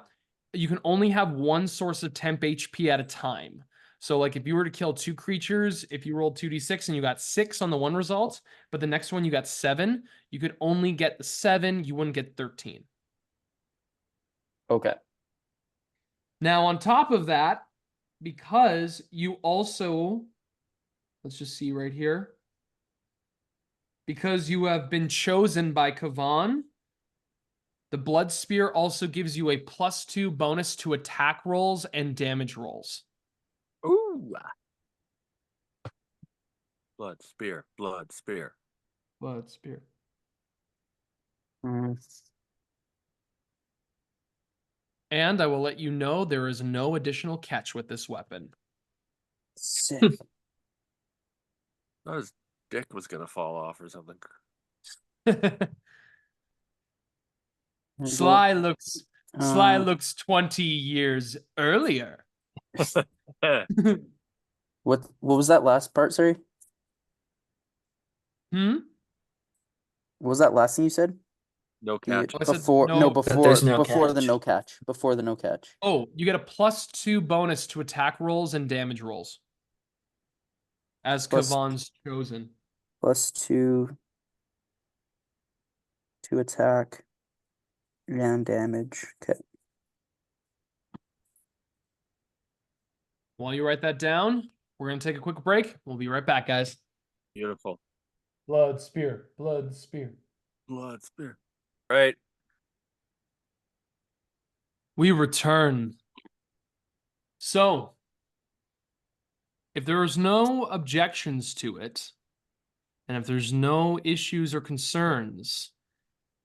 You can only have one source of temp HP at a time. So like if you were to kill 2 creatures, if you rolled 2d6 and you got 6 on the one result, but the next one you got 7, you could only get the 7, you wouldn't get 13. Okay. Now, on top of that, because you also, let's just see right here, because you have been chosen by Kavan, the Blood Spear also gives you a +2 bonus to attack rolls and damage rolls. Ooh. Blood spear, blood spear. Blood Spear. Mm. And I will let you know there is no additional catch with this weapon. Sick. Thought his dick was gonna fall off or something. Sly looks Um, 20 years earlier. what was that last part? Sorry. Hmm? What was that last thing you said? No The- catch. I said before no- no That before there's no before the catch. no catch. Before the no catch. Oh, you get a +2 bonus to attack rolls and damage rolls. As Plus- Kavan's chosen. +2 to attack and damage. Okay. While you write that down, we're going to take a quick break. We'll be right back, guys. Beautiful. Blood Spear. Blood Spear. Blood spear. Right. We return. So, if there is no objections to it, and if there's no issues or concerns,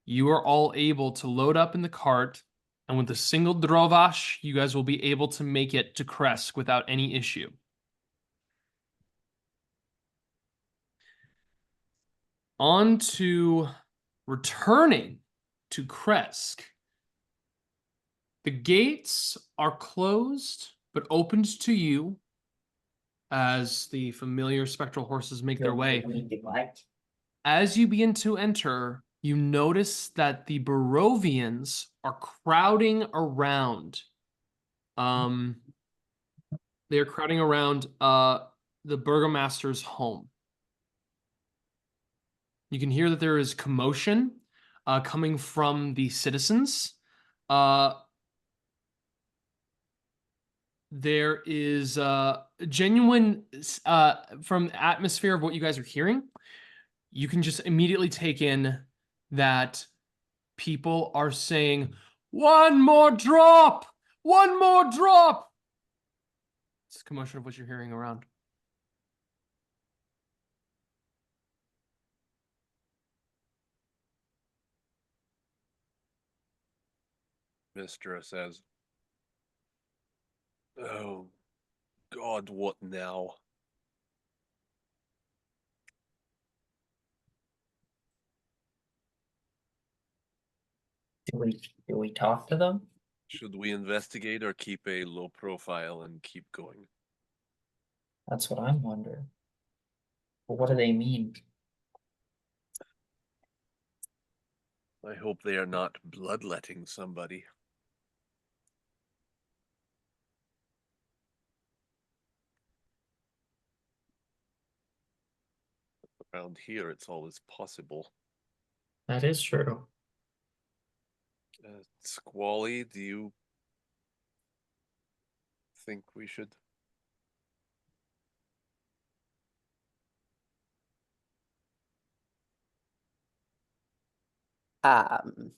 you are all able to load up in the cart, and with a single Drovash, you guys will be able to make it to Kresk without any issue. On to returning to Kresk. The gates are closed, but opened to you as the familiar spectral horses make their way. As you begin to enter, you notice that the Barovians are crowding around. They're crowding around the Burgomaster's home. You can hear that there is commotion coming from the citizens. There is genuine from the atmosphere of what you guys are hearing. You can just immediately take in that people are saying, "One more drop! One more drop!" It's a commotion of what you're hearing around. Wystera says, "Oh, God, what now?" Do we talk to them? Should we investigate or keep a low profile and keep going? That's what I'm wondering. But what do they mean? I hope they are not bloodletting somebody. Around here, it's always possible. That is true. Squally, do you think we should? Um,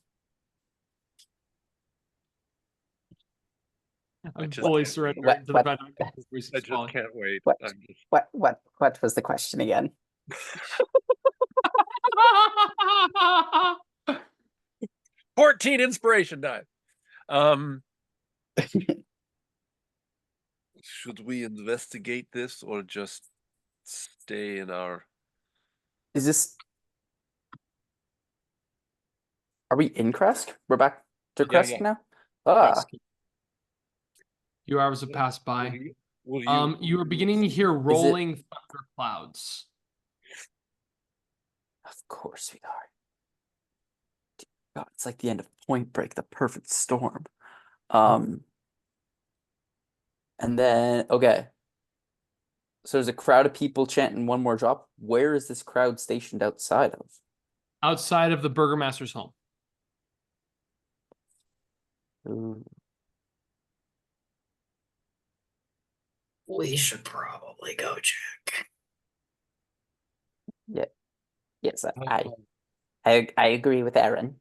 I'm just fully can't- surrendering to the what- fact that this voice I is just falling. can't wait. What? I'm just... what was the question again? 14 inspiration die. Should we investigate this or just stay in our... Is this? Are we in Kresk? We're back to Yeah, Kresk yeah. now? Ah, few hours have passed Will by. you? Will You are beginning to hear rolling thunder clouds. Of course we are. God, it's like the end of Point Break, the perfect storm. And then okay. So there's a crowd of people chanting one more drop. Where is this crowd stationed outside of? Outside of the burgomaster's home. Ooh. We should probably go check. Yeah. Yes, I agree with Eren.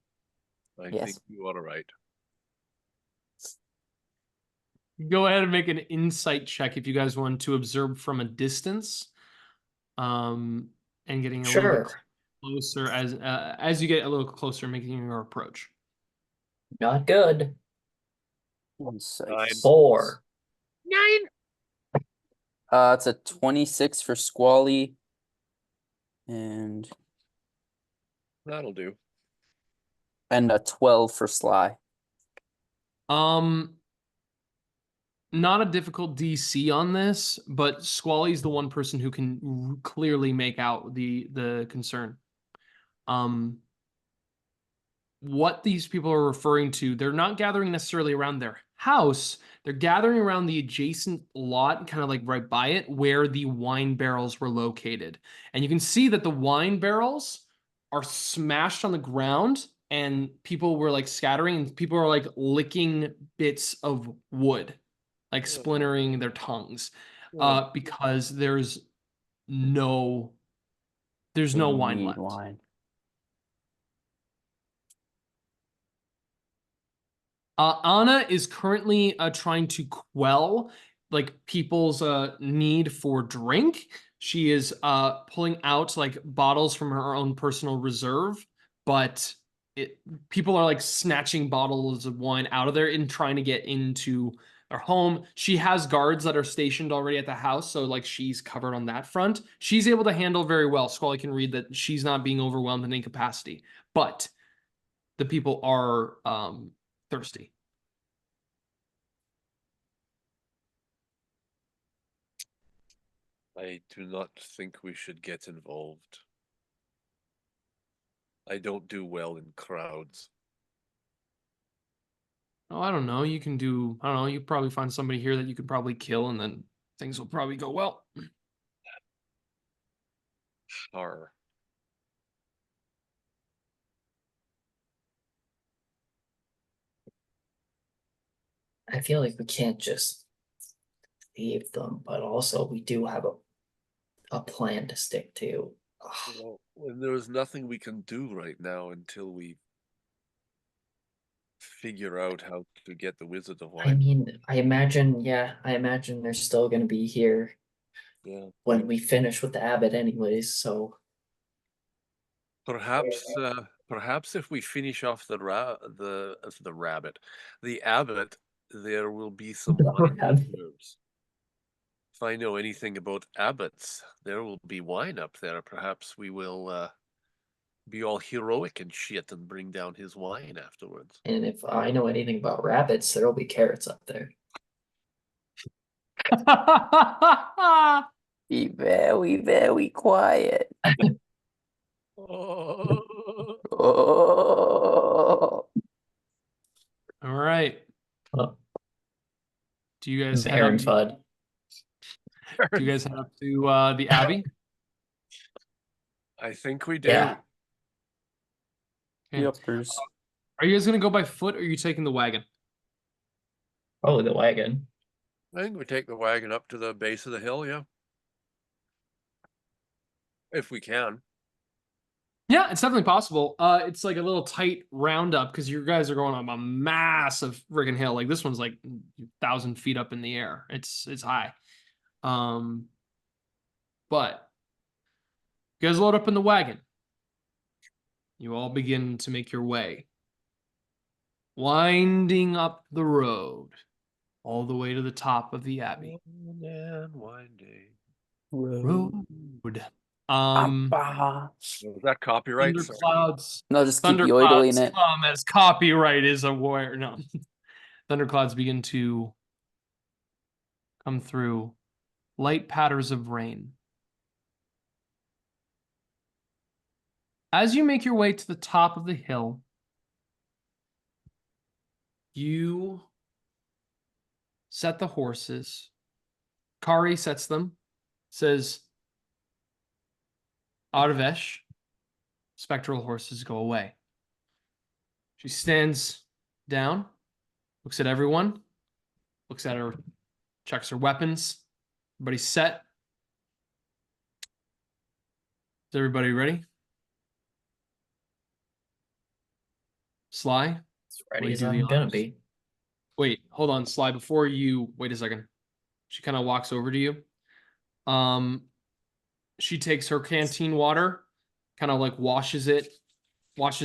I Yes. think you are right. Go ahead and make an insight check if you guys want to observe from a distance. And getting a little bit Sure. closer as you get a little closer, making your approach. Not good. One sec. Nine. 4. It's a 26 for Squally. And That'll do. a 12 for Sly. Not a difficult DC on this, but Squally's the one person who can clearly make out the concern. What these people are referring to, they're not gathering necessarily around their house. They're gathering around the adjacent lot, kind of like right by it, where the wine barrels were located. And you can see that the wine barrels are smashed on the ground, and people were like scattering, and people are like licking bits of wood, like splintering their tongues, because there's no They wine need left. wine. Anna is currently trying to quell like people's need for drink. She is pulling out like bottles from her own personal reserve, but people are like snatching bottles of wine out of there and trying to get into their home. She has guards that are stationed already at the house, so like she's covered on that front. She's able to handle very well. Squally can read that she's not being overwhelmed in any capacity, but the people are thirsty. I do not think we should get involved. I don't do well in crowds. Oh, I don't know. You can do, I don't know, you probably find somebody here that you could probably kill and then things will probably go well. Arr. I feel like we can't just leave them, but also we do have a plan to stick to. Ugh. Well, and there is nothing we can do right now until we figure out how to get the Wizard of I Wine. mean, I imagine they're still gonna be here Yeah. when we finish with the abbot anyways, so Perhaps if we finish off the abbot, there will be some wine Rabbit. reserves. If I know anything about abbots, there will be wine up there. Perhaps we will be all heroic and shit and bring down his wine afterwards. and if I know anything about rabbits, there'll be carrots up there. Be very, very quiet. Oh. Oh. All right. Oh. Do you guys head up Aaron to, Fudd. do you guys head up to the Abbey? I think we do. Yeah. Okay. Yuppers. Are you guys gonna go by foot or are you taking the wagon? Probably the wagon. I think we take the wagon up to the base of the hill, yeah. If we can. Yeah, it's definitely possible. It's like a little tight roundup because you guys are going up a massive friggin' hill. Like this one's like 1,000 feet up in the air. It's high. But you guys load up in the wagon. You all begin to make your way, winding up the road all the way to the top of the Abbey. And winding. Road. Abba. Was that copyright? Thunderclouds. No, just keep yodeling Thunderclouds it. come as copyright is aware. No. Thunderclouds begin to come through, light patters of rain. As you make your way to the top of the hill, you set the horses. Kari sets them, says, Arvesh, spectral horses go away. She stands down, looks at everyone, looks at her, checks her weapons. Everybody's set. Is everybody ready? Sly? As ready Will you as do the I'm gonna honors? be. Wait, hold on, Sly. Before you wait a second. She kind of walks over to you. She takes her canteen water, kind of like washes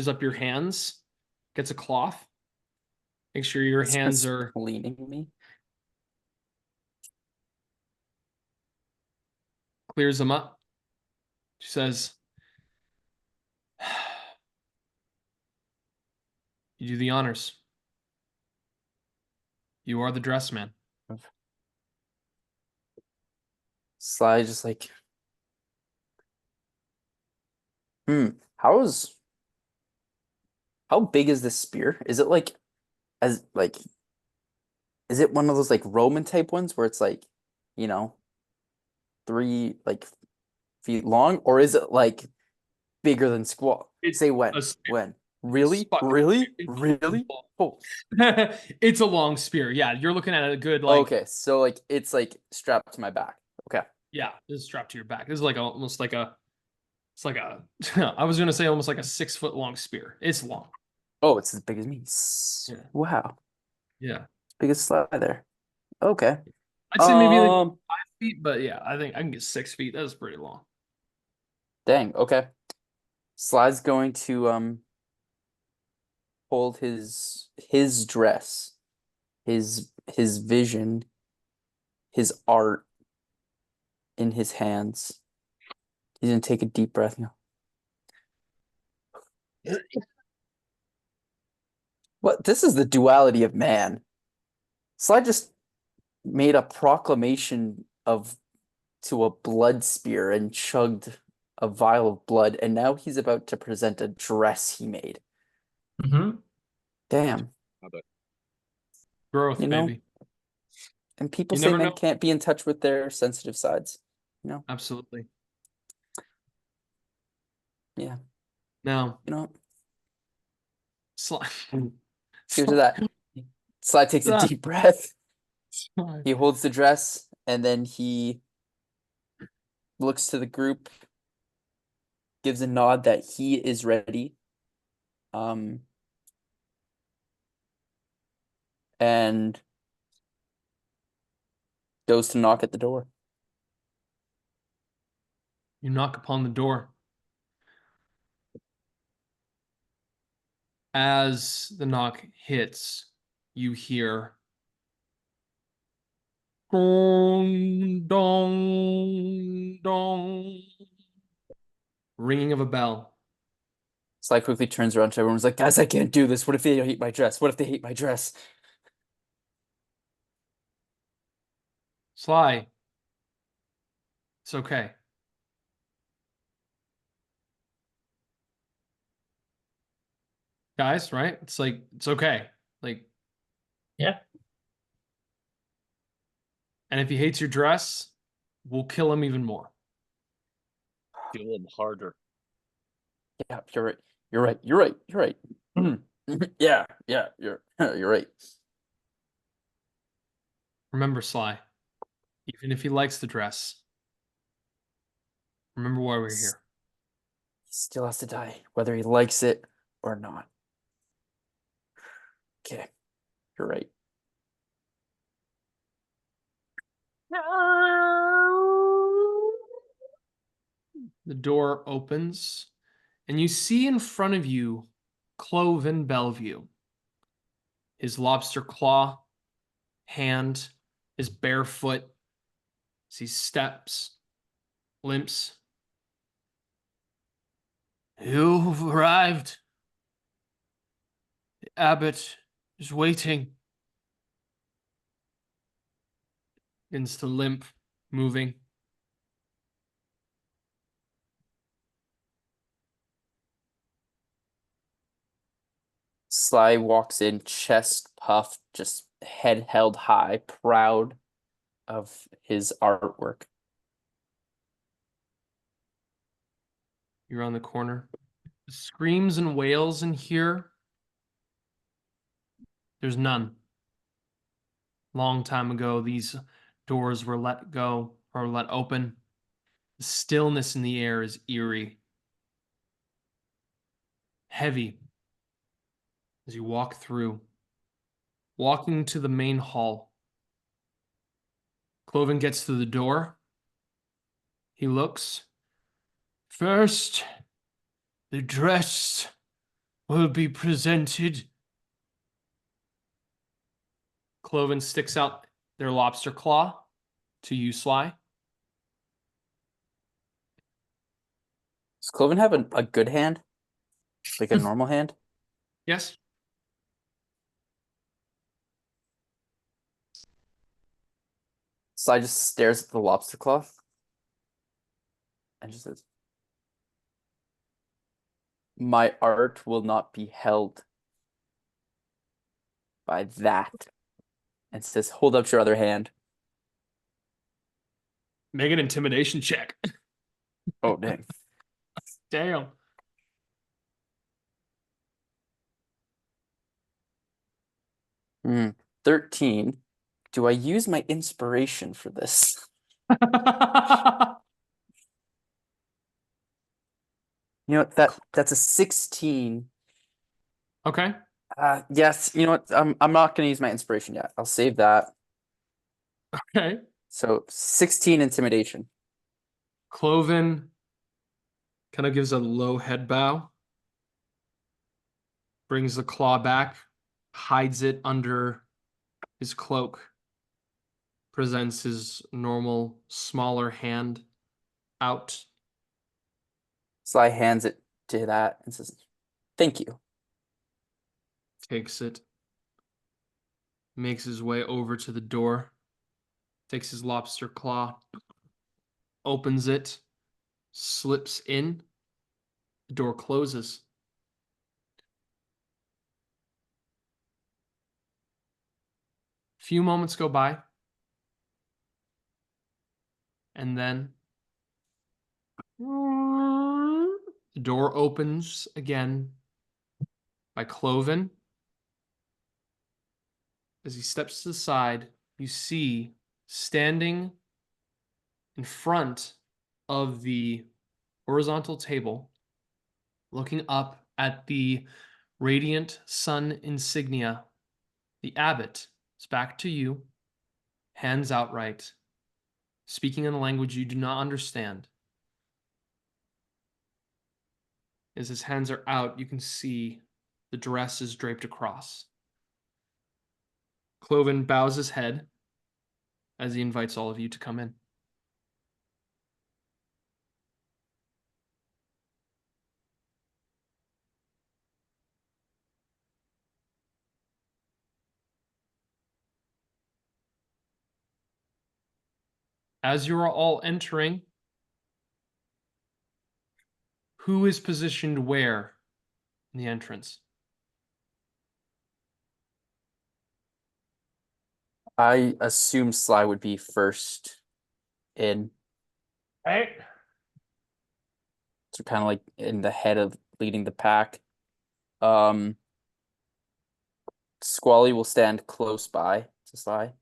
up your hands, gets a cloth. Make sure your This hands one's are cleaning me. clears them up. She says, you do the honors. You are the dress man. Sly just like, how big is this spear? Is it like, is it one of those like Roman type ones where it's like, 3 like feet long, or is it like bigger than Squall? It's Say when? a spear. When? Really? Fuck. Really? Really? Oh, It's a long spear. Yeah, you're looking at a good like. okay. So like it's like strapped to my back. Okay. Yeah, this is strapped to your back. This is like almost like a. It's like a. I was gonna say almost like a 6 foot long spear. It's long. Oh, it's as big as me. Yeah. Wow. Yeah, Big as Sly there. Okay. I'd say maybe like 5 feet, but yeah, I think I can get 6 feet. That's pretty long. Dang. Okay. Sly's going to hold his dress, his vision, his art in his hands. He's gonna take a deep breath now. What? This is the duality of man. Sly just made a proclamation to a blood spear and chugged a vial of blood, and now he's about to present a dress he made. Mm-hmm. Damn. Growth, You know? baby. And people You say never men know. can't be in touch with their sensitive sides. Absolutely. Yeah. Now, Cheers Sly. to that. Sly takes a Sly. deep breath. Sly. He holds the dress, and then he looks to the group, gives a nod that he is ready. And goes to knock at the door. You knock upon the door. As the knock hits, you hear dong, dong, dong, ringing of a bell. Sly quickly turns around to everyone and is like, guys, I can't do this. What if they hate my dress? What if they hate my dress? Sly, it's okay. Guys, right? It's like, it's okay. Like, Yeah. and if he hates your dress, we'll kill him even more. Kill him harder. Yeah, you're right. You're right. You're right. You're right. Yeah, you're right. Remember, Sly, even if he likes the dress, remember why we're here. He still has to die, whether he likes it or not. Okay, you're right. The door opens, and you see in front of you Cloven Bellevue. His lobster claw hand, his bare foot, as he steps, limps. You've arrived. The abbot is waiting. Begins to limp, moving. Sly walks in, chest puffed, just head held high, proud of his artwork. You're on the corner. Screams and wails in here. There's none. Long time ago, these doors were let go or let open. The stillness in the air is eerie. Heavy as you walk through. Walking to the main hall. Cloven gets to the door. He looks. First, the dress will be presented. Cloven sticks out their lobster claw to you, Sly. Does Cloven have a good hand? Like a normal hand? Yes? Sly just stares at the lobster claw and just says, "My art will not be held by that." And says, "Hold up your other hand." Make an intimidation check. Oh, dang. Damn. 13. Do I use my inspiration for this? You know what? That's a 16. Okay. Yes, you know what? I'm not gonna use my inspiration yet. I'll save that. Okay. So 16 intimidation. Cloven kind of gives a low head bow. Brings the claw back. Hides it under his cloak. Presents his normal, smaller hand out. Sly hands it to that and says, "Thank you." Takes it. Makes his way over to the door. Takes his lobster claw. Opens it. Slips in. The door closes. Few moments go by. And then the door opens again by Cloven. As he steps to the side, you see standing in front of the horizontal table, looking up at the radiant sun insignia, the abbot is back to you, hands outright, speaking in a language you do not understand. As his hands are out, you can see the dress is draped across. Cloven bows his head as he invites all of you to come in. As you are all entering, who is positioned where in the entrance? I assume Sly would be first in. Right. So kind of like in the head of leading the pack. Squally will stand close by to Sly.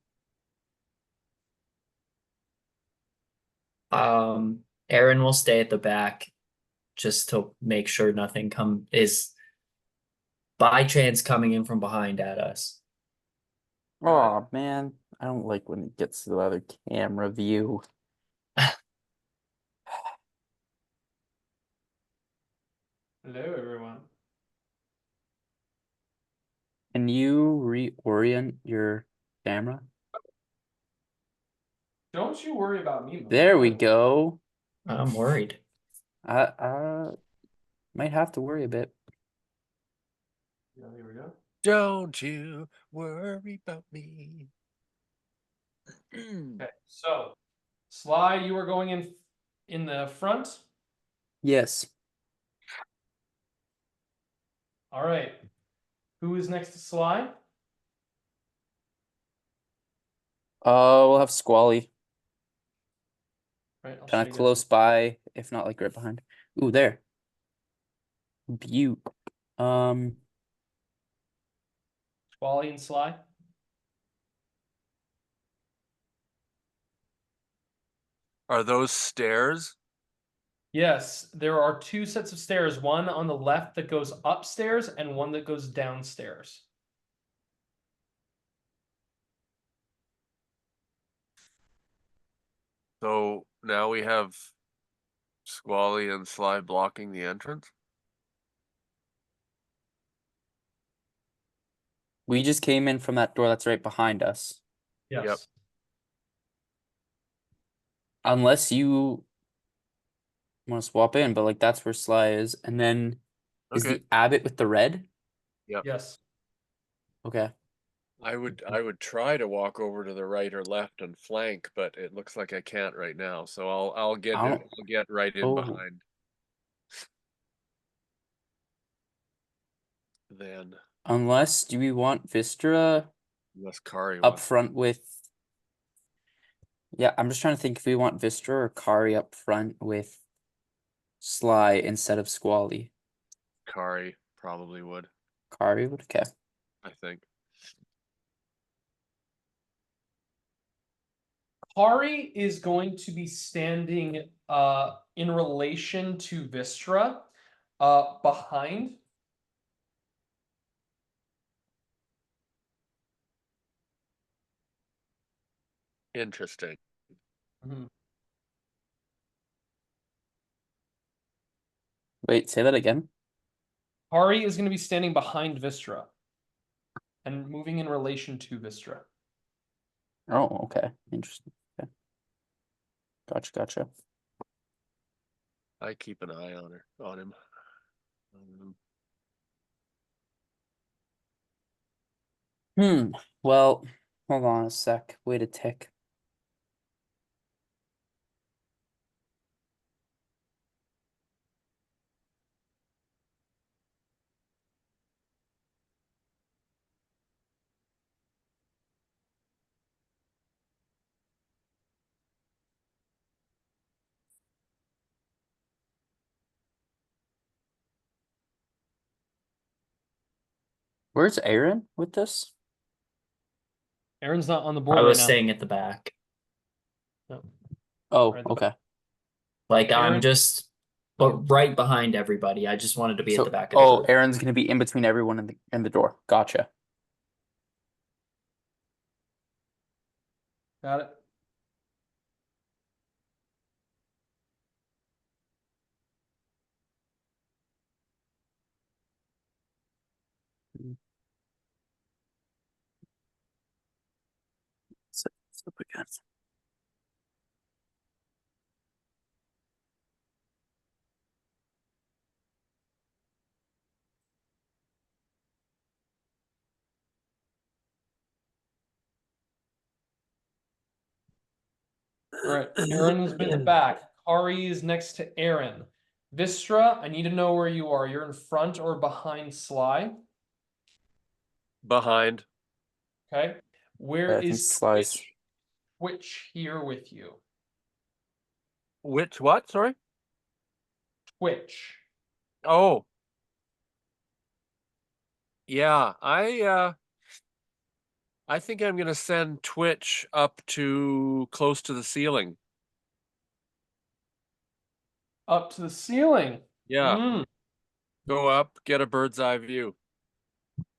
Eren will stay at the back just to make sure nothing is by chance coming in from behind at us. Oh man, I don't like when it gets to the other camera view. Hello, everyone. Can you reorient your camera? Don't you worry about me. There we go. I'm worried. I might have to worry a bit. Yeah, here we go. Don't you worry about me. Okay, so Sly, you are going in the front. Yes. All right. Who is next to Sly? We'll have Squally Right, I'll show kind you of guys. close by, if not like right behind. Ooh, there. Butte. Squally and Sly. Are those stairs? Yes, there are two sets of stairs, one on the left that goes upstairs and one that goes downstairs. So now we have Squally and Sly blocking the entrance? We just came in from that door that's right behind us. Yes. Yep. Unless you want to swap in, but like that's where Sly is. And then is Okay. the abbot with the red? Yes. Okay. I would try to walk over to the right or left and flank, but it looks like I can't right now. So I'll get I in, don't- I'll get right in Oh. behind. Then Unless do we want Vystera unless Kari up wants front with Yeah, I'm just trying to think if we want Vystera or Kari up front with Sly instead of Squally. Kari probably would, Kari would okay. I think. Kari is going to be standing in relation to Vystera behind. Interesting. Wait, say that again. Kari is going to be standing behind Vystera and moving in relation to Vystera. Oh, okay. Interesting. Okay. Gotcha. I keep an eye on him. Well, hold on a sec. Wait a tick. Where's Eren with this? Eren's not on the board I was right now. staying at the back. No. Oh, Right at the okay. Like I'm Aaron- just right behind everybody. I just wanted to be So, at the back of the group. Eren's gonna be in between everyone in the door. Gotcha. Got it. It's up again. All right. Aaron's been back. Kari is next to Eren. Vystera, I need to know where you are. You're in front or behind Sly. Behind. Okay. Where I think is Sly's. Twitch here with you? Which what? Sorry? Twitch. Oh. Yeah, I think I'm gonna send Twitch up to close to the ceiling. Up to the ceiling. Yeah. Go up, get a bird's eye view.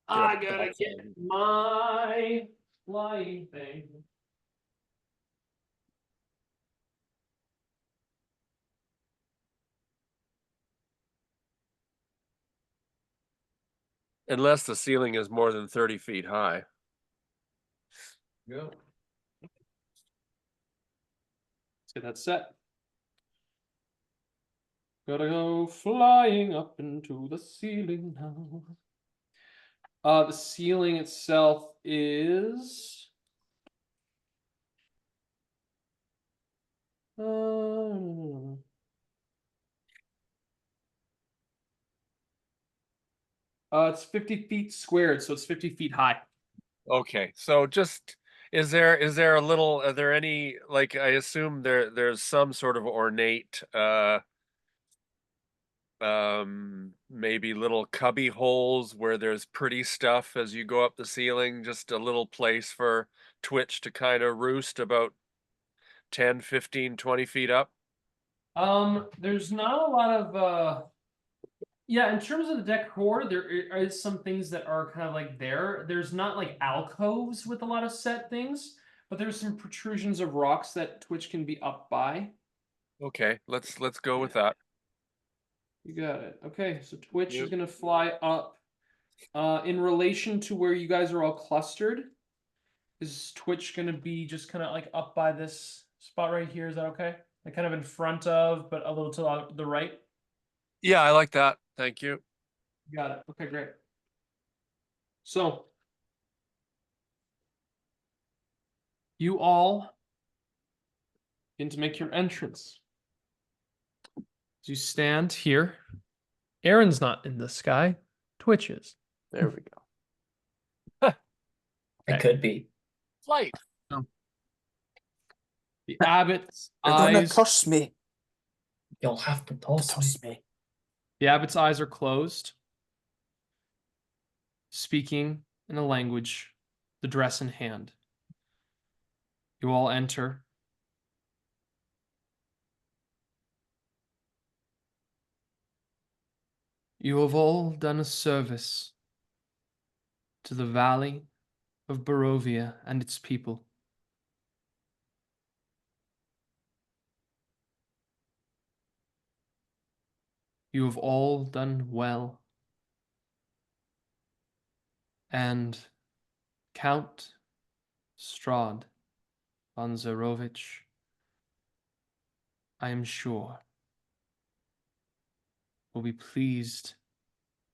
I gotta get my flying thing. Unless the ceiling is more than 30 feet high. Go. Let's get that set. Gotta go flying up into the ceiling now. The ceiling itself is It's 50 feet squared, so it's 50 feet high. Okay, so just is there a little are there any like I assume there's some sort of ornate maybe little cubby holes where there's pretty stuff as you go up the ceiling, just a little place for Twitch to kind of roost about 10, 15, 20 feet up. There's not a lot of yeah, in terms of the decor, there is some things that are kind of like there. There's not like alcoves with a lot of set things, but there's some protrusions of rocks that Twitch can be up by. Okay, let's go with that. You got it. Okay, so Twitch is Yep. gonna fly up. In relation to where you guys are all clustered, is Twitch gonna be just kind of like up by this spot right here? Is that okay? Like kind of in front of, but a little to the right. Yeah, I like that. Thank you. Got it. Okay, great. So you all begin to make your entrance. As you stand here, Eren's not in the sky. Twitch is. There we go. It could be. Flight. The abbot's You're gonna eyes. toss me. You'll have to toss me. Toss me. The abbot's eyes are closed, speaking in a language, the dress in hand. You all enter. You have all done a service to the valley of Barovia and its people. You have all done well. And Count Strahd von Zarovich, I am sure, will be pleased,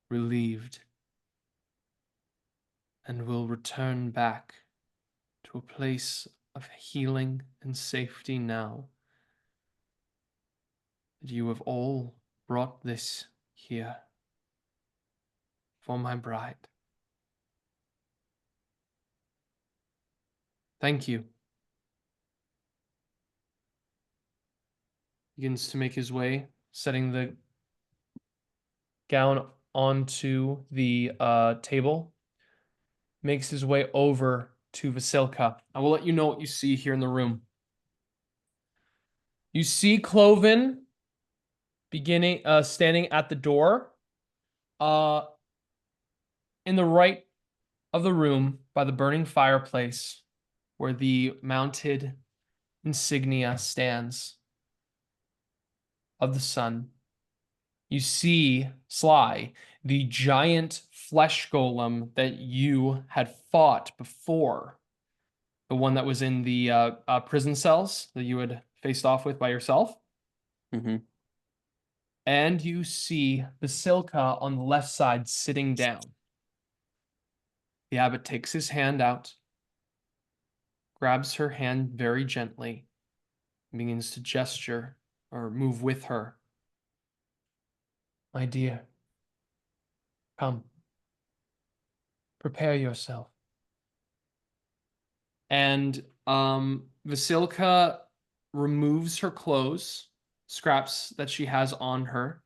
relieved, and will return back to a place of healing and safety now that you have all brought this here for my bride. Thank you. Begins to make his way, setting the gown onto the table. Makes his way over to Vasilka. I will let you know what you see here in the room. You see Cloven standing at the door. In the right of the room by the burning fireplace where the mounted insignia stands of the sun. You see Sly, the giant flesh golem that you had fought before, the one that was in the prison cells that you had faced off with by yourself. Mm-hmm. And you see Vasilka on the left side sitting down. The abbot takes his hand out, grabs her hand very gently, and begins to gesture or move with her. My dear, come. Prepare yourself. And Vasilka removes her clothes, scraps that she has on her,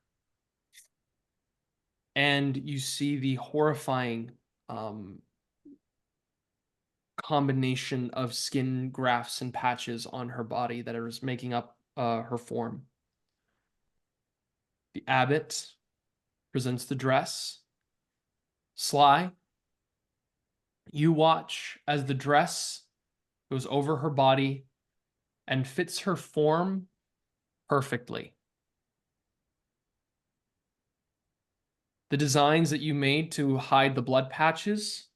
and you see the horrifying combination of skin grafts and patches on her body that is making up her form. The abbot presents the dress. Sly, you watch as the dress goes over her body and fits her form perfectly. The designs that you made to hide the blood patches,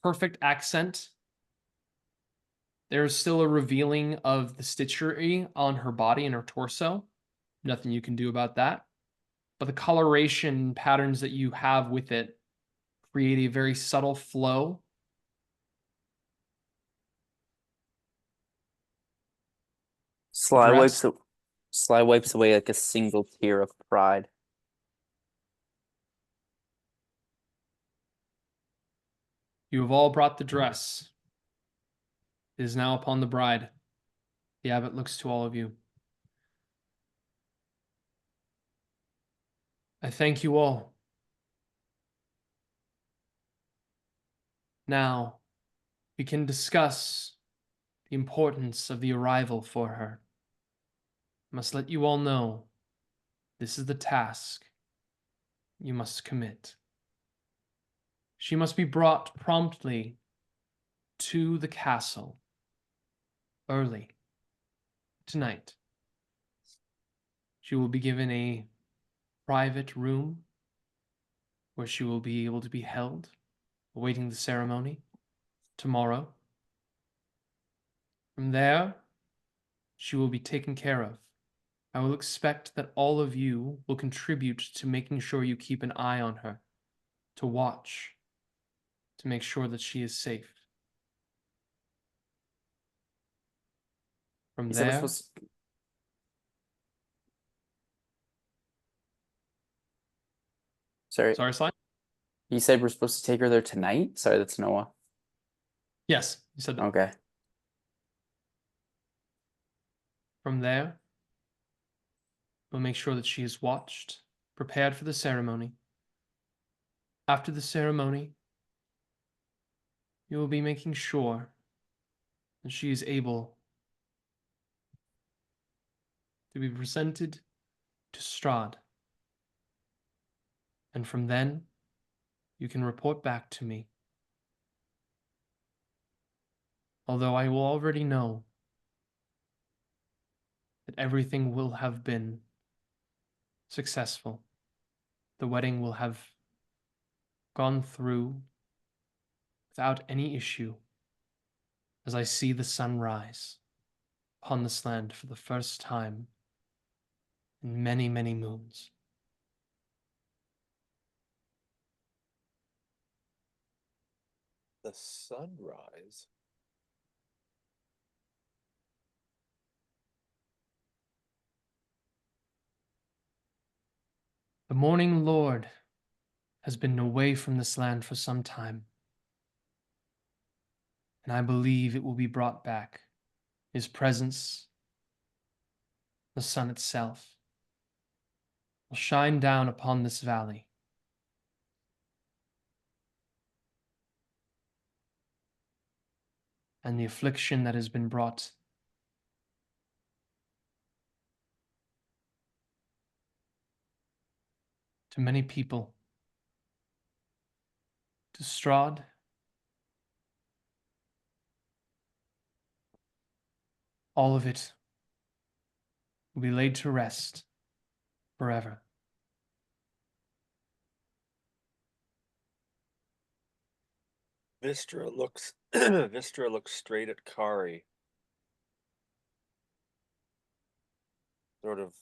perfect accent. There's still a revealing of the stitchery on her body and her torso. Nothing you can do about that. But the coloration patterns that you have with it create a very subtle flow. Sly addressed? wipes Sly wipes away like a single tear of pride. You have all brought the dress. It is now upon the bride. The abbot looks to all of you. I thank you all. Now, we can discuss the importance of the arrival for her. I must let you all know this is the task you must commit. She must be brought promptly to the castle early tonight. She will be given a private room where she will be able to be held, awaiting the ceremony tomorrow. From there, she will be taken care of. I will expect that all of you will contribute to making sure you keep an eye on her, to watch, to make sure that she is safe. From You said we're there, supposed to... Sorry, Sly? you said we're supposed to take her there tonight? Sorry, that's Noah. Yes, you said that. Okay. From there, we'll make sure that she is watched, prepared for the ceremony. After the ceremony, you will be making sure that she is able to be presented to Strahd. And from then, you can report back to me. Although I will already know that everything will have been successful. The wedding will have gone through without any issue as I see the sun rise upon this land for the first time in many, many moons. The sunrise. The Morning Lord has been away from this land for some time, and I believe it will be brought back. His presence, the sun itself, will shine down upon this valley. And the affliction that has been brought to many people, to Strahd, all of it will be laid to rest forever. Vystera looks Vystera looks straight at Kari. Sort of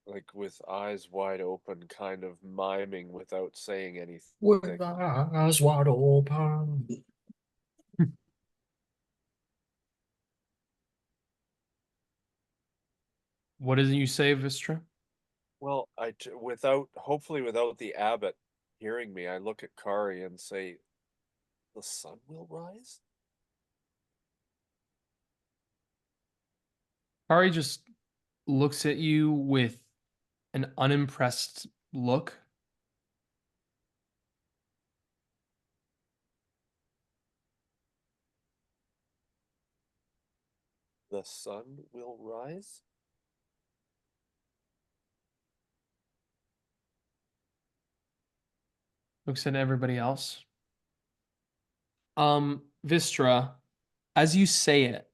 like with eyes wide open, kind of miming without saying anything. With eyes wide open. What did you say, Vistra? Well, hopefully without the abbot hearing me, I look at Kari and say, "The sun will rise." Kari just looks at you with an unimpressed look. The sun will rise. Looks at everybody else. Vistra, as you say it,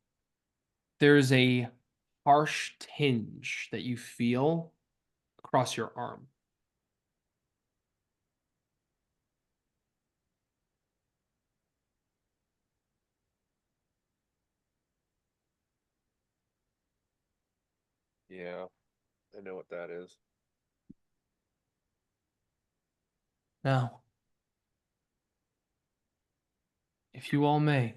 there's a harsh tinge that you feel across your arm. Yeah, I know what that is. Now, if you all may,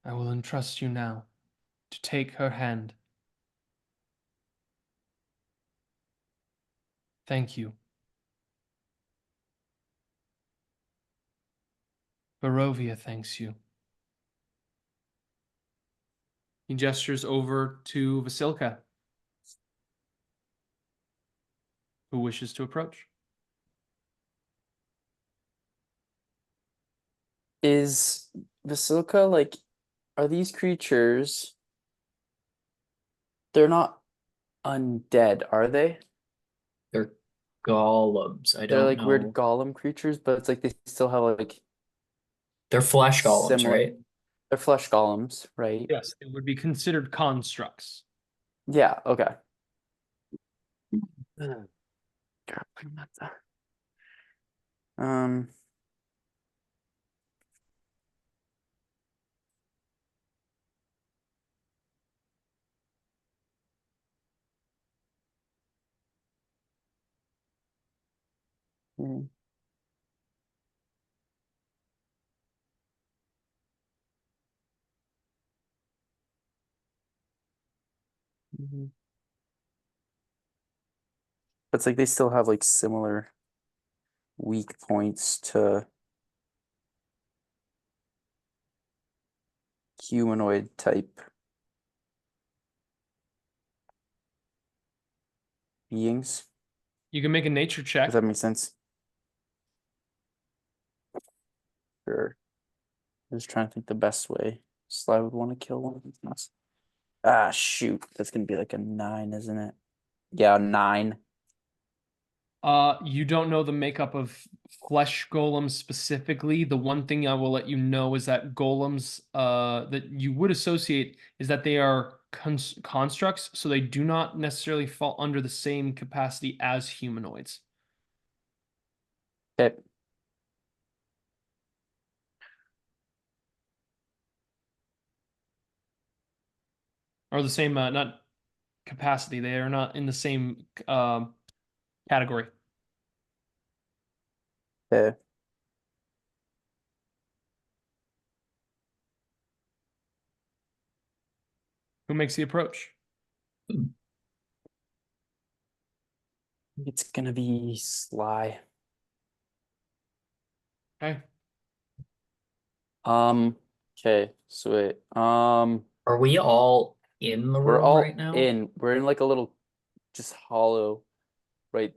I will entrust you now to take her hand. Thank you. Barovia thanks you. He gestures over to Vasilka, who wishes to approach. Is Vasilka like, are these creatures? They're not undead, are they? They're golems. I They're don't like weird know. golem creatures, but it's like they still have like They're flesh golems, similar. right? They're flesh golems, right? Yes, it would be considered constructs. Yeah, okay. Um, hmm. Mhm. But it's like they still have like similar weak points to humanoid type beings. You can make a nature check. Does that make sense? Sure. I'm just trying to think the best way. Sly would want to kill one of these things. Ah, shoot. That's gonna be like a 9, isn't it? Yeah, 9. You don't know the makeup of flesh golems specifically. The one thing I will let you know is that golems that you would associate is that they are constructs, so they do not necessarily fall under the same capacity as humanoids. Okay. Or the same, not capacity. They are not in the same category. Okay. Who makes the approach? It's gonna be Sly. Okay. Okay, so wait. Are we all in the We're room all right now? in. We're in like a little just hollow, right?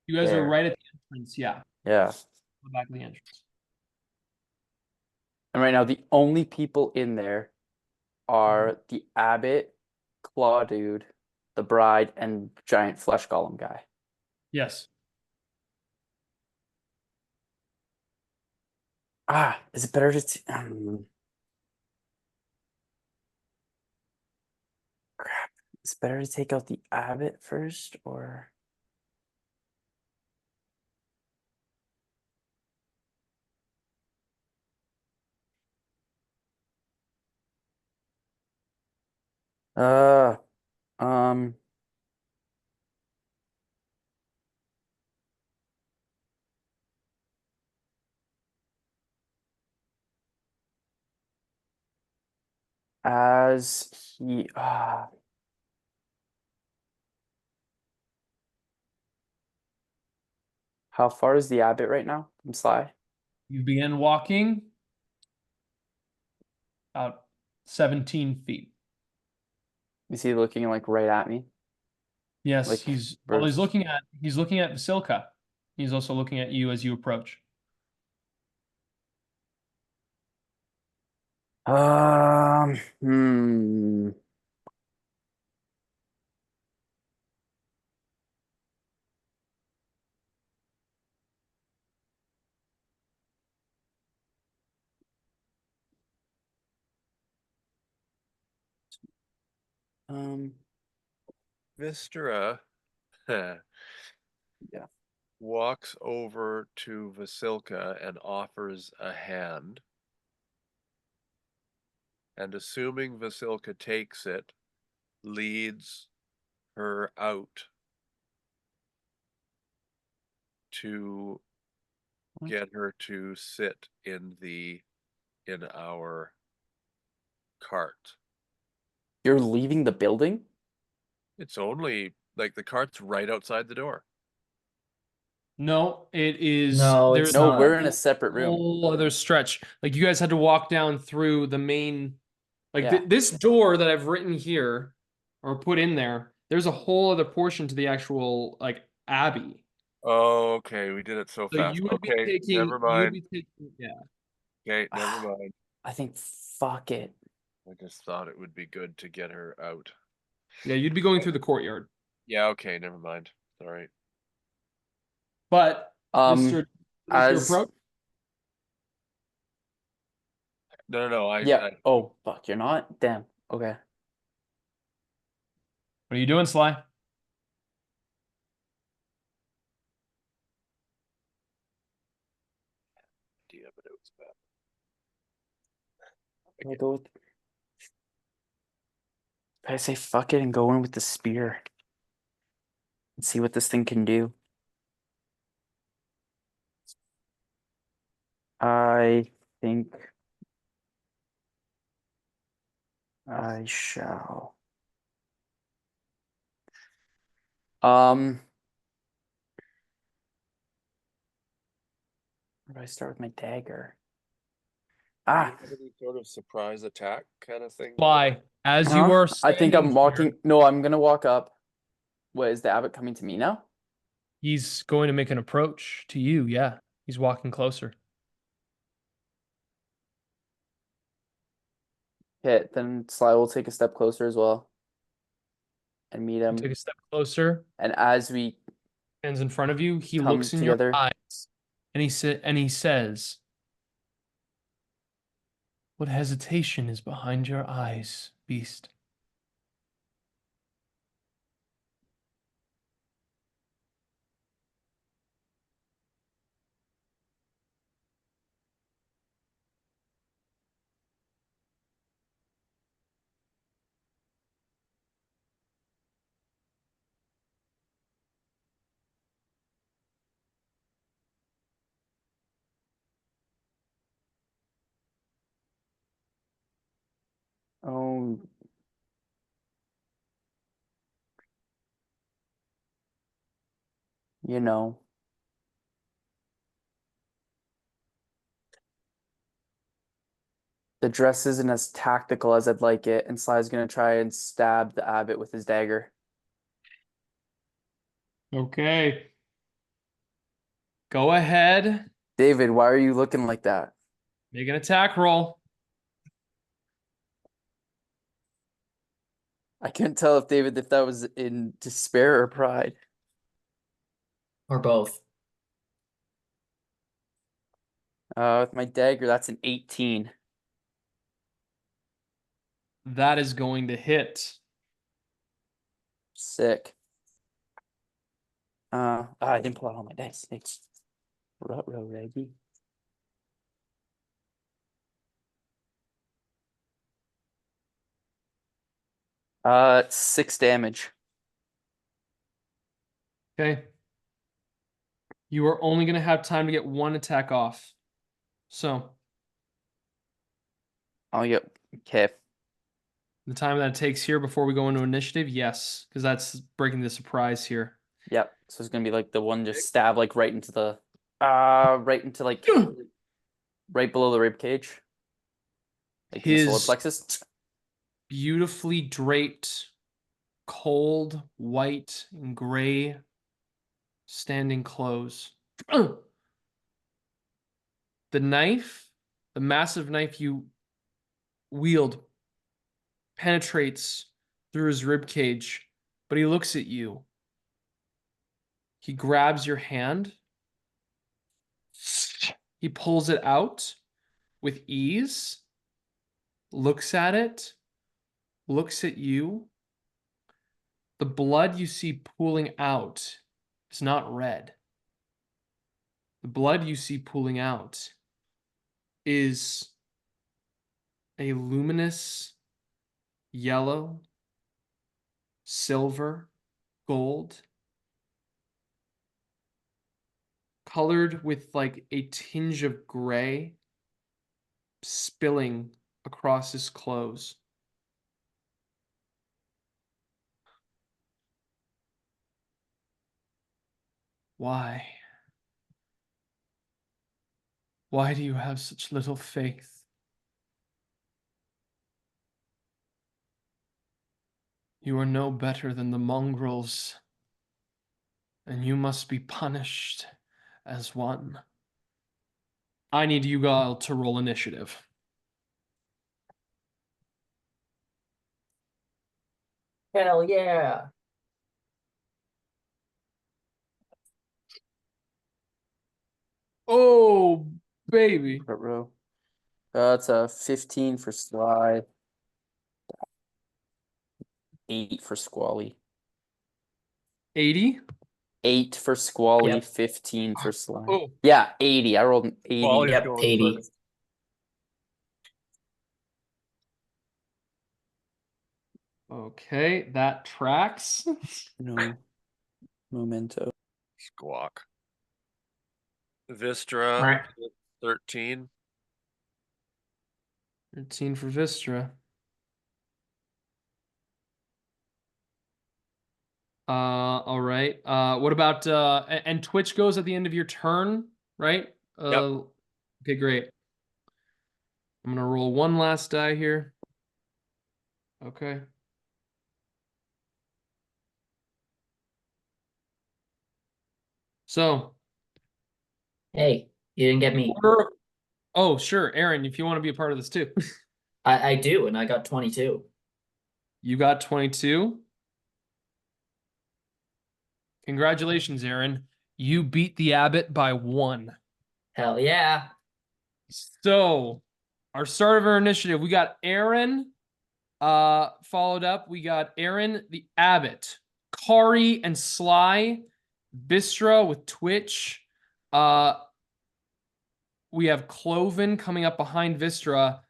You guys are There. right at the entrance. Yeah, Yeah. the back of the entrance. And right now the only people in there are the abbot, claw dude, the bride, and giant flesh golem guy. Yes. Ah, is it better to crap. Is it better to take out the abbot first or uh um as he how far is the abbot right now from Sly? You begin walking about 17 feet. Is he looking like right at me? Yes, Like he's verse. looking at Vasilka. He's also looking at you as you approach. Hmm. Um, Wystera yeah. walks over to Vasilka and offers a hand. And assuming Vasilka takes it, leads her out to What? get her to sit in our cart. You're leaving the building? It's only like the cart's right outside the door. No, it is. No, there's it's No, not. we're in a separate room. whole other stretch. Like you guys had to walk down through the main, like Yeah. this door that I've written here or put in there. There's a whole other portion to the actual like abbey. Oh, okay. We did it so So fast. you would be Okay, taking. never You would mind. be taking. Yeah. Okay, never mind. I think fuck it. I just thought it would be good to get her out. Yeah. You'd be going through the courtyard, Yeah, okay, never mind. Sorry. but Mr. as Pro, No, yeah. Oh fuck, you're not? Damn. Okay. what are you doing, Sly? idea, but it was bad. I go with I say fuck it and go in with the spear. And see what this thing can do. I think I shall. Where do I start with my dagger? Do you Ah, have any sort of surprise attack kind of thing? Sly, as you huh? are. I think I'm standing walking. here, No, I'm gonna walk up. What is the abbot coming to me now? he's going to make an approach to you. Yeah, he's walking closer. Okay, then Sly will take a step closer as well and meet You him. take a step closer. And as we Stands in front of you. He come looks in together. your eyes, and he says, "What hesitation is behind your eyes, beast?" Oh, you know. The dress isn't as tactical as I'd like it, and Sly's gonna try and stab the abbot with his dagger. Okay. Go ahead. David, why are you looking like that? Make an attack roll. I couldn't tell if David if that was in despair or pride. Or both. With my dagger, that's an 18. That is going to hit. Sick. I didn't pull out all my dice. It's ruh-roh, Reggie. It's 6 damage. Okay. You are only going to have time to get one attack off. So I'll get okay. the time that it takes here before we go into initiative, yes, because that's breaking the surprise here. Yep. So it's gonna be like the one just stab like right into the right into like right below the rib cage. Like in the solar His plexus. beautifully draped, cold, white, and gray standing clothes. The knife, the massive knife you wield, penetrates through his rib cage, but he looks at you. He grabs your hand. He pulls it out with ease, looks at it, looks at you. The blood you see pooling out is not red. The blood you see pooling out is a luminous yellow, silver, gold, colored with like a tinge of gray spilling across his clothes. Why? Why do you have such little faith? You are no better than the mongrels, and you must be punished as one. I need you all to roll initiative. Hell yeah. Oh, baby. Front row. It's a 15 for Sly. 8 for Squally. 80? 8 for Squally, Yep. 15 for Sly. Oh. Yeah, 80. I rolled an 80. Wally's Yep, going 80. first. Okay, that tracks. No memento. Squawk. Vystera, Alright. 13. 13 for Vystera. All right. What about and Twitch goes at the end of your turn, right? Okay, great. I'm gonna roll one last die here. Okay. So, Hey, you didn't get me. oh, sure, Eren, if you want to be a part of this too. I do, and I got 22. You got 22. Congratulations, Eren. You beat the abbot by 1. Hell yeah. So, our start of our initiative, we got Eren. Followed up, we got Eren, the abbot, Kari and Sly, Vystera with Twitch. We have Cloven coming up behind Vystera,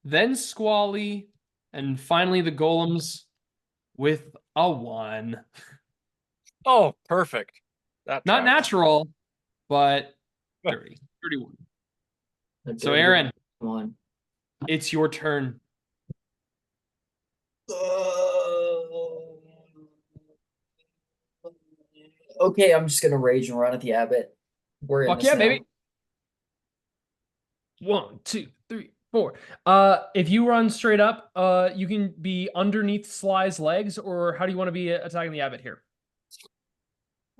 then Squally, and finally the golems with a 1. Oh, perfect. That Not tracks. natural, but 30. 31. A So dirty Eren, one. it's your turn. Okay, I'm just gonna rage and run at the abbot. We're in Fuck this yeah, now. baby. 1, 2, 3, 4. If you run straight up, you can be underneath Sly's legs, or how do you want to be attacking the abbot here?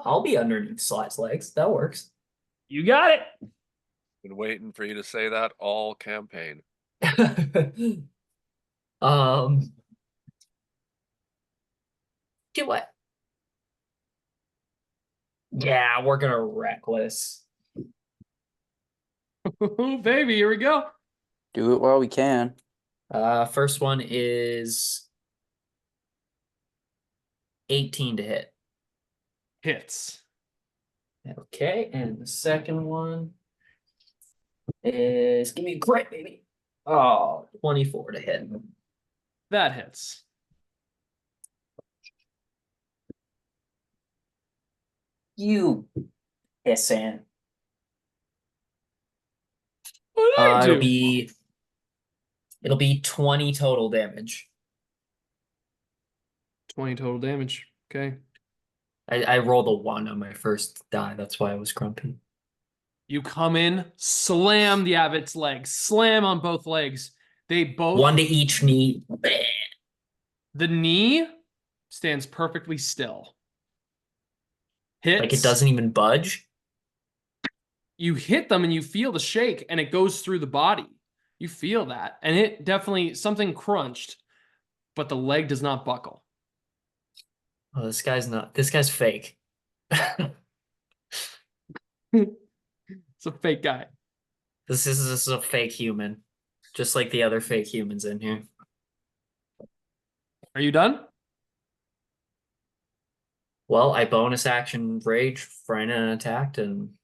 I'll be underneath Sly's legs. That works. You got it. Been waiting for you to say that all campaign. Do what? Yeah, we're gonna reckless. Baby, here we go. Do it while we can. First one is 18 to hit. Hits. Okay, and the second one is give me a crit, baby. Oh, 24 to hit. That hits. You pissant. What did I do? It'll be 20 total damage. 20 total damage. Okay. I rolled a 1 on my first die. That's why I was grumpy. You come in, slam the abbot's legs, slam on both legs. They both. 1 to each knee. The knee stands perfectly still. Hits. Like it doesn't even budge. You hit them and you feel the shake and it goes through the body. You feel that. And it definitely, something crunched, but the leg does not buckle. Oh, this guy's fake. It's a fake guy. This is a fake human. Just like the other fake humans in here. Are you done? Well, I bonus action rage, frightened and attacked, and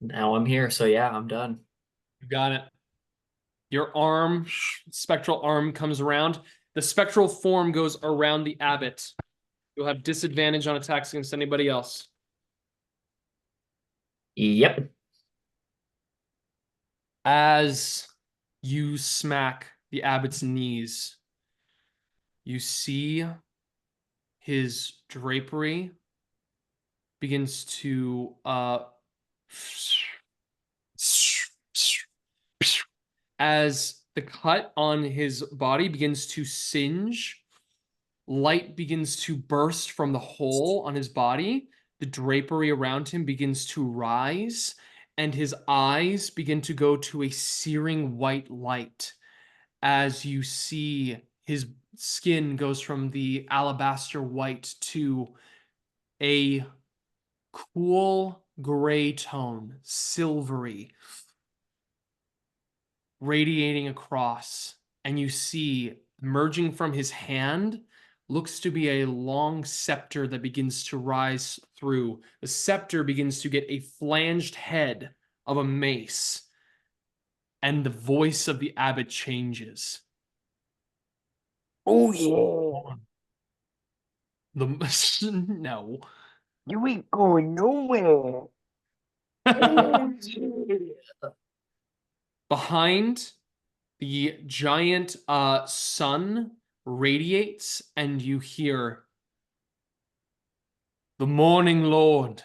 now I'm here. So yeah, I'm done. You got it. Your arm, spectral arm comes around. The spectral form goes around the abbot. You'll have disadvantage on attacks against anybody else. Yep. As you smack the abbot's knees, you see his drapery begins to as the cut on his body begins to singe, light begins to burst from the hole on his body. The drapery around him begins to rise, and his eyes begin to go to a searing white light as you see his skin goes from the alabaster white to a cool gray tone, silvery, radiating across, and you see emerging from his hand looks to be a long scepter that begins to rise through. The scepter begins to get a flanged head of a mace, and the voice of the abbot changes. Oh yeah. No. You ain't going nowhere. Behind, the giant sun radiates, and you hear, "The Morning Lord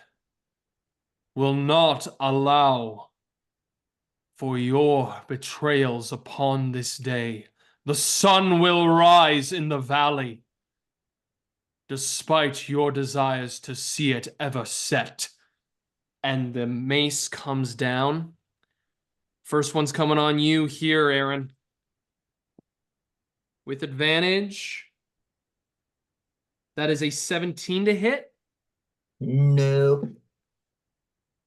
will not allow for your betrayals upon this day. The sun will rise in the valley, despite your desires to see it ever set." And the mace comes down. First one's coming on you here, Eren. With advantage. That is a 17 to hit. Nope.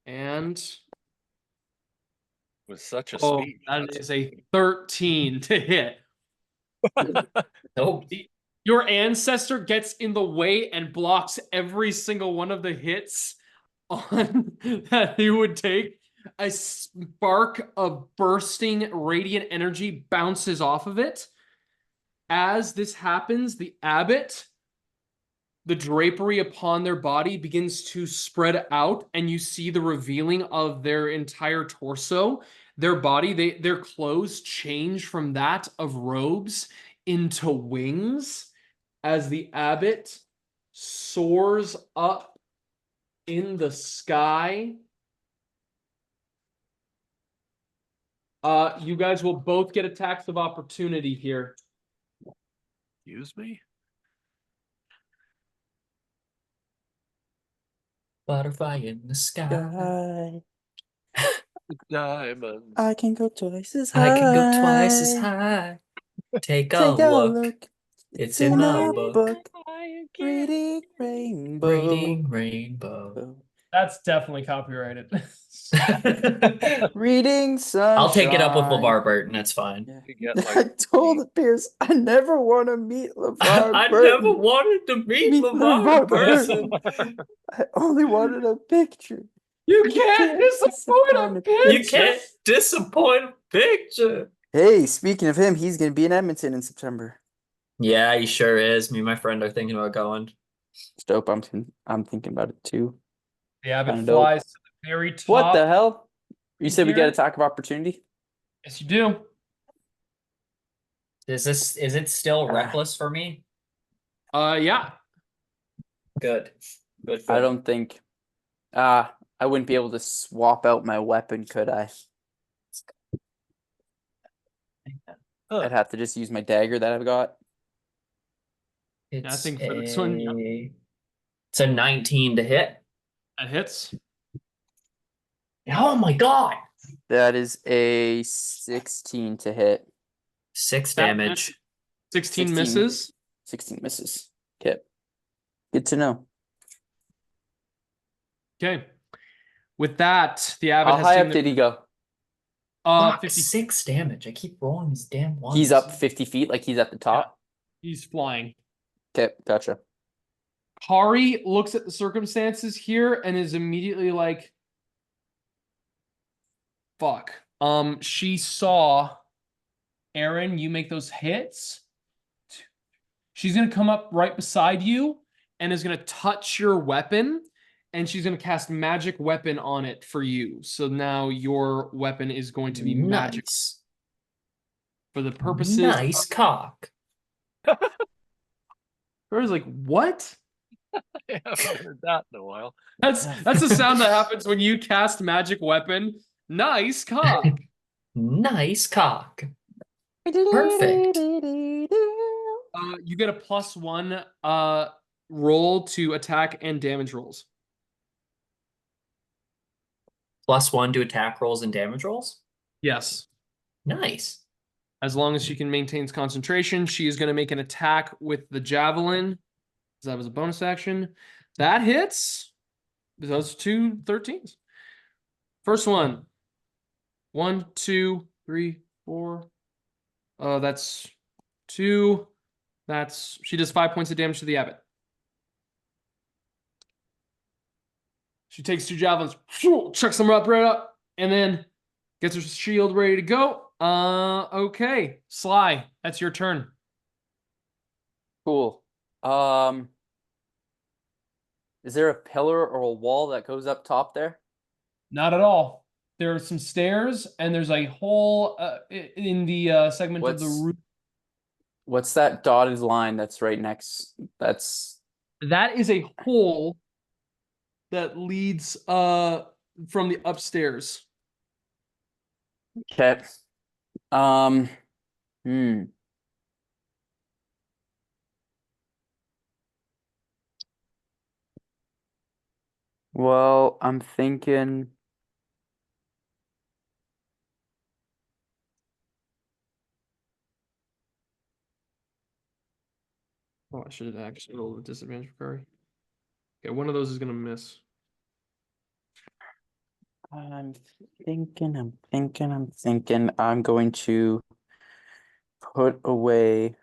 And With such a oh, speed. that that's is a 13 to hit. Nope. Your ancestor gets in the way and blocks every single one of the hits on that he would take. A spark of bursting radiant energy bounces off of it. As this happens, the abbot, the drapery upon their body begins to spread out, and you see the revealing of their entire torso. Their body, their clothes change from that of robes into wings as the abbot soars up in the sky. You guys will both get attacks of opportunity here. Use me? Butterfly in the sky. Diamonds. I can go twice as high. I can go twice as high. Take a look. It's in the book. Reading rainbow. Reading rainbow. That's definitely copyrighted. Reading sunshine. I'll take it up with LeVar Burton. That's fine. Yeah. You get, I like, told Pierce I never want to meet LeVar I Burton. never wanted to meet Meet LeVar LeVar Burton. I only wanted a picture. You can't disappoint a picture. You can't disappoint a picture. Hey, speaking of him, he's going to be in Edmonton in September. Yeah, he sure is. Me and my friend are thinking about going. It's dope. I'm thinking about it too. The abbot Kinda dope. flies to the very top. What the hell? You said we Here. get attack of opportunity? Yes, you do. Is it still reckless for me? Yeah. Good. Good. I don't think. I wouldn't be able to swap out my weapon, could I? I'd have to just use my dagger that I've got. It's I think for this one, it's a 19 to hit. That hits. Oh my god! That is a 16 to hit. 6 That damage. 16 16. misses. 16 misses. Okay. Good to know. Okay. With that, the abbot How has high seen up did he go? Fuck, 50. 6 damage. I keep rolling these damn ones. He's up 50 feet, like he's at the top. He's flying. Okay, gotcha. Kari looks at the circumstances here and is immediately like, fuck. She saw Eren, you make those hits. She's gonna come up right beside you and is gonna touch your weapon, and she's gonna cast magic weapon on it for you. So now your weapon is going to be magic. Nice. for the purposes. Nice cock. Kari's like, what? I haven't heard that in a while. That's the sound that happens when you cast magic weapon. Nice cock. Nice cock. Perfect. You get a +1 roll to attack and damage rolls. +1 to attack rolls and damage rolls. Yes. Nice. As long as she can maintain concentration, she is going to make an attack with the javelin. That was a bonus action. That hits. Those 2 13s. First one. 1, 2, 3, 4. That's 2. She does 5 points of damage to the abbot. She takes 2 javelins, chucks them right up, and then gets her shield ready to go. Okay, Sly, that's your turn. Cool. Is there a pillar or a wall that goes up top there? Not at all. There are some stairs, and there's a hole in the segment of the roof. What's that dotted line that's right next? That is a hole that leads from the upstairs. Okay. Hmm. Well, I'm thinking. Oh, I should have actually rolled a disadvantage for Kari. Okay, one of those is gonna miss. I'm thinking. I'm going to put away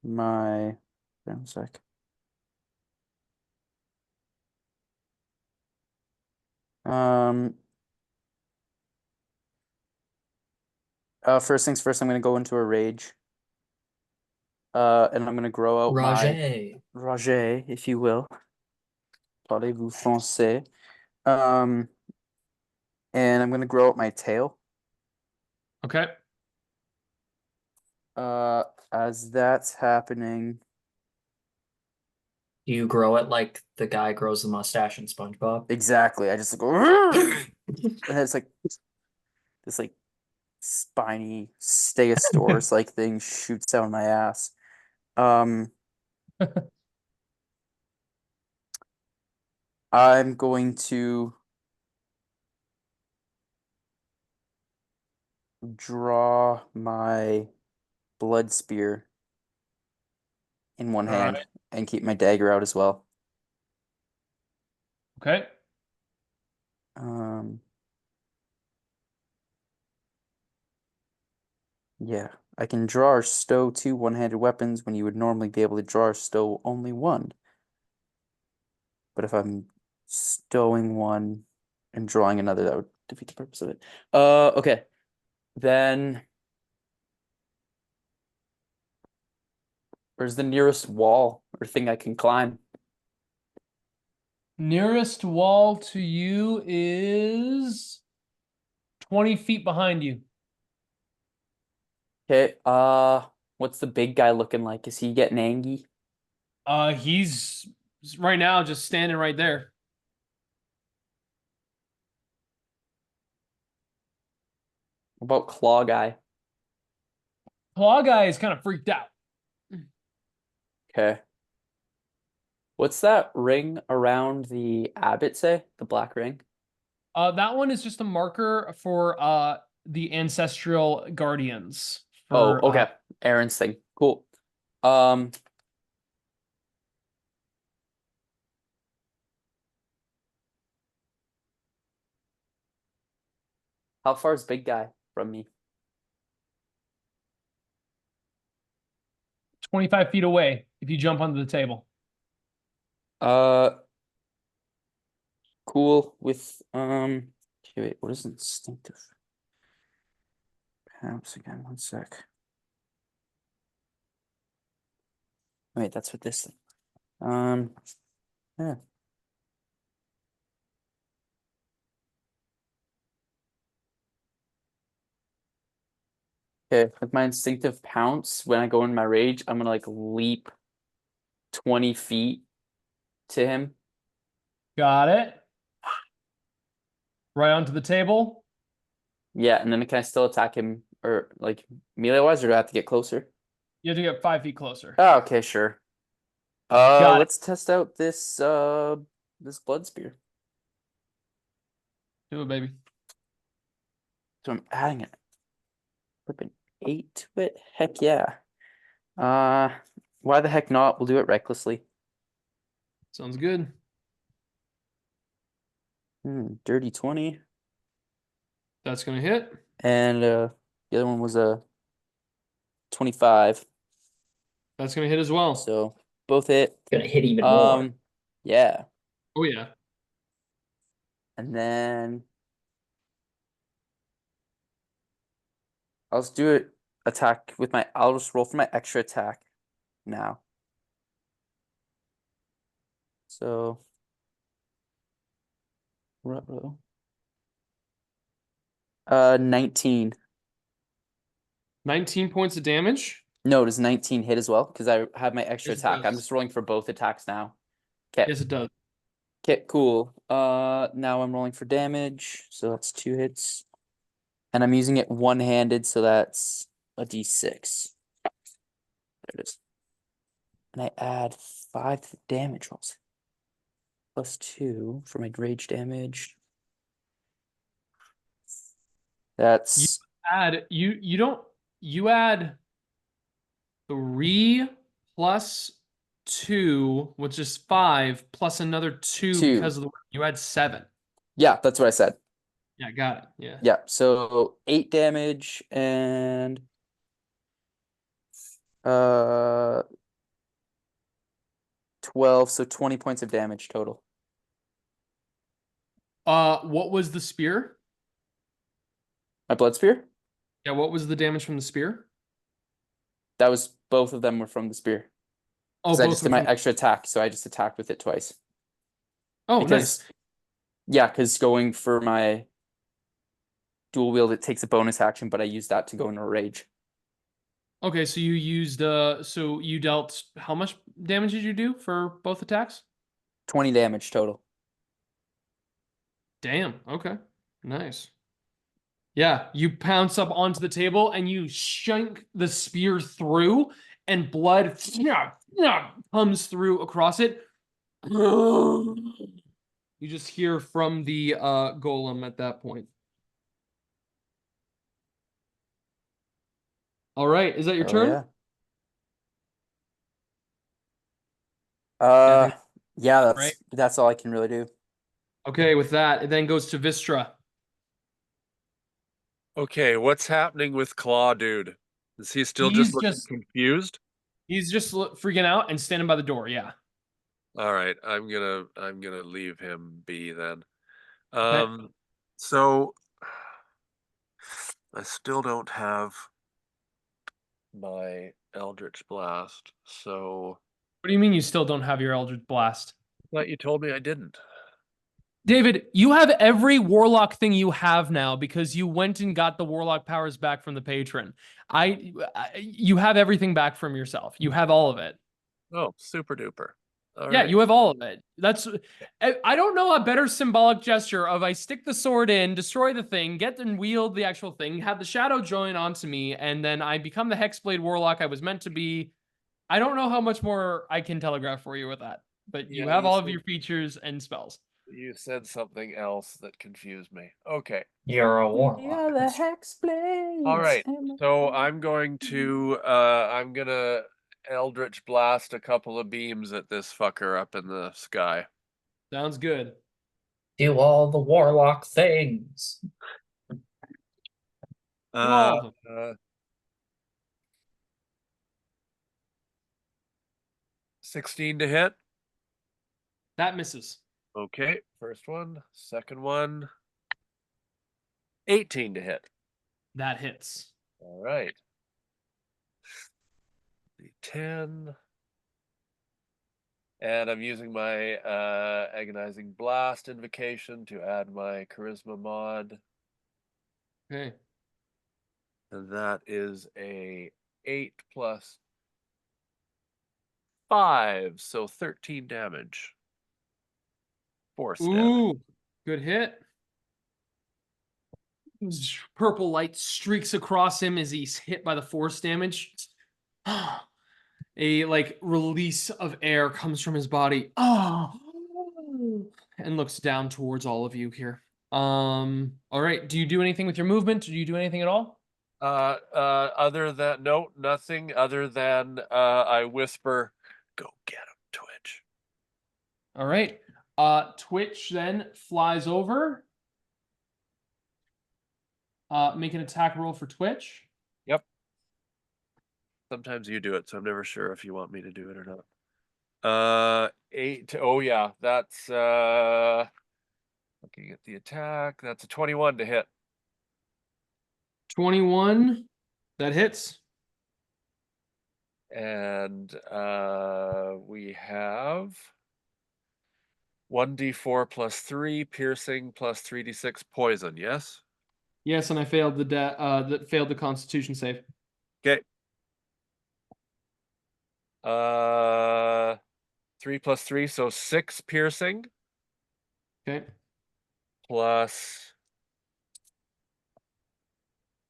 my. One sec. First things first, I'm gonna go into a rage. And I'm gonna grow out my Roger, if you will. Parlez-vous français? And I'm gonna grow out my tail. Okay. As that's happening, Do you grow it like the guy grows the mustache in SpongeBob? exactly. I just go, and it's like this like spiny stegosaurus like thing shoots out of my ass. I'm going to draw my blood spear in one hand and keep my dagger out as well. Okay. Yeah, I can draw or stow 2 one-handed weapons when you would normally be able to draw or stow only one. But if I'm stowing one and drawing another, that would defeat the purpose of it. Okay. Then where's the nearest wall or thing I can climb? Nearest wall to you is 20 feet behind you. Okay, what's the big guy looking like? Is he getting angry? He's right now just standing right there. What about Claw Guy? Claw guy is kind of freaked out. Okay. What's that ring around the abbot say? The black ring? That one is just a marker for the ancestral guardians. Oh, For, okay. Eren's thing. Cool. How far is big guy from me? 25 feet away if you jump onto the table. Cool with okay, wait, what is instinctive? Perhaps again, one sec. Wait, that's what this thing. Yeah. Okay, with my instinctive pounce, when I go in my rage, I'm gonna like leap 20 feet to him. Got it. Right onto the table. Yeah, and then can I still attack him or like melee wise, or do I have to get closer? You have to get 5 feet closer. Oh, okay, sure. Got it. Let's test out this this blood spear. Do it, baby. So I'm adding it. Flipping 8 to it. Heck yeah. Why the heck not? We'll do it recklessly. Sounds good. Dirty 20. That's gonna hit. And the other one was a 25. That's gonna hit as well. So both hit. Gonna hit even more. Yeah. Oh yeah. And then I'll just do it attack with my I'll just roll for my extra attack now. So 19. 19 points of damage. No, does 19 hit as well? Because I have my extra Yes, it attack. I'm does. just rolling for both attacks now. Okay. Yes, it does. Okay, cool. Now I'm rolling for damage. So that's 2 hits. And I'm using it one-handed, so that's a d6. There it is. And I add 5 to the damage rolls. Plus 2 for my rage damage. That's You add 3 plus 2, which is 5, plus another 2 2. because of the you add 7. Yeah, that's what I said. Yeah, got it. Yeah. Yeah, so 8 damage and 12, so 20 points of damage total. What was the spear? My blood spear? Yeah, what was the damage from the spear? That was both of them were from the spear. Oh, Because I both just were did my from... extra attack, so I just attacked with it twice. Oh, Because nice. yeah, because going for my dual wield, it takes a bonus action, but I use that to go into a rage. Okay, so you used so you dealt how much damage did you do for both attacks? 20 damage total. Damn. Okay. Nice. Yeah, you pounce up onto the table and you shank the spear through, and blood comes through across it. You just hear from the golem at that point. All right, is that your Oh, turn? yeah. I think- Yeah, right. that's all I can really do. Okay, with that, it then goes to Wystera. Okay, what's happening with Claw Dude? Is he still He's just looking just- confused? He's just freaking out and standing by the door. Yeah. All right, I'm gonna leave him be then. Okay. So I still don't have my Eldritch Blast, so What do you mean you still don't have your Eldritch Blast? I thought you told me I didn't. David, you have every warlock thing you have now because you went and got the warlock powers back from the patron. You have everything back from yourself. You have all of it. Oh, super duper. All Yeah, right. you have all of it. I don't know a better symbolic gesture of I stick the sword in, destroy the thing, get and wield the actual thing, have the shadow join onto me, and then I become the Hexblade warlock I was meant to be. I don't know how much more I can telegraph for you with that, but you Yeah, have you all of said- your features and spells. You said something else that confused me. Okay. You're a Yeah, warlock. the Hexblades. All right. and the- So I'm gonna Eldritch Blast a couple of beams at this fucker up in the sky. Sounds good. Do all the warlock things. all of Uh, 16 to hit. That misses. Okay, first one. Second one. 18 to hit. That hits. All right. D10. And I'm using my Agonizing Blast invocation to add my Charisma mod. Okay. And that is a 8 plus 5, so 13 damage. Force damage. Ooh, good hit. Purple light streaks across him as he's hit by the force damage. A like release of air comes from his body. And looks down towards all of you here. All right. Do you do anything with your movement? Do you do anything at all? Other than no, nothing other than I whisper, "Go get him, Twitch." All right. Twitch then flies over. Make an attack roll for Twitch. Yep. Sometimes you do it, so I'm never sure if you want me to do it or not. 8. Oh yeah, that's looking at the attack. That's a 21 to hit. 21. That hits. And we have 1d4 plus 3 piercing plus 3d6 poison. Yes. Yes, and I failed the Constitution save. Okay. 3 plus 3, so 6 piercing. Okay. Plus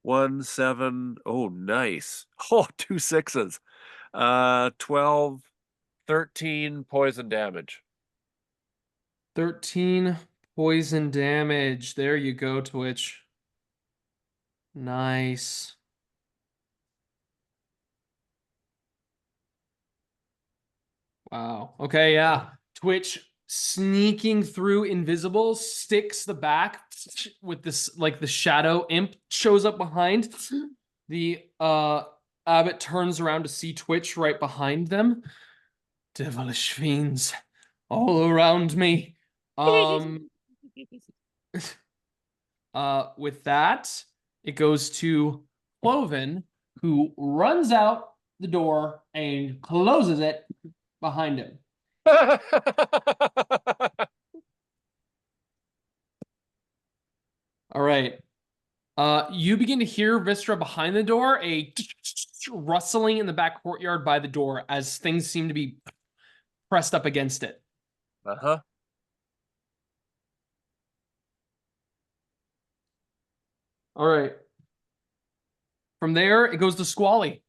1, 7. Oh, nice. Oh, 2 sixes. 12, 13 poison damage. 13 poison damage. There you go, Twitch. Nice. Wow. Okay, yeah. Twitch sneaking through invisible, sticks the back with this, like the shadow imp shows up behind. The abbot turns around to see Twitch right behind them. Devilish fiends all around me. With that, it goes to Cloven, who runs out the door and closes it behind him. All right. You begin to hear Vystera behind the door, a rustling in the back courtyard by the door as things seem to be pressed up against it. Uh-huh. All right. From there, it goes to Squally.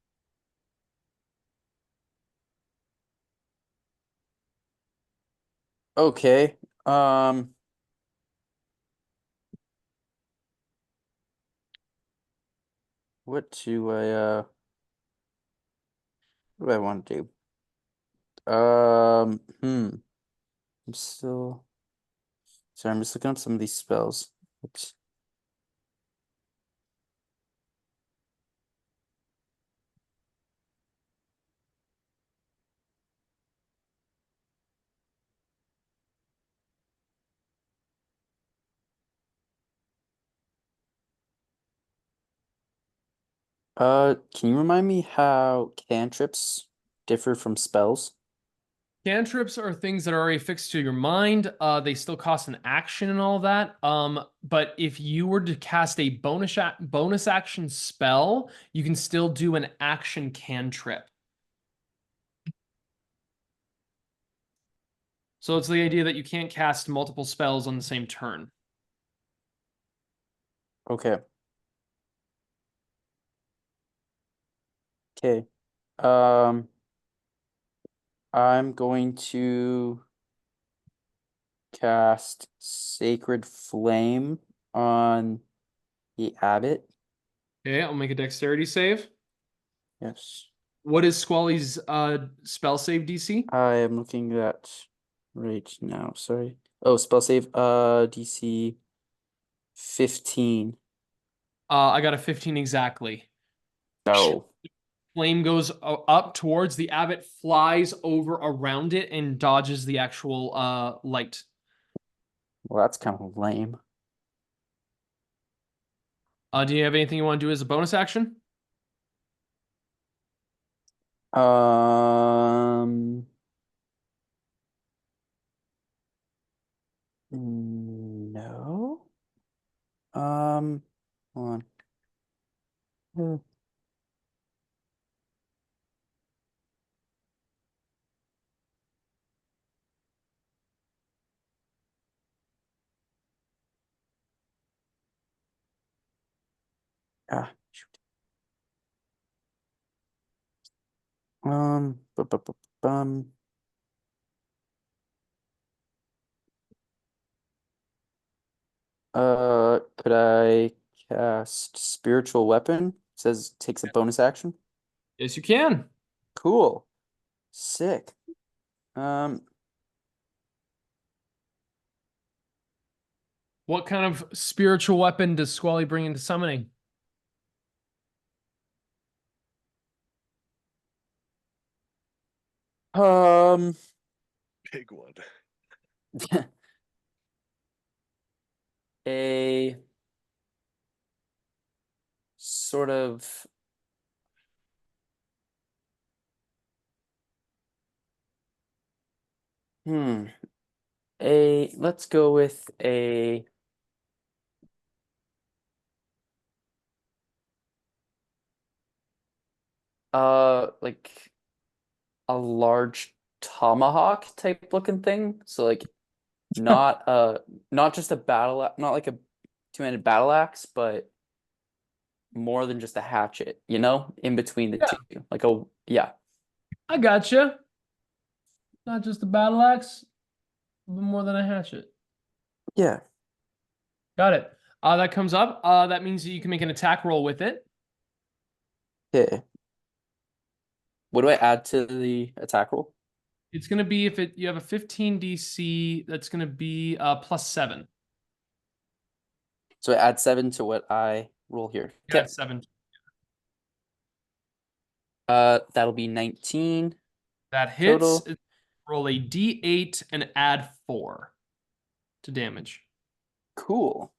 Okay. What do I want to do? I'm still sorry, I'm just looking up some of these spells. Oops. Can you remind me how cantrips differ from spells? Cantrips are things that are already fixed to your mind. They still cost an action and all that. But if you were to cast a bonus action spell, you can still do an action cantrip. So it's the idea that you can't cast multiple spells on the same turn. Okay. Okay. Um, I'm going to cast Sacred Flame on the abbot. Okay, I'll make a dexterity save. Yes. What is Squally's spell save DC? I am looking at right now. Sorry. Oh, spell save. DC 15. I got a 15 exactly. Oh. Flame goes up towards the abbot, flies over around it, and dodges the actual light. Well, that's kind of lame. Do you have anything you want to do as a bonus action? No. Hold on. Ah, shoot. Bum. Could I cast Spiritual Weapon? It says takes a bonus action. Yes, you can. Cool. Sick. What kind of spiritual weapon does Squally bring into summoning? Big one. A sort of let's go with a like a large tomahawk type looking thing. So like not not just a not like a two-handed battle axe, but more than just a hatchet, you know, in between the two. Like yeah. I gotcha. Not just a battle axe, but more than a hatchet. Yeah. Got it. That comes up. That means that you can make an attack roll with it. Yeah. What do I add to the attack roll? It's gonna be if you have a 15 DC, that's gonna be +7. So I add 7 to what I roll here. Yeah, Okay. 7. That'll be 19. That hits. Total. Roll a D8 and add 4 to damage. Cool.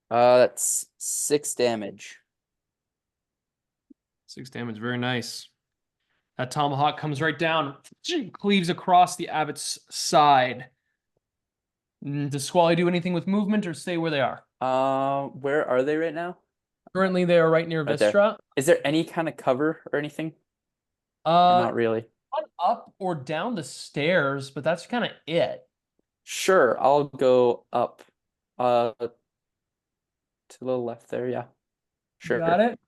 That's 6 damage. 6 damage, very nice. That tomahawk comes right down, cleaves across the abbot's side. Does Squally do anything with movement or stay where they are? Where are they right now? Currently, they are right near Right there. Wystera. Is there any kind of cover or anything? Or Uh, not really. Not up or down the stairs, but that's kind of it. Sure, I'll go up to the left there, yeah. Sure. Got it.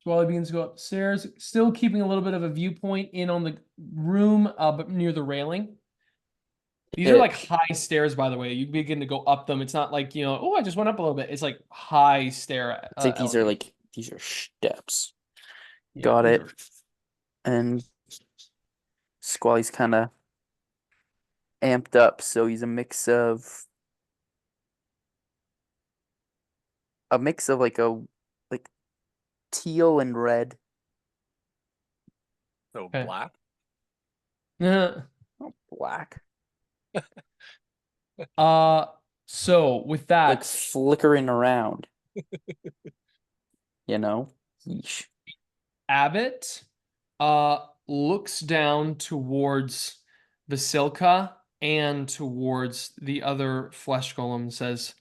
Squally begins to go upstairs, still keeping a little bit of a viewpoint in on the room, but near the railing. These are like high stairs, by the way. You begin to go up them. It's not like, you know, oh, I just went up a little bit. It's like high stair. It's like these are elevation. like these are steps. Yeah, Got these it. are- And Squally's kind of amped up, so he's a mix of like like teal and red. So Okay. black. Yeah. Oh, black. So with Like that, flickering around. You know? Yeesh. Abbott looks down towards Vasilka and towards the other flesh golem and says,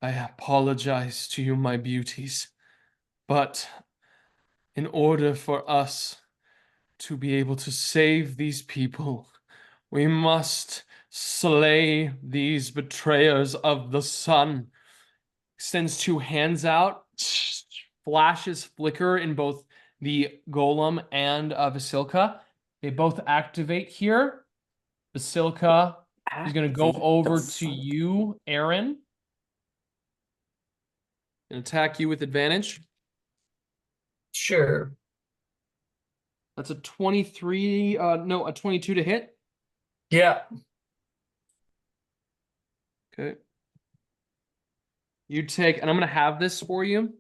I apologize to you, my beauties, but in order for us to be able to save these people, we must slay these betrayers of the sun. Extends 2 hands out, flashes flicker in both the golem and Vasilka. They both activate here. Vasilka is going to go Activate the over to sun. you, Eren, and attack you with advantage. Sure. That's a 23, no, a 22 to hit. Yeah. Okay. You take, and I'm going to have this for you.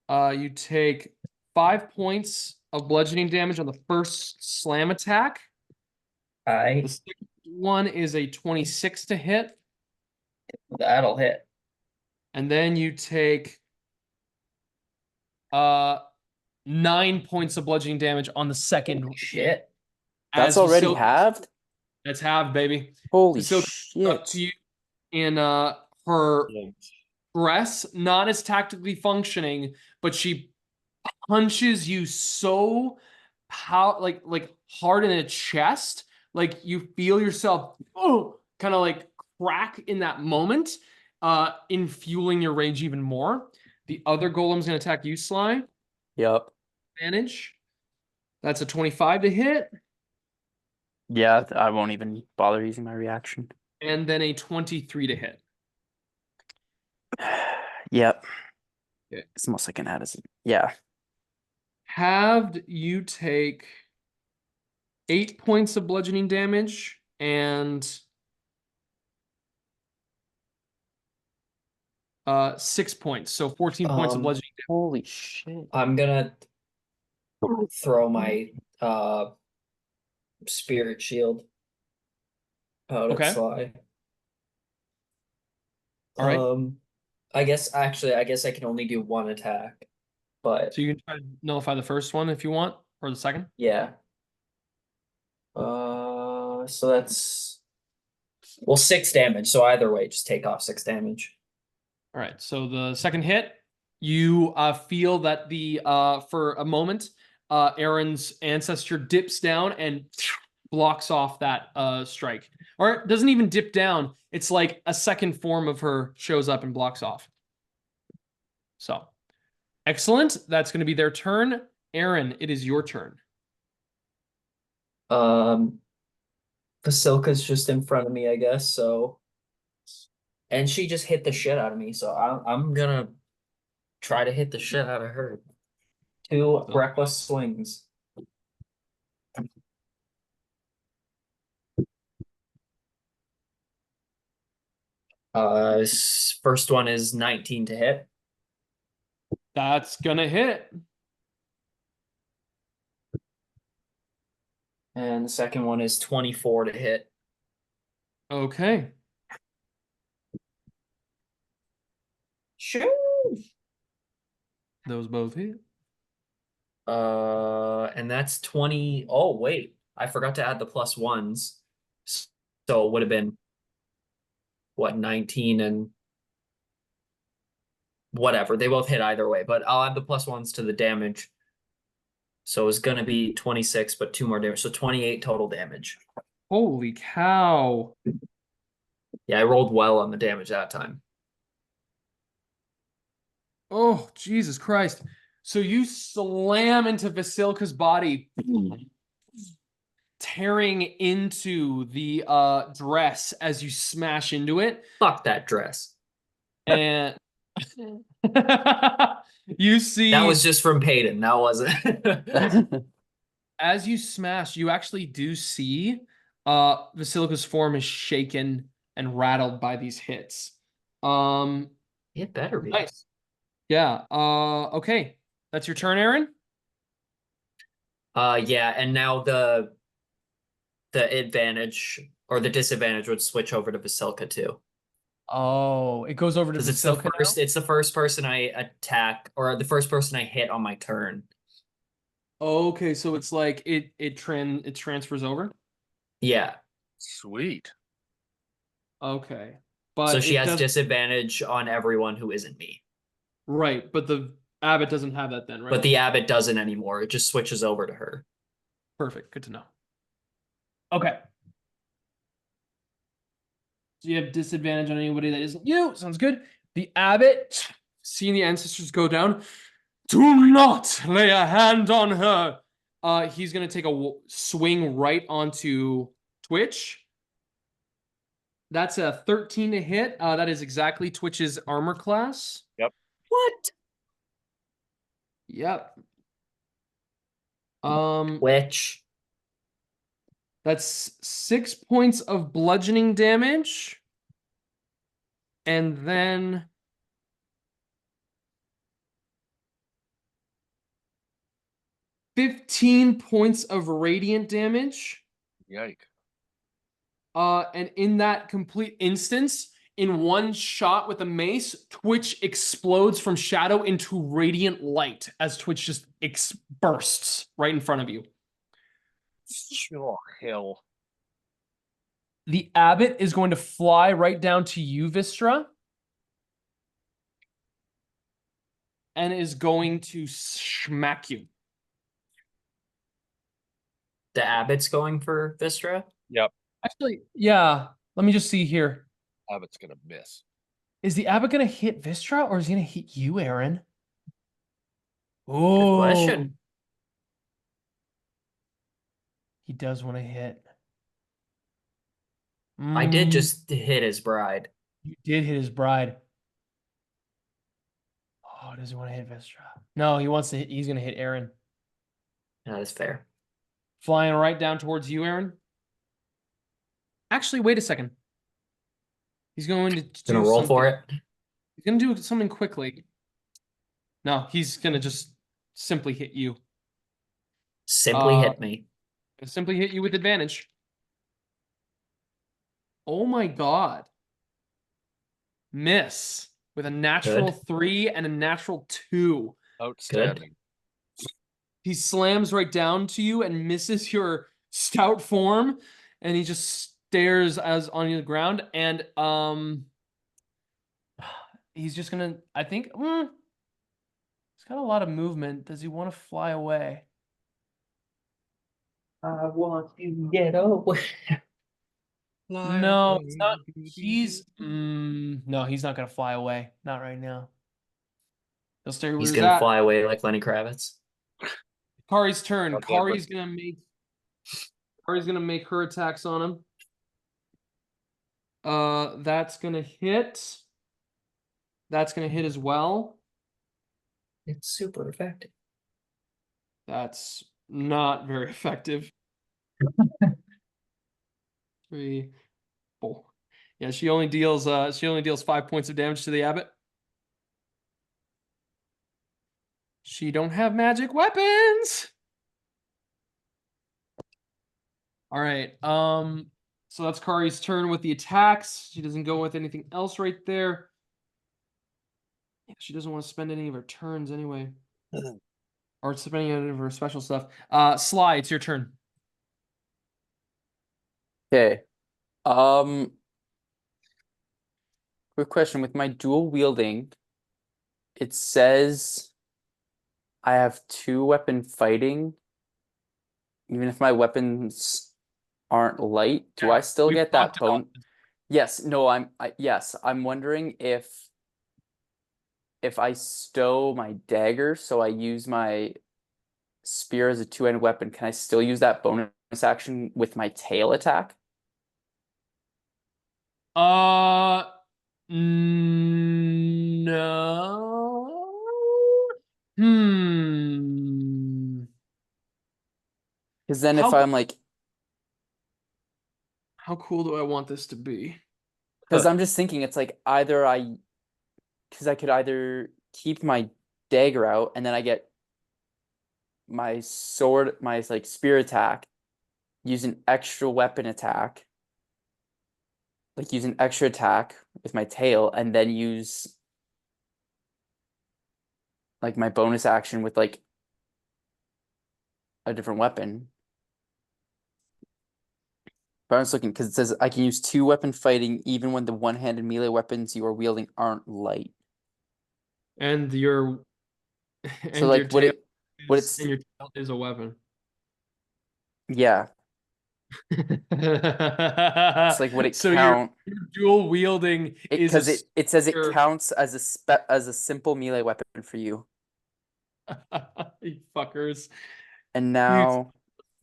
You take 5 points of bludgeoning damage on the first slam attack. I The second one is a 26 to hit. that'll hit. And then you take 9 points of bludgeoning damage on the second Shit. That's As already Vasilka- halved? That's halved, baby. Holy Vasilka shit. up to you in her dress, not as tactically functioning, but she punches you so like hard in the chest, like you feel yourself kind of like crack in that moment, in fueling your rage even more. The other golem's gonna attack you, Sly. Yep. Advantage. That's a 25 to hit, Yeah, I won't even bother using my reaction. and then a 23 to hit. Yep. Okay. It's almost like an add as yeah. Halved, you take 8 points of bludgeoning damage and 6 points. So 14 points of bludgeoning damage. Holy shit. I'm gonna throw my spirit shield out Okay. at Sly. All right. I guess I can only do one attack, but So you can try to nullify the first one if you want, or the second. yeah. So that's 6 damage. So either way, just take off 6 damage. All right. So the second hit, you feel that the for a moment, Eren's ancestor dips down and blocks off that strike. Or it doesn't even dip down. It's like a second form of her shows up and blocks off. So excellent. That's going to be their turn. Eren, it is your turn. Vasilka's just in front of me, I guess. So, and she just hit the shit out of me. So I'm gonna try to hit the shit out of her. 2 reckless swings. First one is 19 to hit. That's going to hit. And the second one is 24 to hit. Okay. Shoo! Those both hit. And that's 20. Oh, wait. I forgot to add the plus ones. So it would have been what, 19 and whatever. They both hit either way, but I'll add the plus ones to the damage. So it's gonna be 26, but 2 more damage. So 28 total damage. Holy cow. Yeah, I rolled well on the damage that time. Oh, Jesus Christ. So you slam into Vasilka's body, tearing into the dress as you smash into it. Fuck that dress. And you see That was just from Padon. That wasn't. as you smash, you actually do see Vasilka's form is shaken and rattled by these hits. It better be. Nice. Yeah. Okay. That's your turn, Eren? Yeah, and now the advantage or the disadvantage would switch over to Vasilka too. Oh, it goes over to Because Vasilka now? it's the first person I attack or the first person I hit on my turn. Okay, so it's like it transfers over? Yeah. Sweet. Okay. But So she it has does- disadvantage on everyone who isn't me. Right, but the abbot doesn't have that then, right? But the abbot doesn't anymore. It just switches over to her. Perfect. Good to know. Okay. So you have disadvantage on anybody that isn't you. Sounds good. The abbot, seeing the ancestors go down, do not lay a hand on her. He's going to take a swing right onto Twitch. That's a 13 to hit. That is exactly Twitch's armor class. Yep. What? Yep. Which? That's 6 points of bludgeoning damage. And then 15 points of radiant damage. Yike. And in that complete instance, in one shot with a mace, Twitch explodes from shadow into radiant light as Twitch just bursts right in front of you. Oh, hell. The abbot is going to fly right down to you, Vystera. And is going to smack you. The abbot's going for Vystera. Yep. Actually, yeah. Let me just see here. Abbott's gonna miss. Is the abbot going to hit Vystera or is he going to hit you, Eren? Good Oh, question. he does want to hit. I did Mm, just hit his bride. You did hit his bride. Oh, does he want to hit Vystera? No, he wants to hit. He's going to hit Eren. That is fair. Flying right down towards you, Eren. Actually, wait a second. He's going to Gonna do roll something. for it. He's going to do something quickly. No, he's going to just simply hit you. Simply hit me. Simply hit you with advantage. Oh my god. Miss with a natural 3 and a natural 2. Outstanding. He slams right down to you and misses your stout form, and he just stares as on the ground. And he's just gonna. I think he's got a lot of movement. Does he want to fly away? I want to get away. No, it's not. No, he's not gonna fly away. Not right now. He'll stay where He's he's gonna at. fly away like Lenny Kravitz. Kari's turn. Okay, but- Kari's gonna make her attacks on him. That's gonna hit. That's gonna hit as well. It's super effective. That's not very effective. 3, 4. Yeah, she only deals 5 points of damage to the abbot. She don't have magic weapons. All right. So that's Kari's turn with the attacks. She doesn't go with anything else right there. Yeah, she doesn't want to spend any of her turns anyway. Or spending any of her special stuff. Sly, it's your turn. Okay. Quick question. With my dual wielding, it says I have 2-weapon fighting. Even if my weapons aren't light, do I still We've get that talked about bone? Yes, no, yes, I'm wondering if I stow my dagger, so I use my spear as a 2-handed weapon, can I still use that bonus action with my tail attack? No. Because then if How- I'm like, How cool do I want this to be? because I'm just thinking it's like because I could either keep my dagger out and then I get my sword, my like spear attack, use an extra weapon attack, like use an extra attack with my tail, and then use like my bonus action with like a different weapon. But I was looking because it says I can use 2-weapon fighting even when the one-handed melee weapons you are wielding aren't light. And your So like tail would is, and your tail is a weapon. yeah. It's like would it So count? your dual wielding is Because it says it spear. counts as a simple melee weapon for you. You fuckers. And now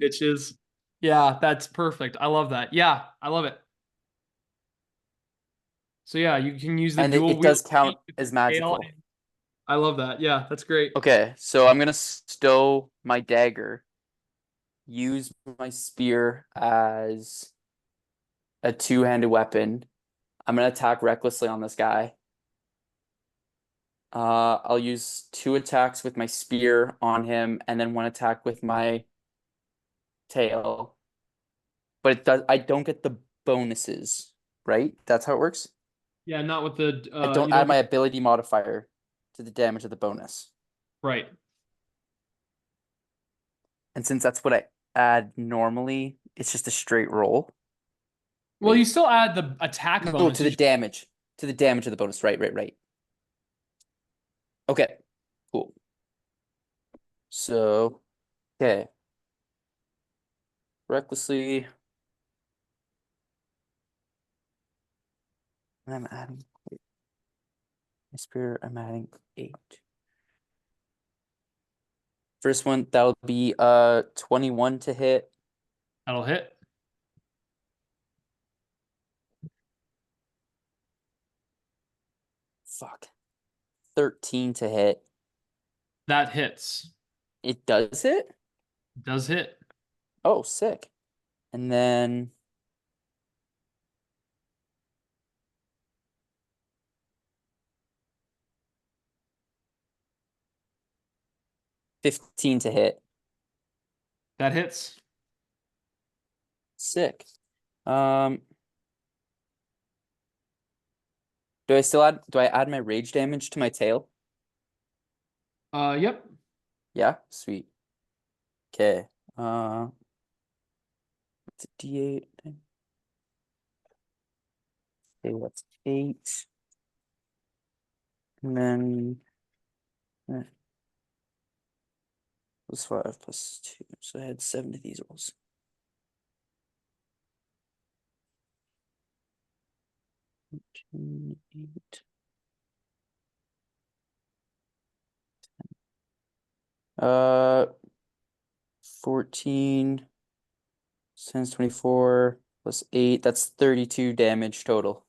Bitches. Yeah, that's perfect. I love that. Yeah, I love it. So yeah, you can use the and dual it does wield count with as your tail magical. and- I love that. Yeah, that's great. Okay, so I'm gonna stow my dagger, use my spear as a 2-handed weapon. I'm gonna attack recklessly on this guy. I'll use 2 attacks with my spear on him, and then 1 attack with my tail. But it does. I don't get the bonuses, right? That's how it works. Yeah, not with the I you don't add my ability modifier to the damage of the bonus. right. And since that's what I add normally. It's just a straight roll. Well, Wait. you still add the attack No, bonus. to the damage. To the damage of the bonus. Right. Okay. Cool. So, okay. Recklessly. I'm adding. My spear, I'm adding 8. First one, that'll be 21 to hit. That'll hit. Fuck. 13 to hit. That hits. It does hit? Does hit. Oh, sick. And then 15 to hit. That hits. Sick. Do I add my rage damage to my tail? Yep. Yeah, sweet. Okay. It's a D8. Okay, that's 8. And then plus 5 plus 2. So I had 7 of these rolls. Eight. 14 since 24 plus 8. That's 32 damage total.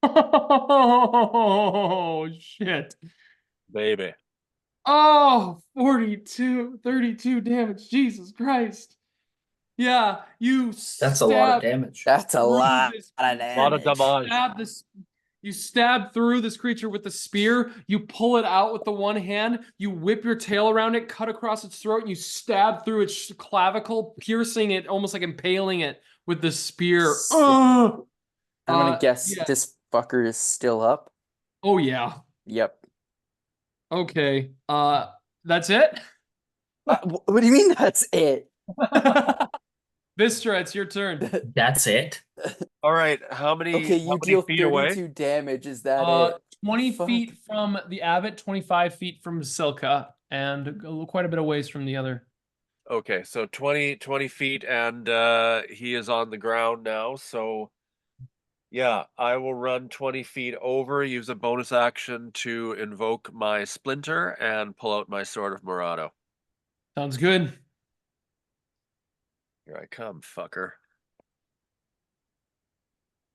Oh, shit. Baby. Oh, 32 damage. Jesus Christ. Yeah, you That's a lot of stab damage. That's a through lot this of creature. Lot of damage. damage. You stab through this creature with the spear, you pull it out with the one hand, you whip your tail around it, cut across its throat, and you stab through its clavicle, piercing it, almost like impaling it with the spear. Sick. Ugh! I'm gonna guess yeah. this fucker is still up. Oh yeah. Yep. Okay. That's it? What do you mean that's it? Vystra, it's your turn. That's it. All right. How many? Okay, how you many deal feet away? 32 damage. Is that it? 20 Fuck. feet from the abbot, 25 feet from Silka, and quite a bit of ways from the other. Okay, so 20 feet, and he is on the ground now. So, yeah, I will run 20 feet over, use a bonus action to invoke my splinter, and pull out my sword of Murado. Sounds good. Here I come, fucker.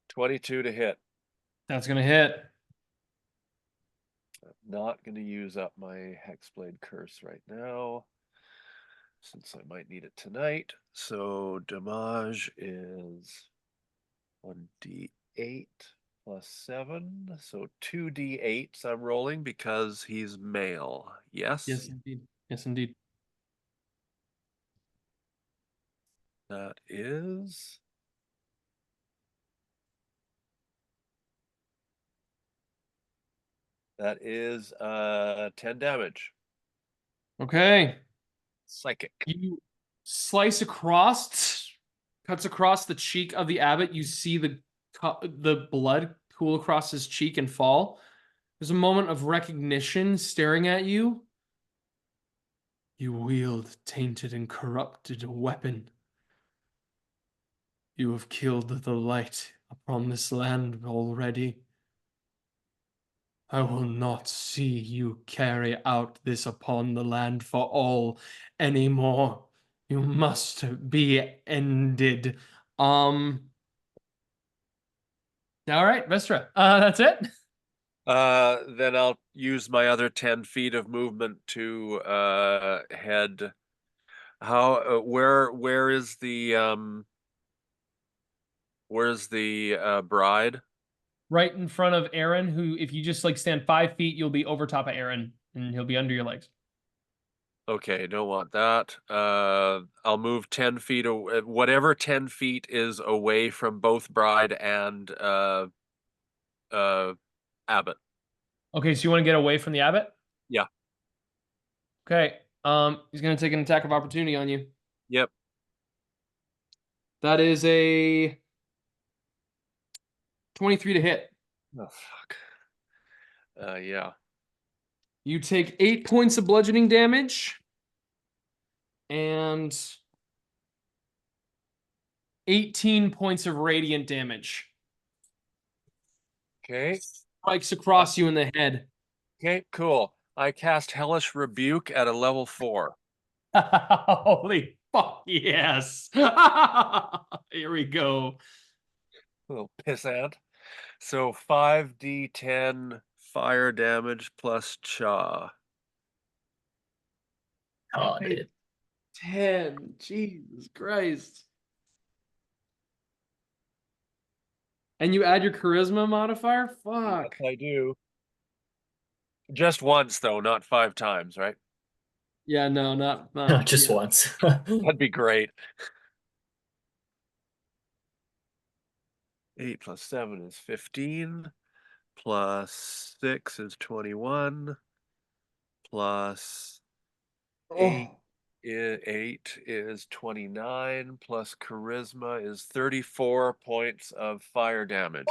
22 to hit. That's gonna hit. I'm not going to use up my Hexblade Curse right now, since I might need it tonight. So damage is 1d8 plus 7. So 2d8s I'm rolling because he's male. Yes? Yes, indeed. Yes, indeed. That is... That is 10 damage. Okay. Psychic. You slice across, cuts across the cheek of the abbot. You see the blood cool across his cheek and fall. There's a moment of recognition staring at you. You wield tainted and corrupted weapon. You have killed the light upon this land already. I will not see you carry out this upon the land for all anymore. You must be ended. All right, Vystra. That's it. Then I'll use my other 10 feet of movement to head. Where is the where's the bride? Right in front of Eren, who, if you just like stand 5 feet, you'll be over top of Eren, and he'll be under your legs. Okay, don't want that. I'll move 10 feet, whatever 10 feet is away from both bride and abbot. Okay, so you want to get away from the abbot? Yeah. Okay. He's gonna take an attack of opportunity on you. Yep. That is a 23 to hit. Oh fuck. Yeah. You take 8 points of bludgeoning damage and 18 points of radiant damage. Okay. Strikes across you in the head. Okay, cool. I cast Hellish Rebuke at a level 4. Holy fuck, yes. Here we go. Little pissant. So 5d10 fire damage plus Cha. Oh, dude. 10. Jesus Christ. And you add your charisma modifier? Fuck. Yes, I do. Just once, though, not 5 times, right? Yeah, no, not Just yeah. once. That'd be great. 8 plus 7 is 15. Plus 6 is 21. Plus 8 is 29. Plus charisma is 34 points of fire damage.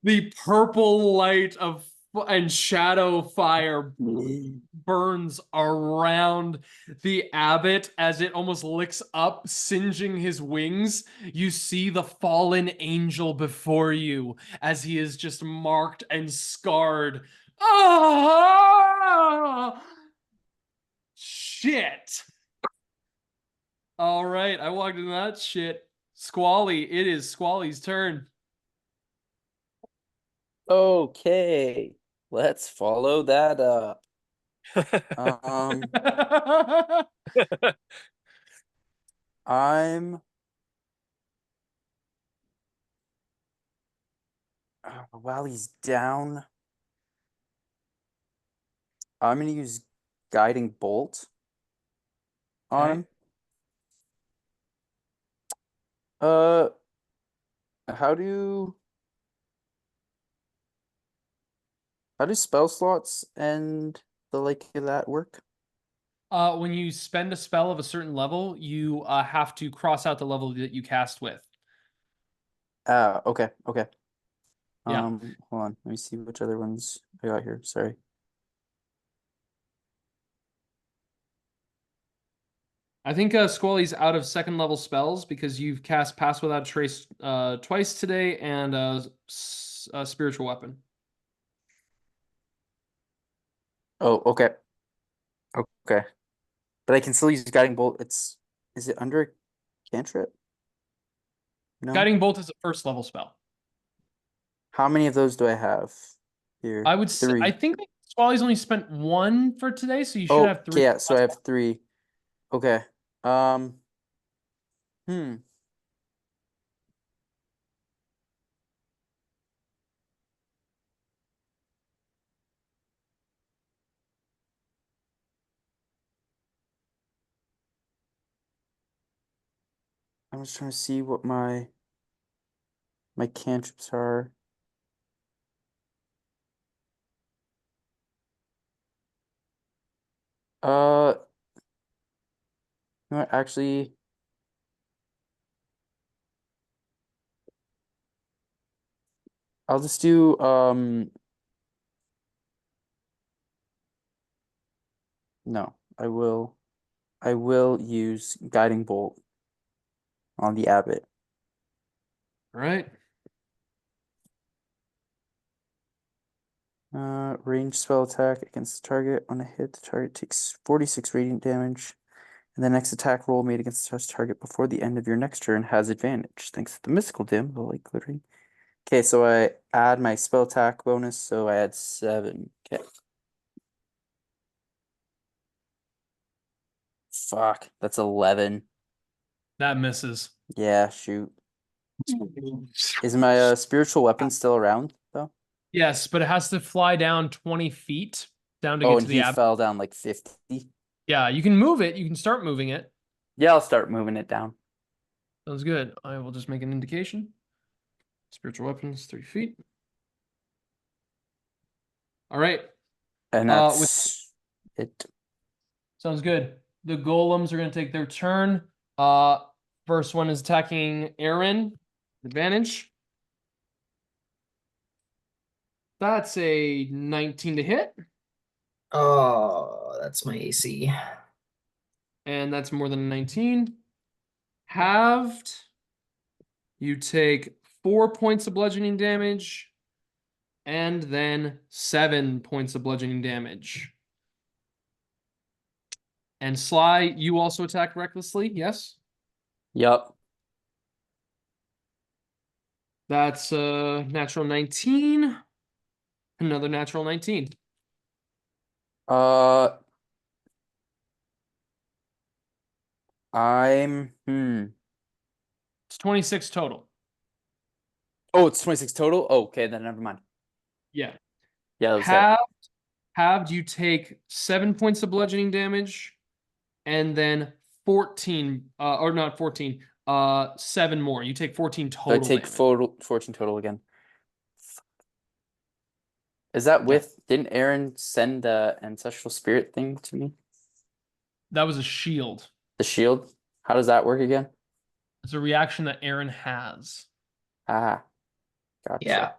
The purple light of and shadow fire burns around the abbot as it almost licks up, singeing his wings. You see the fallen angel before you as he is just marked and scarred. Ah! Shit. All right, I walked into that shit. Squally, it is Squally's turn. Okay, let's follow that up. Um, I'm while he's down, I'm gonna use guiding bolt on Okay. him. Uh, how do spell slots and the like of that work? When you spend a spell of a certain level, you have to cross out the level that you cast with. Okay. Yeah. Hold on. Let me see which other ones I got here. Sorry. I think Squally's out of second level spells because you've cast Pass Without a Trace twice today and Spiritual Weapon. Oh, okay. Okay. But I can still use guiding bolt. Is it under a cantrip? No. Guiding Bolt is a first level spell. How many of those do I have here? I would say, 3. I think Squally's only spent 1 for today, so you should Oh, have 3. okay, yeah, so I have 3. Okay. Hmm. I'm just trying to see what my cantrips are. You know what, actually, I'll just do no, I will use guiding bolt on the abbot. Right. Range spell attack against the target. On a hit, the target takes 46 radiant damage. And the next attack roll made against the target before the end of your next turn has advantage, thanks to the mystical dim, the light glittering. Okay, so I add my spell attack bonus, so I add 7. Okay. Fuck, that's 11. That misses. Yeah, shoot. Is my spiritual weapon still around though? Yes, but it has to fly down 20 feet down to Oh, get and to the he abbot. fell down like 50. Yeah, you can move it. You can start moving it. Yeah, I'll start moving it down. Sounds good. I will just make an indication. Spiritual weapons, 3 feet. All right. And that's it. Sounds good. the golems are going to take their turn. First one is attacking Eren. Advantage. That's a 19 to hit. Oh, that's my AC. And that's more than a 19. Halved. You take 4 points of bludgeoning damage. And then 7 points of bludgeoning damage. And Sly, you also attack recklessly, yes? Yup. That's a natural 19. Another natural 19. I'm It's 26 total. Oh, it's 26 total? Oh, okay, then never mind. Yeah. Yeah, that was it. Halved, you take 7 points of bludgeoning damage, and then 14, or not 14, 7 more. You take 14 So total I take damage. 14 total again. Is that with, didn't Aaron send the ancestral spirit thing to me? That was a shield. The shield? How does that work again? It's a reaction that Eren has. Ah, gotcha. Yeah.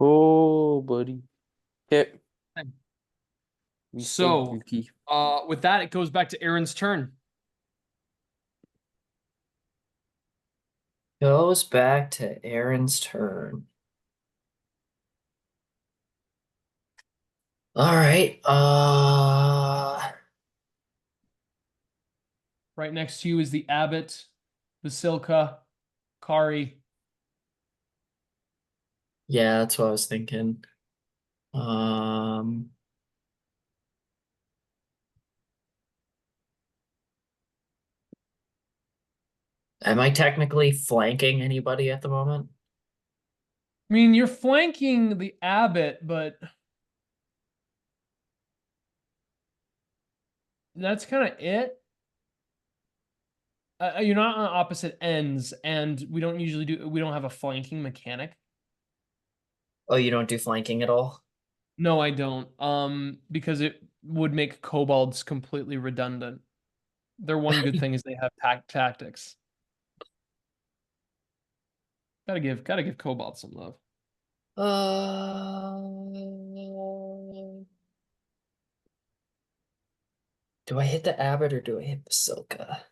Oh, buddy. Okay. We So, spooky. with that, it goes back to Eren's turn. Goes back to Aaron's turn. All right. Right next to you is the Abbot, Basilka, Kari. Yeah, that's what I was thinking. Am I technically flanking anybody at the moment? I mean, you're flanking the Abbot, but that's kind of it. You're not on opposite ends, and we don't have a flanking mechanic. Oh, you don't do flanking at all? No, I don't. Because it would make kobolds completely redundant. Their one good thing is they have tactics. Gotta give kobolds some love. Do I hit the Abbot or do I hit Basilka?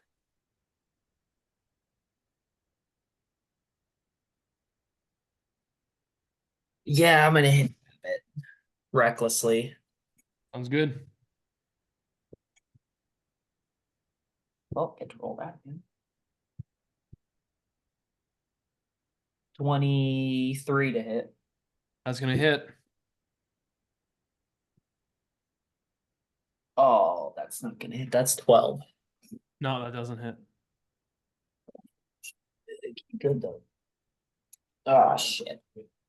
Yeah, I'm gonna hit Abbot recklessly. Sounds good. Well, get to roll that again. 23 to hit. That's gonna hit. Oh, that's not gonna hit. That's 12. No, that doesn't hit. Good though. Oh shit.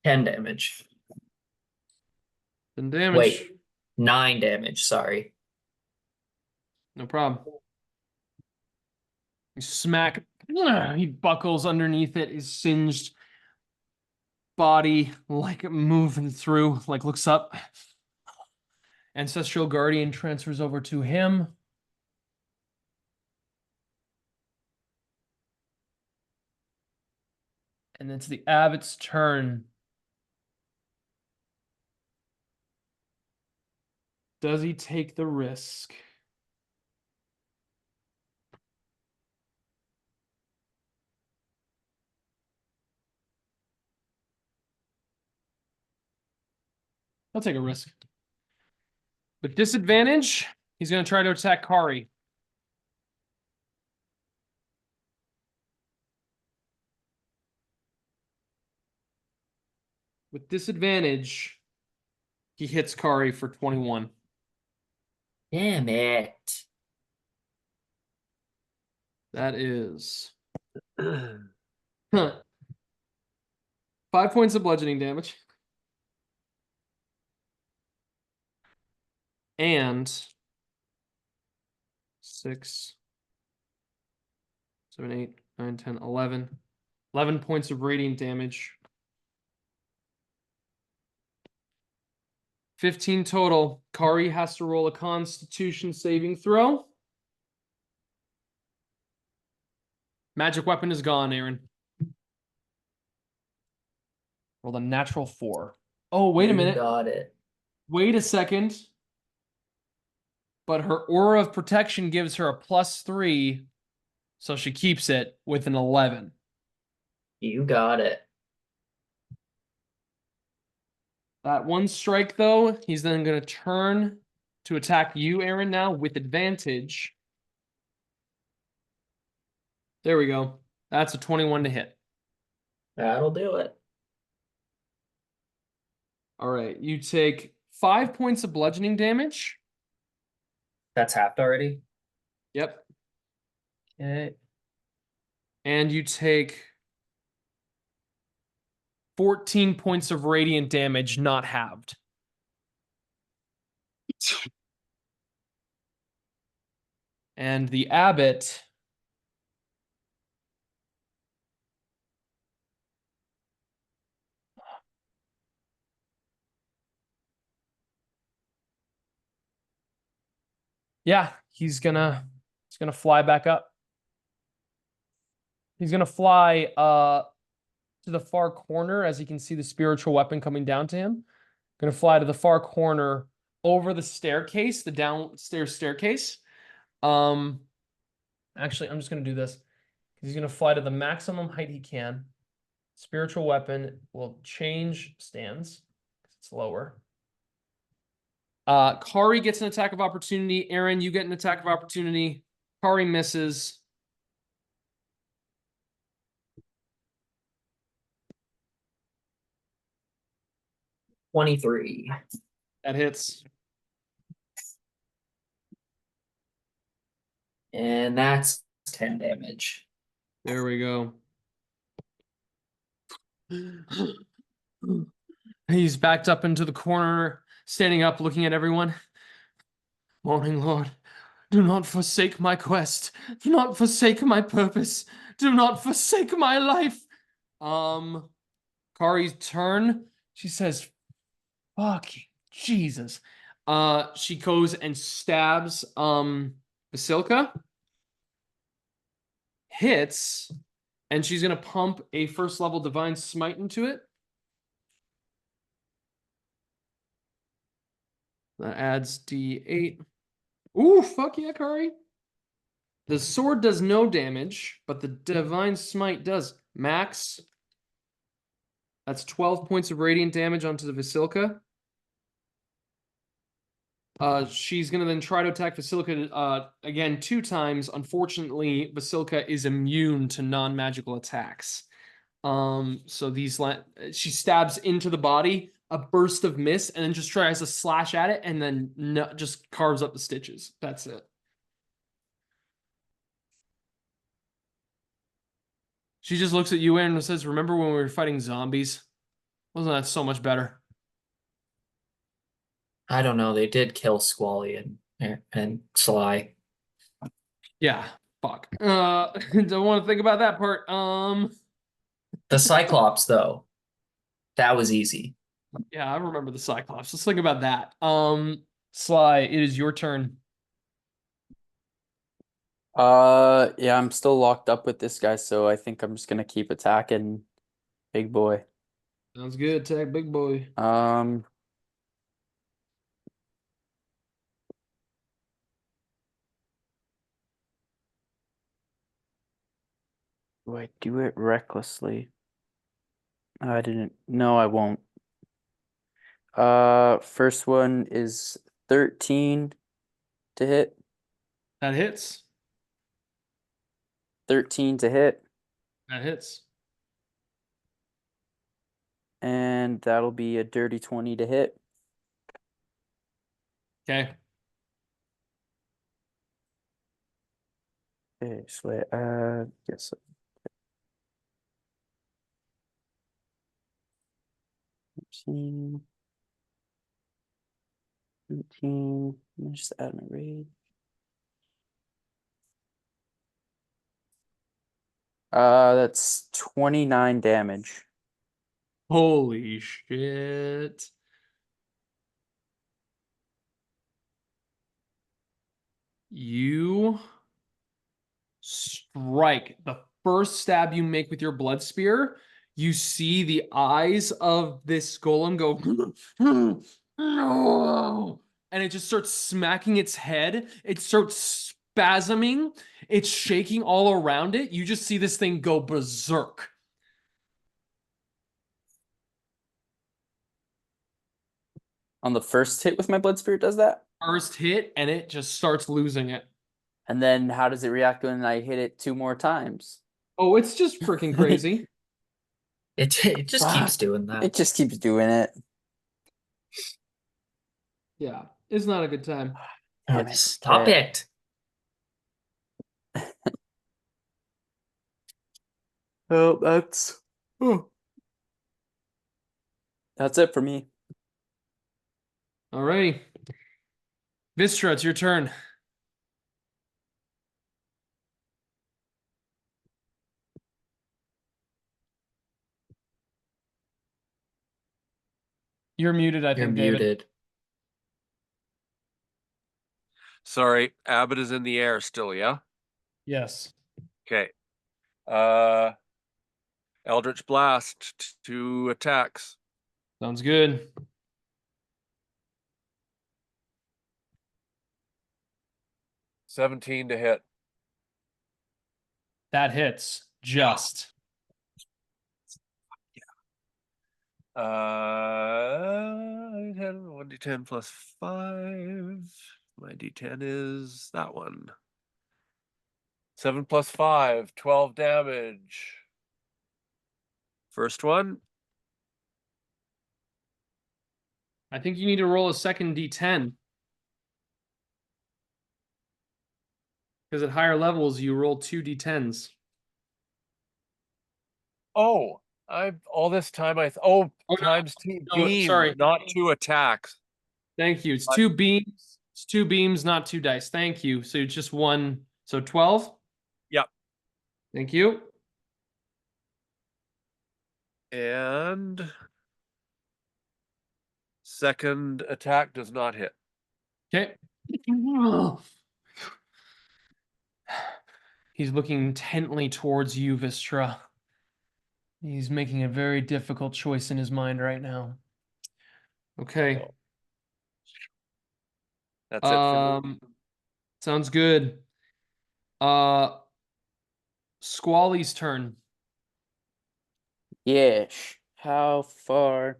10 damage. Then damage. Wait. 9 damage, sorry. No problem. You smack. He buckles underneath it. His singed body, like moving through, like looks up. Ancestral Guardian transfers over to him. And it's the Abbot's turn. Does he take the risk? He'll take a risk. With disadvantage, he's going to try to attack Kari. With disadvantage, he hits Kari for 21. Damn it. That is 5 points of bludgeoning damage. And 6, 7, 8, 9, 10, 11. 11 points of radiant damage. 15 total. Kari has to roll a Constitution saving throw. Magic weapon is gone, Eren. Rolled a natural 4. Oh, wait a You minute. got it. Wait a second. But her aura of protection gives her a +3, so she keeps it with an 11. You got it. That one strike, though, he's then going to turn to attack you, Eren, now with advantage. There we go. That's a 21 to hit. That'll do it. All right, you take 5 points of bludgeoning damage. That's halved already. Yep. Okay. And you take 14 points of radiant damage, not halved. And the abbot yeah, he's gonna fly back up. He's gonna fly to the far corner as you can see the spiritual weapon coming down to him. Gonna fly to the far corner over the staircase, the downstairs staircase. Actually, I'm just gonna do this. He's gonna fly to the maximum height he can. Spiritual weapon will change stands. It's lower. Kari gets an attack of opportunity. Eren, you get an attack of opportunity. Kari misses. $23. That hits. And that's 10 damage. There we go. He's backed up into the corner, standing up, looking at everyone. Morning, Lord. Do not forsake my quest. Do not forsake my purpose. Do not forsake my life. Kari's turn. She says, fucking Jesus. She goes and stabs Basilica. Hits. And she's gonna pump a first level divine smite into it. That adds D8. Ooh, fuck yeah, Kari. The sword does no damage, but the divine smite does. Max. That's 12 points of radiant damage onto the Basilica. She's going to then try to attack Basilica again 2 times. Unfortunately, Basilica is immune to non-magical attacks. So she stabs into the body, a burst of mist, and then just tries to slash at it, and then just carves up the stitches. That's it. She just looks at you and says, remember when we were fighting zombies? Wasn't that so much better? I don't know. They did kill Squally and Sly. Yeah, fuck. Don't want to think about that part. The Cyclops, though, that was easy. Yeah, I remember the Cyclops. Let's think about that. Sly, it is your turn. Yeah, I'm still locked up with this guy, so I think I'm just gonna keep attacking big boy. Sounds good. Attack big boy. Do I do it recklessly? I didn't. No, I won't. First one is 13 to hit. That hits. 13 to hit, That hits. and that'll be a dirty 20 to hit. Okay. Okay, so yes. 13, 13. Let me just add my raid. That's 29 damage. Holy shit. You strike. The first stab you make with your blood spear, you see the eyes of this golem go no, and it just starts smacking its head. It starts spasming. It's shaking all around it. You just see this thing go berserk. On the first hit with my blood spirit does that? First hit, and it just starts losing it. And then how does it react when I hit it 2 more times? Oh, it's just freaking crazy. It just keeps doing that. It just keeps doing it. Yeah, it's not a good time. Damn it. Stop it. Oh, that's it for me. Alrighty. Vystra, it's your turn. You're muted, I You're think, David. muted. Sorry, Abbott is in the air still, yeah? Yes. Okay. Eldritch Blast, 2 attacks. Sounds good. $17 to hit. That hits. Just. 1d10 plus 5. My d10 is that one. 7 plus 5, 12 damage. First one. I think you need to roll a second d10. Because at higher levels, you roll 2 d10s. Oh, all this time Oh, no. times 2 No, beams, sorry. not 2 attacks. Thank you. It's 2 beams. It's 2 beams, not 2 dice. Thank you. So it's just 1. So 12? Yep. Thank you. And second attack does not hit. Okay. He's looking intently towards you, Vystra. He's making a very difficult choice in his mind right now. Okay. That's it for me. Sounds good. Squally's turn. Yes. How far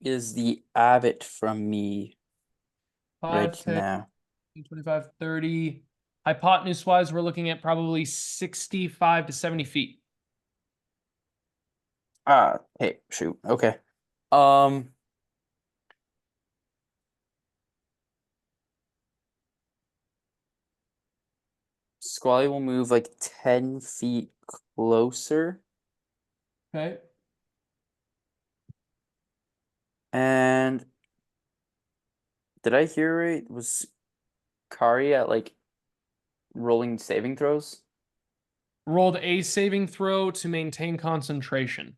is the abbot from me 5, right 10, now? 25, 30. Hypotenuse wise, we're looking at probably 65 to 70 feet. Hey, shoot. Okay. Squally will move like 10 feet closer. Okay. And did I hear right? Was Kari at like rolling saving throws? Rolled a saving throw to maintain concentration.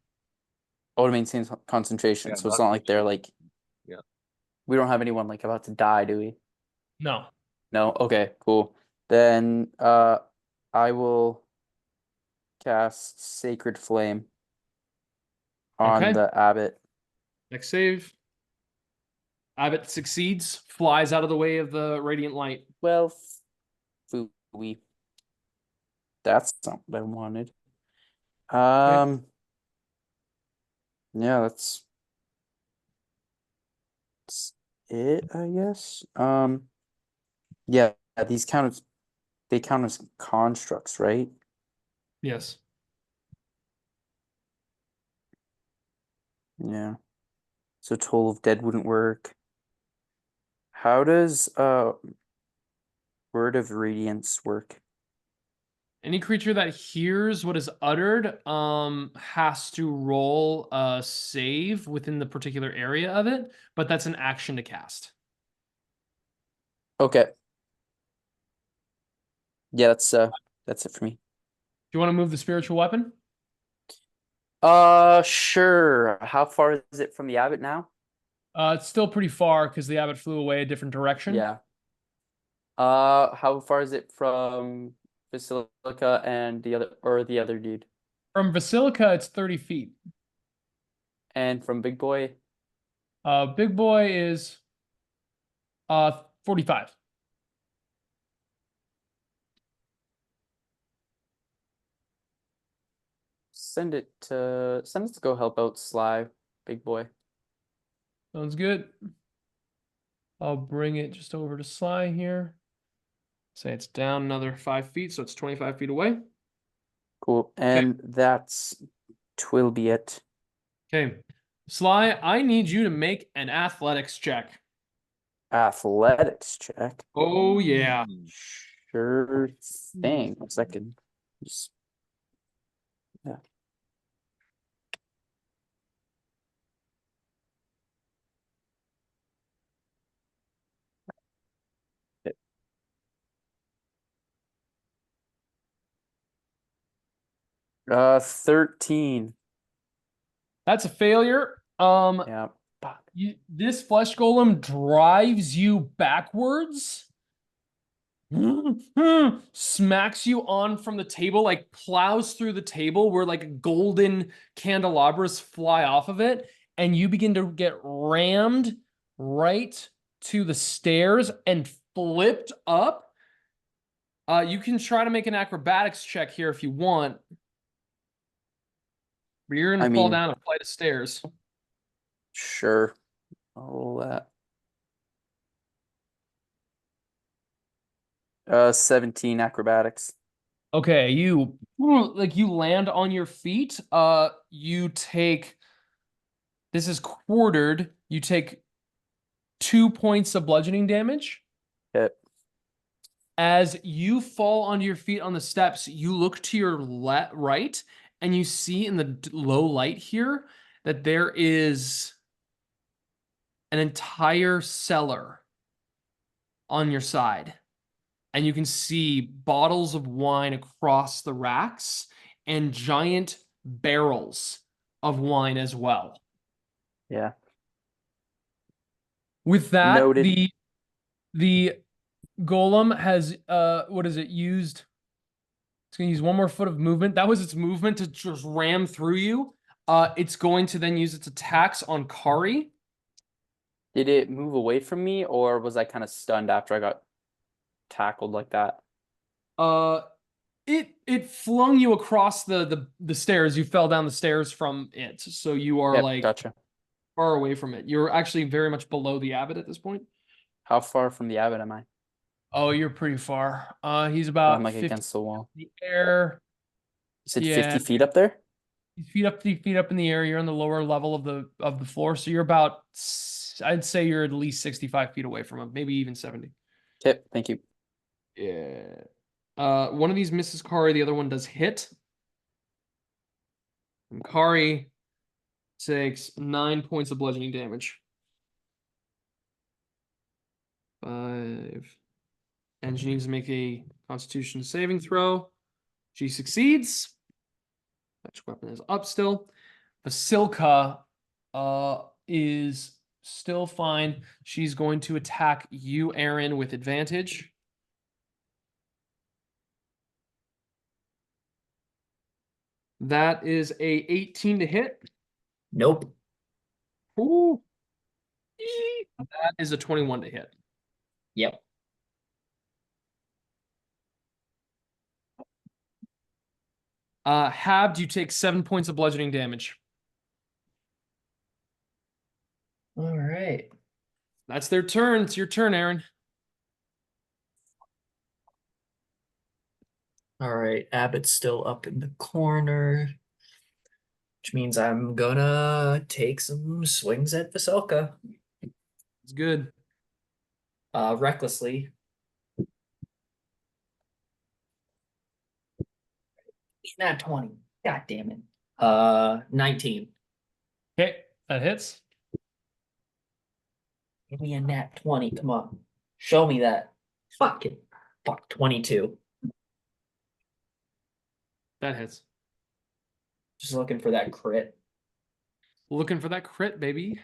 Oh, to maintain concentration. Yeah, So it's not not like they're like. Yeah. We don't have anyone like about to die, do we? No. No? Okay, cool. Then I will cast Sacred Flame on Okay. the abbot. Next save. Abbott succeeds, flies out of the way of the radiant light. Well, fooey. That's something I wanted. Yeah, that's it, I guess. Yeah, these they count as constructs, right? Yes. Yeah. So Toll of Dead wouldn't work. How does Word of Radiance work? Any creature that hears what is uttered has to roll a save within the particular area of it, but that's an action to cast. Okay. Yeah, that's it for me. Do you want to move the spiritual weapon? Sure. How far is it from the abbot now? It's still pretty far because the abbot flew away a different direction. Yeah. How far is it from Basilica and the other dude? From Basilica, it's 30 feet. And from Big Boy? Big Boy is 45. Send it to go help out Sly, Big Boy. Sounds good. I'll bring it just over to Sly here. Say it's down another 5 feet, so it's 25 feet away. Cool. And that's twill be it. Okay. Sly, I need you to make an athletics check. Athletics check. Oh, yeah. Sure thing. 1 second. Just... Yeah. Okay. 13. That's a failure. Yeah. This flesh golem drives you backwards. Smacks you on from the table, like plows through the table where like golden candelabras fly off of it, and you begin to get rammed right to the stairs and flipped up. You can try to make an acrobatics check here if you want. But you're gonna fall down a flight of stairs. Sure. I'll roll that. 17 acrobatics. Okay, you land on your feet. You take, this is quartered. You take 2 points of bludgeoning damage. Okay. As you fall onto your feet on the steps, you look to your right, and you see in the low light here that there is an entire cellar on your side. And you can see bottles of wine across the racks and giant barrels of wine as well. Yeah. With that, Noted. the golem has used? It's gonna use 1 more foot of movement. That was its movement to just ram through you. It's going to then use its attacks on Kari. Did it move away from me, or was I kind of stunned after I got tackled like that? It flung you across the stairs. You fell down the stairs from it, so you are Gotcha. far away from it. You're actually very much below the abbot at this point. How far from the abbot am I? Oh, you're pretty far. He's I'm about like 50 against the wall. in the air. You said Yeah. 50 feet up there? Feet up in the air. You're on the lower level of the floor, so you're about, I'd say you're at least 65 feet away from him, maybe even 70. Okay, thank you. Yeah. One of these misses Kari, the other one does hit. And Kari takes 9 points of bludgeoning damage. 5. And she needs to make a Constitution saving throw. She succeeds. Magic weapon is up still. Basilica is still fine. She's going to attack you, Eren, with advantage. That is a 18 to hit. Nope. Ooh. That is a 21 to hit. Yep. Habd, you take 7 points of bludgeoning damage. All right. That's their turn. It's your turn, Eren. All right. Abbott's still up in the corner, which means I'm gonna take some swings at Vasilka. It's good. Recklessly. Not 20. God damn it. 19. Okay, that hits. Give me a nat 20. Come on. Show me that. Fuck it. Fuck 22. That hits. Just looking for that crit. Looking for that crit, baby. .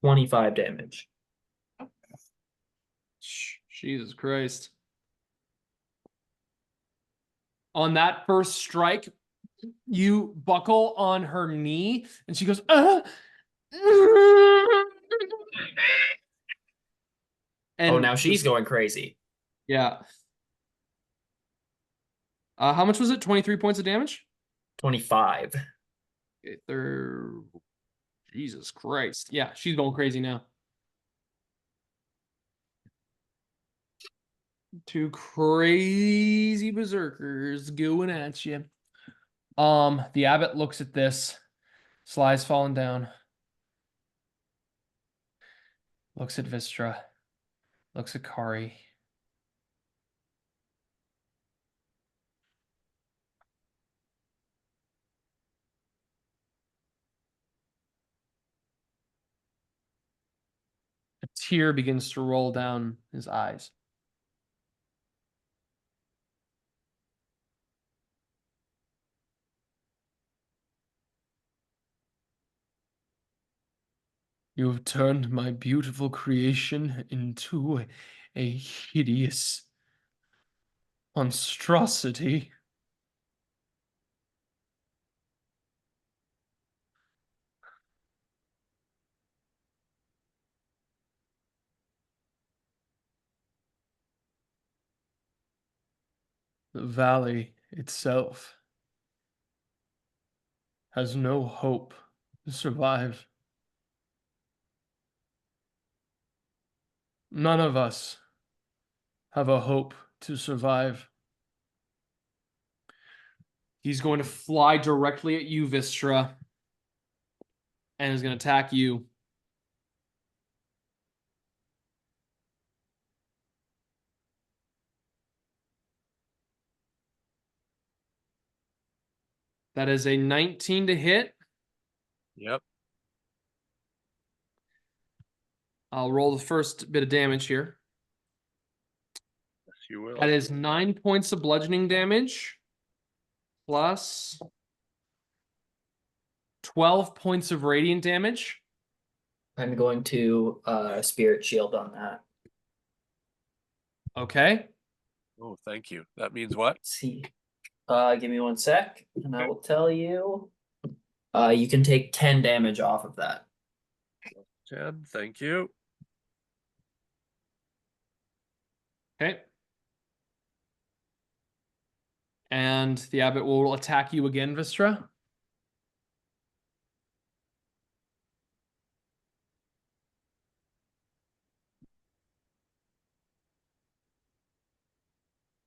25 damage. Jesus Christ. On that first strike, you buckle on her knee, and she goes, And oh, now she's going crazy. Yeah. How much was it? 23 points of damage? 25. Okay, Jesus Christ. Yeah, she's going crazy now. Two crazy berserkers going at you. The abbot looks at this. Sly's falling down. Looks at Vystera. Looks at Kari. A tear begins to roll down his eyes. You have turned my beautiful creation into a hideous monstrosity. The valley itself has no hope to survive. None of us have a hope to survive. He's going to fly directly at you, Vystera, and is going to attack you. That is a 19 to hit. Yep. I'll roll the first bit of damage here. Yes, you will. That is 9 points of bludgeoning damage plus 12 points of radiant damage. I'm going to spirit shield on that. Okay. Oh, thank you. That means what? Let's see. Give me 1 sec, and I will tell you. You can take 10 damage off of that. 10. Thank you. Okay. And the abbot will attack you again, Vystera.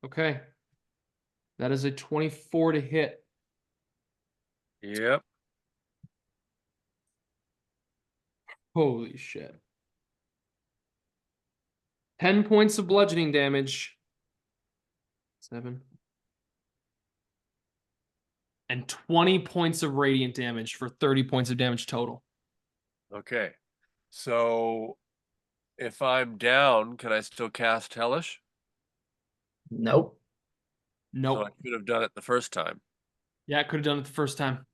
Okay. That is a 24 to hit. Yep. Holy shit. 10 points of bludgeoning damage. 7. And 20 points of radiant damage for 30 points of damage total. Okay. So if I'm down, can I still cast Hellish? Nope. So Nope. I should have done it the first time. Yeah, I could have done it the first time.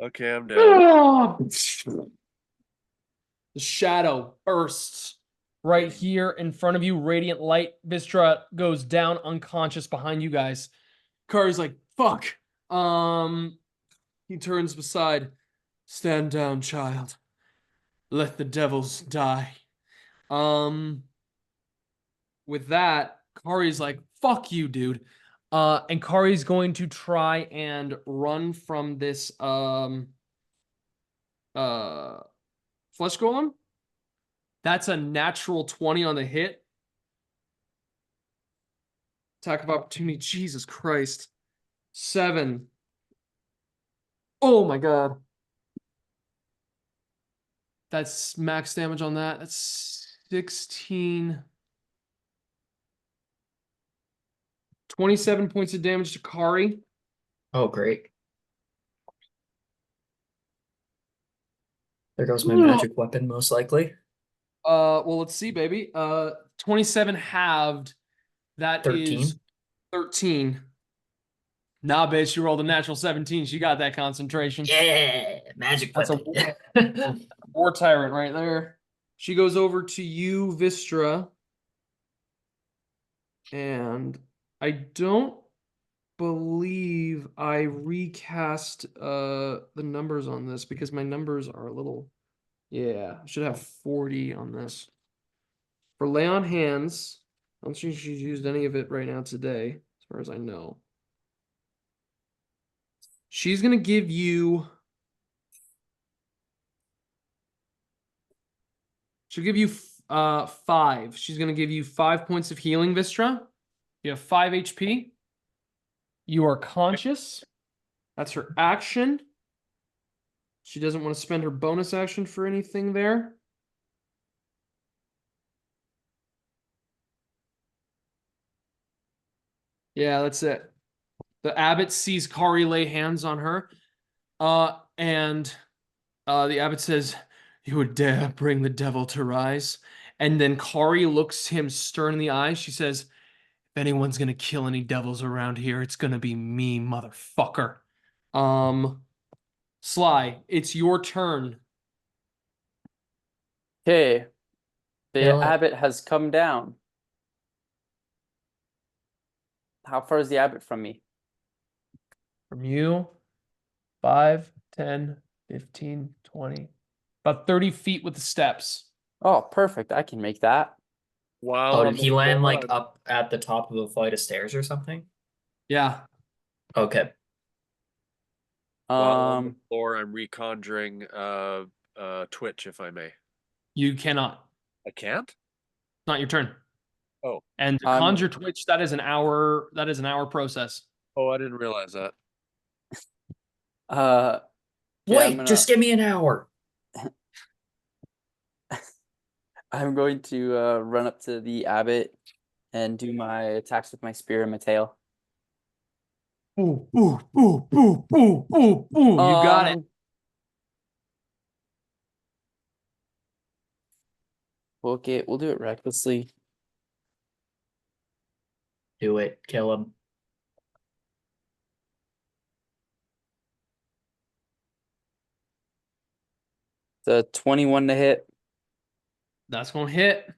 Okay, I'm down. The shadow bursts right here in front of you. Radiant light. Vystera goes down unconscious behind you guys. Kari's like, fuck. He turns beside. Stand down, child. Let the devils die. With that, Kari's like, fuck you, dude. And Kari's going to try and run from this flesh golem. That's a natural 20 on the hit. Attack of opportunity. Jesus Christ. 7. Oh my god. That's max damage on that. That's 16. 27 points of damage to Kari. Oh, great. There goes my magic weapon, most likely. Well, let's see, baby. 27 halved. That 13. is 13. Nah, bitch, she rolled a natural 17. She got that concentration. Yeah, magic That's a weapon. war tyrant right there. She goes over to you, Vystera. And I don't believe I recast the numbers on this because my numbers are a little, yeah, I should have 40 on this. For lay on hands, I don't think she's used any of it right now today, as far as I know. She's gonna give you, she'll give you 5. She's gonna give you 5 points of healing, Vystra. You have 5 HP. You are conscious. That's her action. She doesn't want to spend her bonus action for anything there. Yeah, that's it. The abbot sees Kari lay hands on her. And the abbot says, "You would dare bring the devil to rise?" And then Kari looks him stern in the eyes. She says, "If anyone's gonna kill any devils around here, it's gonna be me, motherfucker." Sly, it's your turn. Okay. The Kill it. abbot has come down. How far is the abbot from me? From you, 5, 10, 15, 20, about 30 feet with the steps. Oh, perfect. I can make that. While Oh, on did the he land floor, like up at the top of a flight of stairs or something? Yeah. Okay. while on the Um, floor, I'm reconjuring Twitch, if I may. You cannot. I can't? Not your turn. Oh. And to conjure Twitch, that is an hour process. Oh, I didn't realize that. yeah, Wait, just give me an hour. I'm going to run up to the abbot and do my attacks with my spear and my tail. Ooh, ooh, ooh, ooh, ooh, ooh, ooh. You got it. Okay, we'll do it recklessly. Do it. Kill him. The 21 to hit, That's going to hit.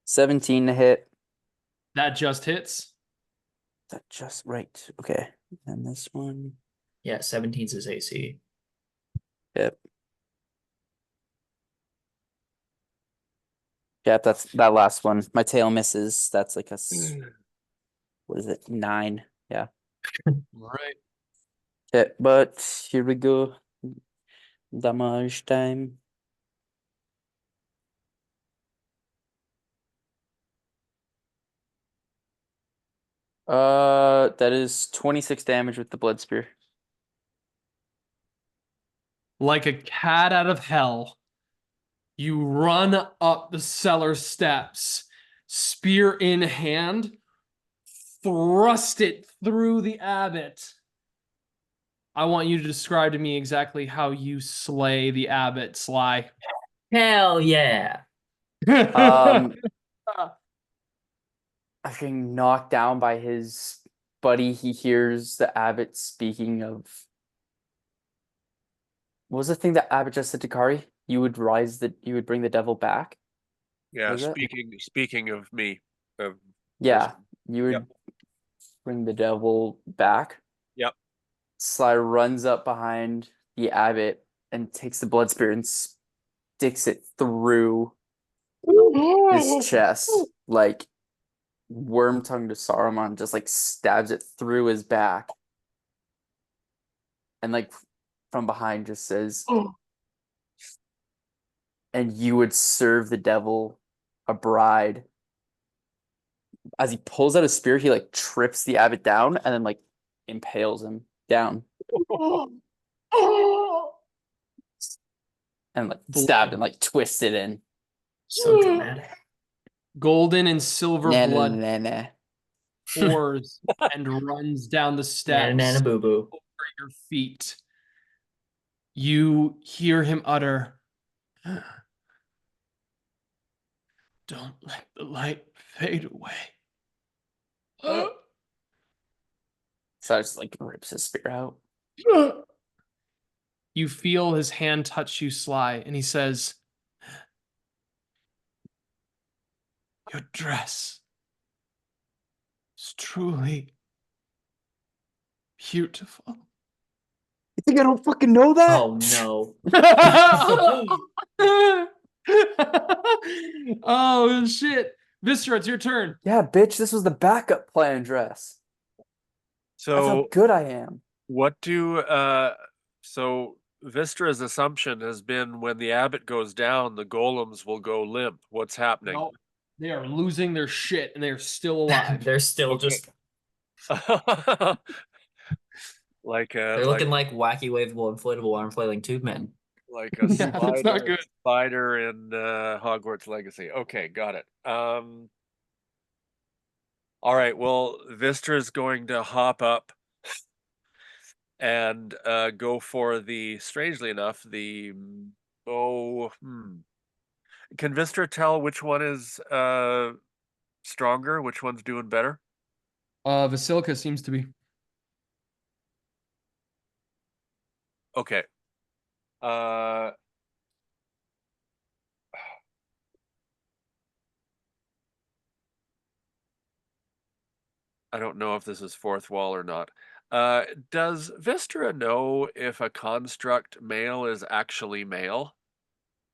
17 to hit. That just hits. That just right. Okay. And this one. Yeah, 17's his AC. Yep. Yeah, that's that last one. My tail misses. That's like a what is it? 9. Yeah. All right. Okay, but here we go. Damage time. That is 26 damage with the blood spear. Like a cat out of hell, you run up the cellar steps, spear in hand, thrust it through the abbot. I want you to describe to me exactly how you slay the abbot, Sly. Hell yeah. After being knocked down by his buddy, he hears the abbot speaking of what was the thing that abbot just said to Kari? You would bring the devil back? Yeah, Was it? speaking of me. Yeah, you would bring the devil back. Yep. Sly runs up behind the abbot and takes the blood spear and sticks it through his chest, like worm tongue to Saruman, just like stabs it through his back, and like from behind just says, "And you would serve the devil a bride." As he pulls out a spear, he like trips the abbot down and then like impales him down. And like stabbed and like twisted in. So dramatic. Golden and silver blood Nah. pours and runs down the steps Nana boo boo. over your feet. You hear him utter, "Don't let the light fade away." So I just like rips his spear out. You feel his hand touch you, Sly, and he says, "Your dress is truly beautiful." You think I don't fucking know that? Oh no. Oh shit. Vystera, it's your turn. Yeah, bitch, this was the backup plan dress. That's how So good I am. what do so Vistra's assumption has been when the abbot goes down, the golems will go limp. What's happening? No, they are losing their shit and they are still alive. They're still Okay. just like they're looking like wacky waveable inflatable arm flailing tube men. like a Yeah, that's not good. spider in Hogwarts Legacy. Okay, got it. All right, well, Vistra's going to hop up and go for the, strangely enough, the Can Vistra tell which one is stronger, which one's doing better? Vasilka seems to be. Okay. I don't know if this is fourth wall or not. Does Vystra know if a construct male is actually male?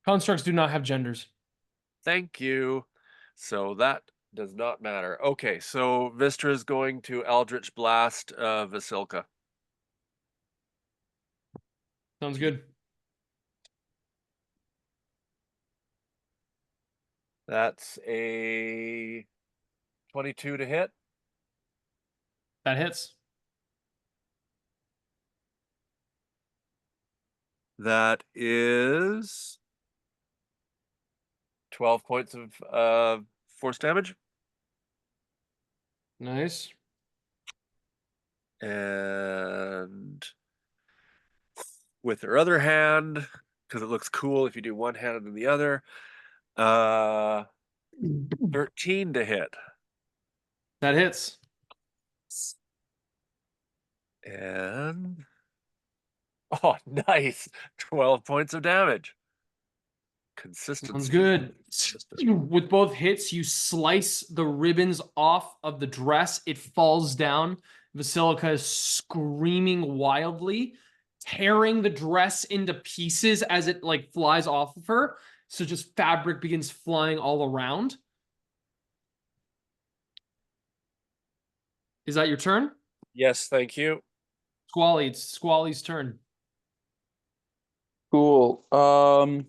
Constructs do not have genders. Thank you. So that does not matter. Okay, so Vistra is going to Eldritch Blast Vasilka. Sounds good. That's a 22 to hit. That hits. That is 12 points of force damage. Nice. And with her other hand, because it looks cool if you do one hand and then the other, 13 to hit. That hits. And oh, nice. 12 points of damage. Consistent. Sounds good. With both hits, you slice the ribbons off of the dress. It falls down. Vasilka is screaming wildly, tearing the dress into pieces as it like flies off of her. So just fabric begins flying all around. Is that your turn? Yes, thank you. Squally, it's Squally's turn. Cool. Okay,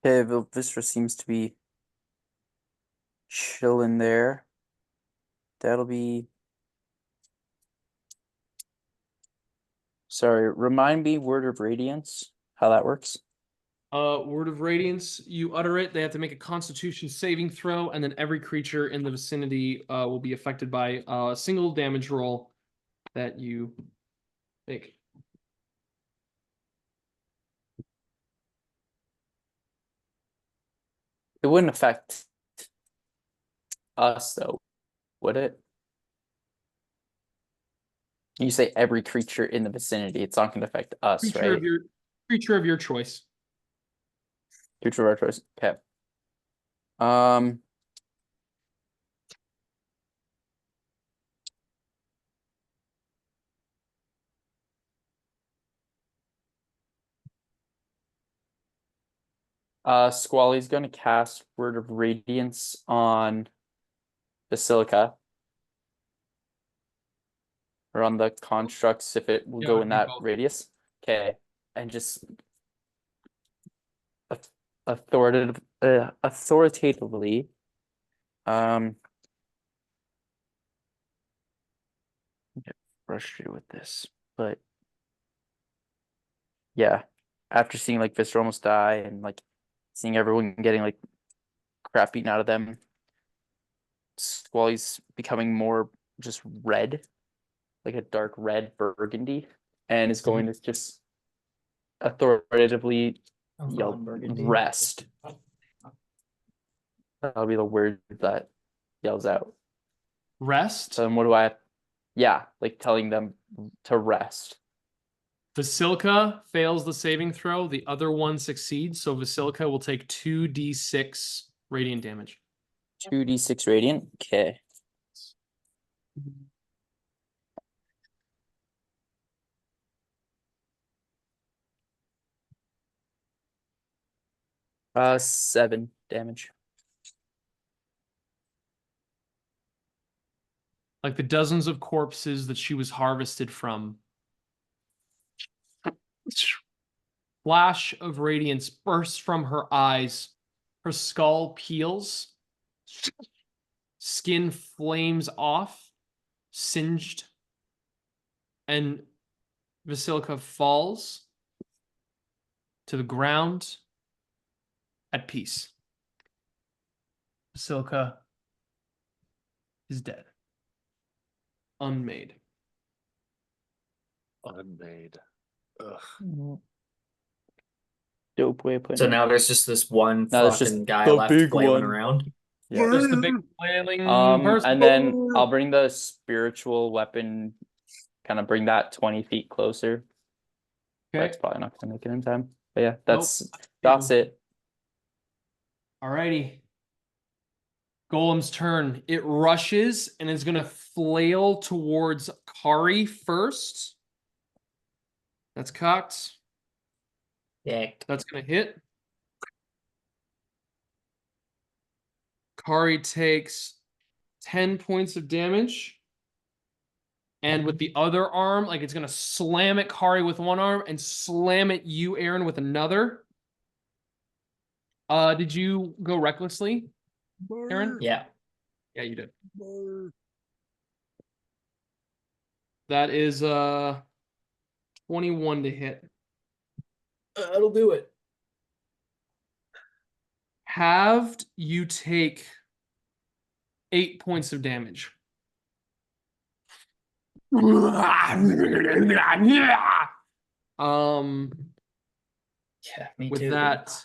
Vistra seems to be chilling there. That'll be. Sorry, remind me Word of Radiance, how that works. Word of Radiance, you utter it. They have to make a Constitution saving throw, and then every creature in the vicinity will be affected by a single damage roll that you make. It wouldn't affect us, though, would it? You say every creature in the vicinity. It's not going to affect us, right? Creature of your choice. Creature of our choice. Okay. Squally's going to cast Word of Radiance on Basilica. Or on the constructs if it will Yeah, go I in think that both. radius. Okay. And just authoritatively get frustrated with this, but yeah, after seeing like Viscera almost die and like seeing everyone getting like crap beaten out of them, Squally's becoming more just red, like a dark red burgundy, and is going to just authoritatively yell Burgundy. rest. That'll be the word that yells out. Rest. So then what do I? Yeah, like telling them to rest. Vasilka fails the saving throw. The other one succeeds. So Vasilka will take 2d6 radiant damage. 2d6 radiant. Okay. Seven damage. Like the dozens of corpses that she was harvested from. Flash of radiance bursts from her eyes. Her skull peels. Skin flames off, singed. And Vasilka falls to the ground at peace. Vasilka is dead. Unmade. Unmade. Ugh. Dope way of putting So it. now there's just this one Now there's just fucking guy the left big flailing one. around. Yeah. Just the big flailing person. And then I'll bring the spiritual weapon, kind of bring that 20 feet closer. Okay. That's probably not gonna make it in time. But yeah, that's it. Alrighty. Golem's turn. It rushes and is going to flail towards Kari first. That's cocked. Yeah. That's going to hit. Kari takes 10 points of damage. And with the other arm, like it's going to slam at Kari with one arm and slam at you, Eren, with another. Did you go recklessly, Eren? Yeah. Yeah, you did. That is 21 to hit. That'll do it. Halved, you take 8 points of damage. Yeah, me With too. that,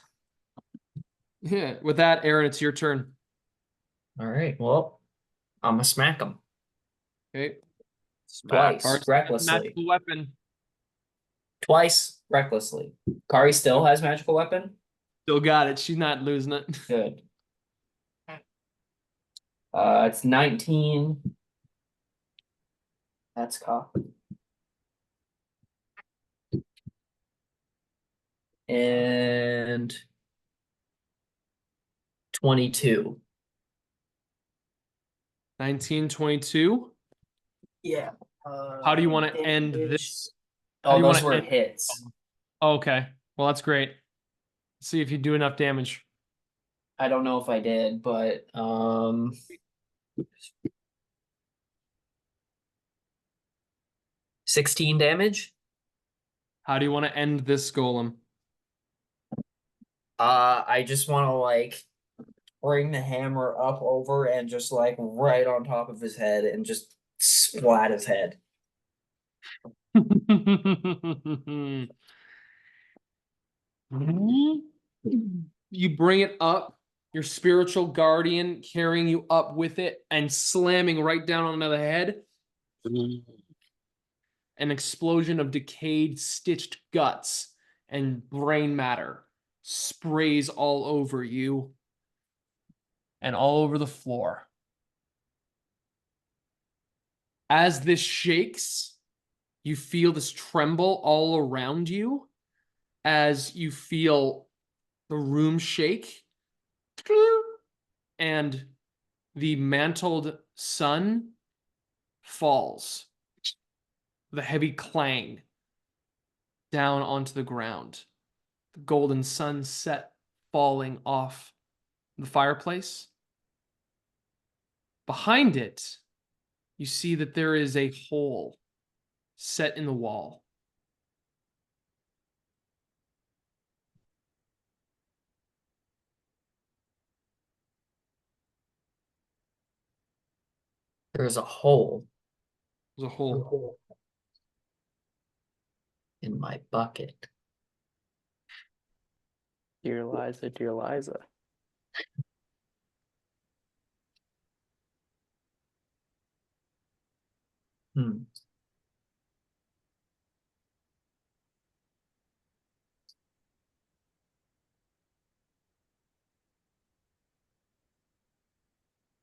Eren, it's your turn. All right. Well, I'm gonna smack him Okay. twice, Kar's recklessly. magical weapon. Twice, recklessly. Kari still has magical weapon. Still got it. She's not losing it. Good. It's 19. That's cocked. And 22. 1922. Yeah. How do you want to end this? How do Oh, you those wanna were end- hits. Oh, okay. Well, that's great. See if you do enough damage. I don't know if I did, but 16 damage. How do you want to end this golem? I just want to like bring the hammer up over and just like right on top of his head and just splat his head. You bring it up, your spiritual guardian carrying you up with it and slamming right down on the head. An explosion of decayed, stitched guts and brain matter sprays all over you and all over the floor. As this shakes, you feel this tremble all around you as you feel the room shake and the mantled sun falls. The heavy clang down onto the ground. The golden sunset falling off the fireplace. Behind it, you see that there is a hole set in the wall. There's a hole There's a hole. in my bucket. Dear Liza, dear Liza. Hmm.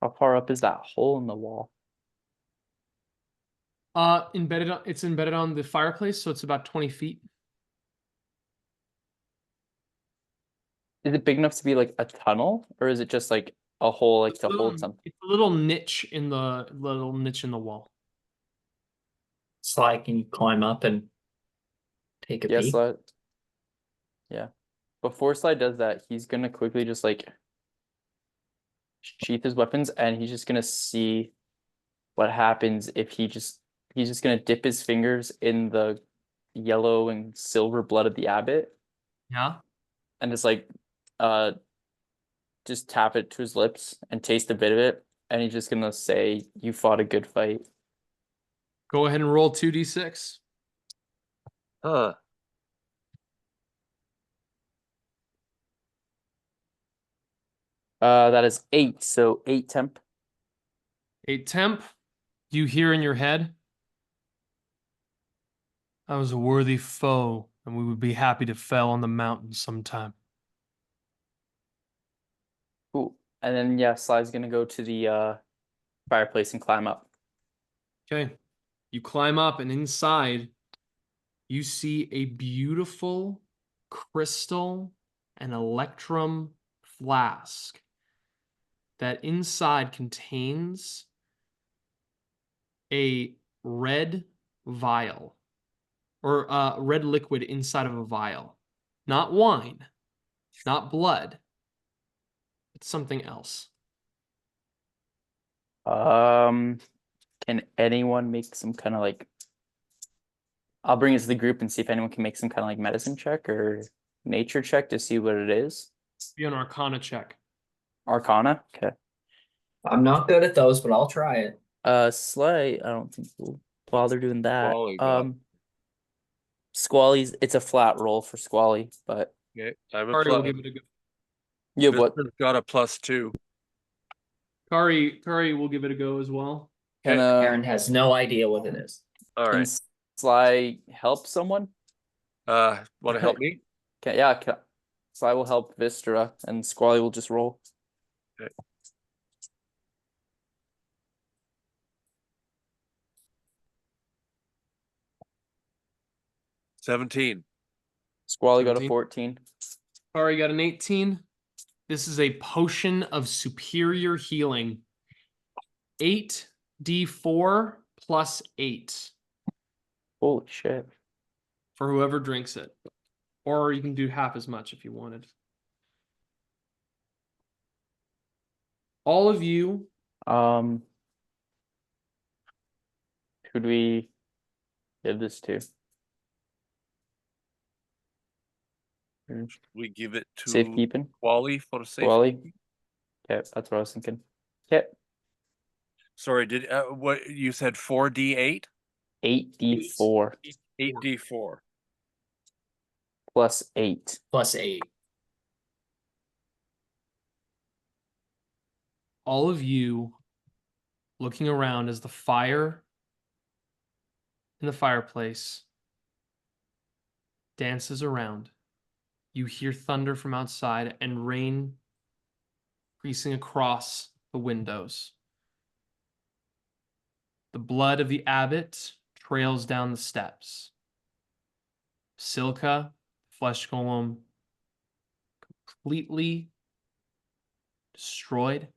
How far up is that hole in the wall? It's embedded on the fireplace, so it's about 20 feet. Is it big enough to be like a tunnel, or is it just like a hole like It's to a little, hold something? it's a little niche in the wall. Sly, can you climb up and take a Yeah, peek? Slide. Yeah. Before Slide does that, he's gonna quickly just like sheath his weapons, and he's just gonna see what happens if he's just gonna dip his fingers in the yellow and silver blood of the abbot Yeah. and uh just tap it to his lips and taste a bit of it, and he's just gonna say, "You fought a good fight." Go ahead and roll 2d6. Huh. That is 8, so 8 temp. 8 temp. You hear in your head, I was a worthy foe, and we would be happy to fell on the mountain sometime. Cool. And then yeah, Sly's gonna go to the fireplace and climb up. Okay. You climb up, and inside, you see a beautiful crystal and electrum flask that inside contains a red vial or red liquid inside of a vial. Not wine, not blood. It's something else. Can anyone make some kind of like I'll bring it to the group and see if anyone can make some kind of like medicine check or nature check to see what it is. Be an arcana check. Arcana? Okay. I'm not good at those, but I'll try it. Slay, I don't think we'll bother doing that. Squally got- Squally's it's a flat roll for Squally, but Okay. I have a Kari will plus. give it a go. you have what? Vista's got a +2. Kari will give it a go as well. Can Eren has no idea what it is. All can right. Sly help someone? Want to help me? Sly will help Wystera and Squally will just roll. Okay. $17. Squally got a 17. 14. Kari got an 18. This is a potion of superior healing. 8d4 plus 8 Holy shit. for whoever drinks it. Or you can do half as much if you wanted. All of you, Who do we give this to? We give it to Safekeeping? Squally for safety. Squally? Yeah, that's what I was thinking. Okay. Sorry, did what you said 4d8? 8d4 8d4. plus 8. Plus 8. all of you looking around as the fire in the fireplace dances around. You hear thunder from outside and rain creasing across the windows. The blood of the abbot trails down the steps. Silka, flesh golem, completely destroyed,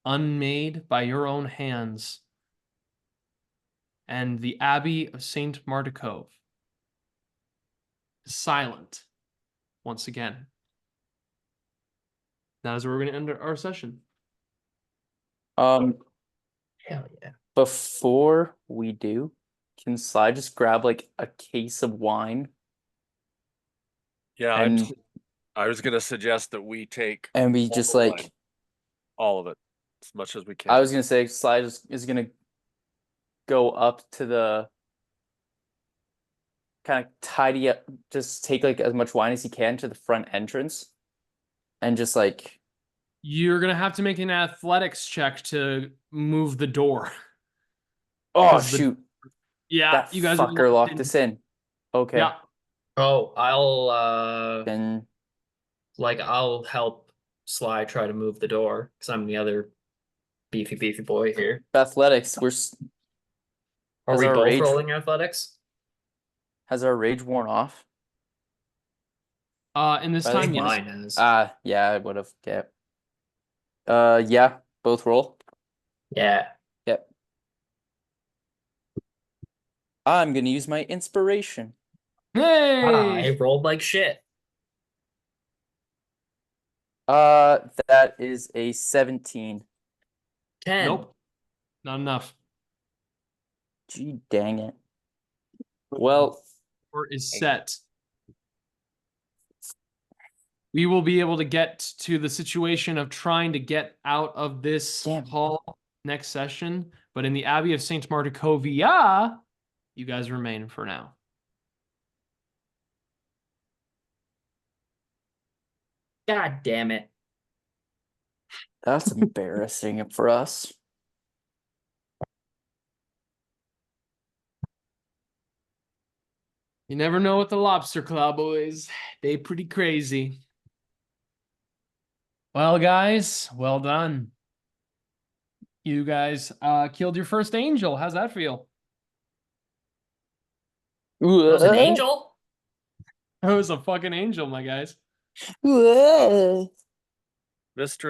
unmade by your own hands. And the Abbey of Saint Martikov is silent once again. That is where we're going to end our session. Hell yeah. Before we do, can Sly just grab like a case of wine Yeah, and I was gonna suggest that we take we all just the like wine, all of it, as much as we can. I was gonna say Sly is gonna go up to the kind of tidy up, just take like as much wine as he can to the front entrance and just like You're gonna have to make an athletics check to move the door. Oh 'Cause the- shoot! Yeah, That you guys are fucker locked us in. Okay. Yeah. Oh, I'll Then I'll help Sly try to move the door because I'm the other beefy boy here. athletics. Are Has we our both rage- rolling athletics? Has our rage worn off? In this I time, think yes. Mine is. Yeah, I would have. Yeah. Yeah, both roll. Yeah. Yep. I'm gonna use my inspiration. Hey! I rolled like shit. That is a 17. 10. Nope. Not enough. Gee, dang it. Well, Or is set. We will be able to get to the situation of trying to get out of this Damn. hall next session. But in the Abbey of Saint Martecovia, you guys remain for now. God damn it. that's embarrassing for us. You never know with the Lobster Claw boys. They pretty crazy. Well, guys, well done. You guys killed your first angel. How's that feel? It was an angel? It was a fucking angel, my guys. Vystera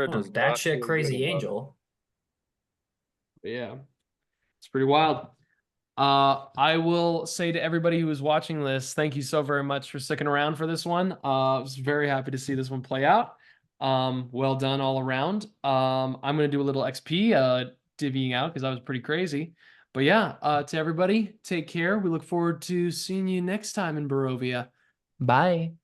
Oh, does not batshit feel good crazy about it. angel. But yeah, it's pretty wild. I will say to everybody who is watching this, thank you so very much for sticking around for this one. I was very happy to see this one play out. Well done all around. I'm gonna do a little XP divvying out because I was pretty crazy. But yeah, to everybody, take care. We look forward to seeing you next time in Barovia. Bye.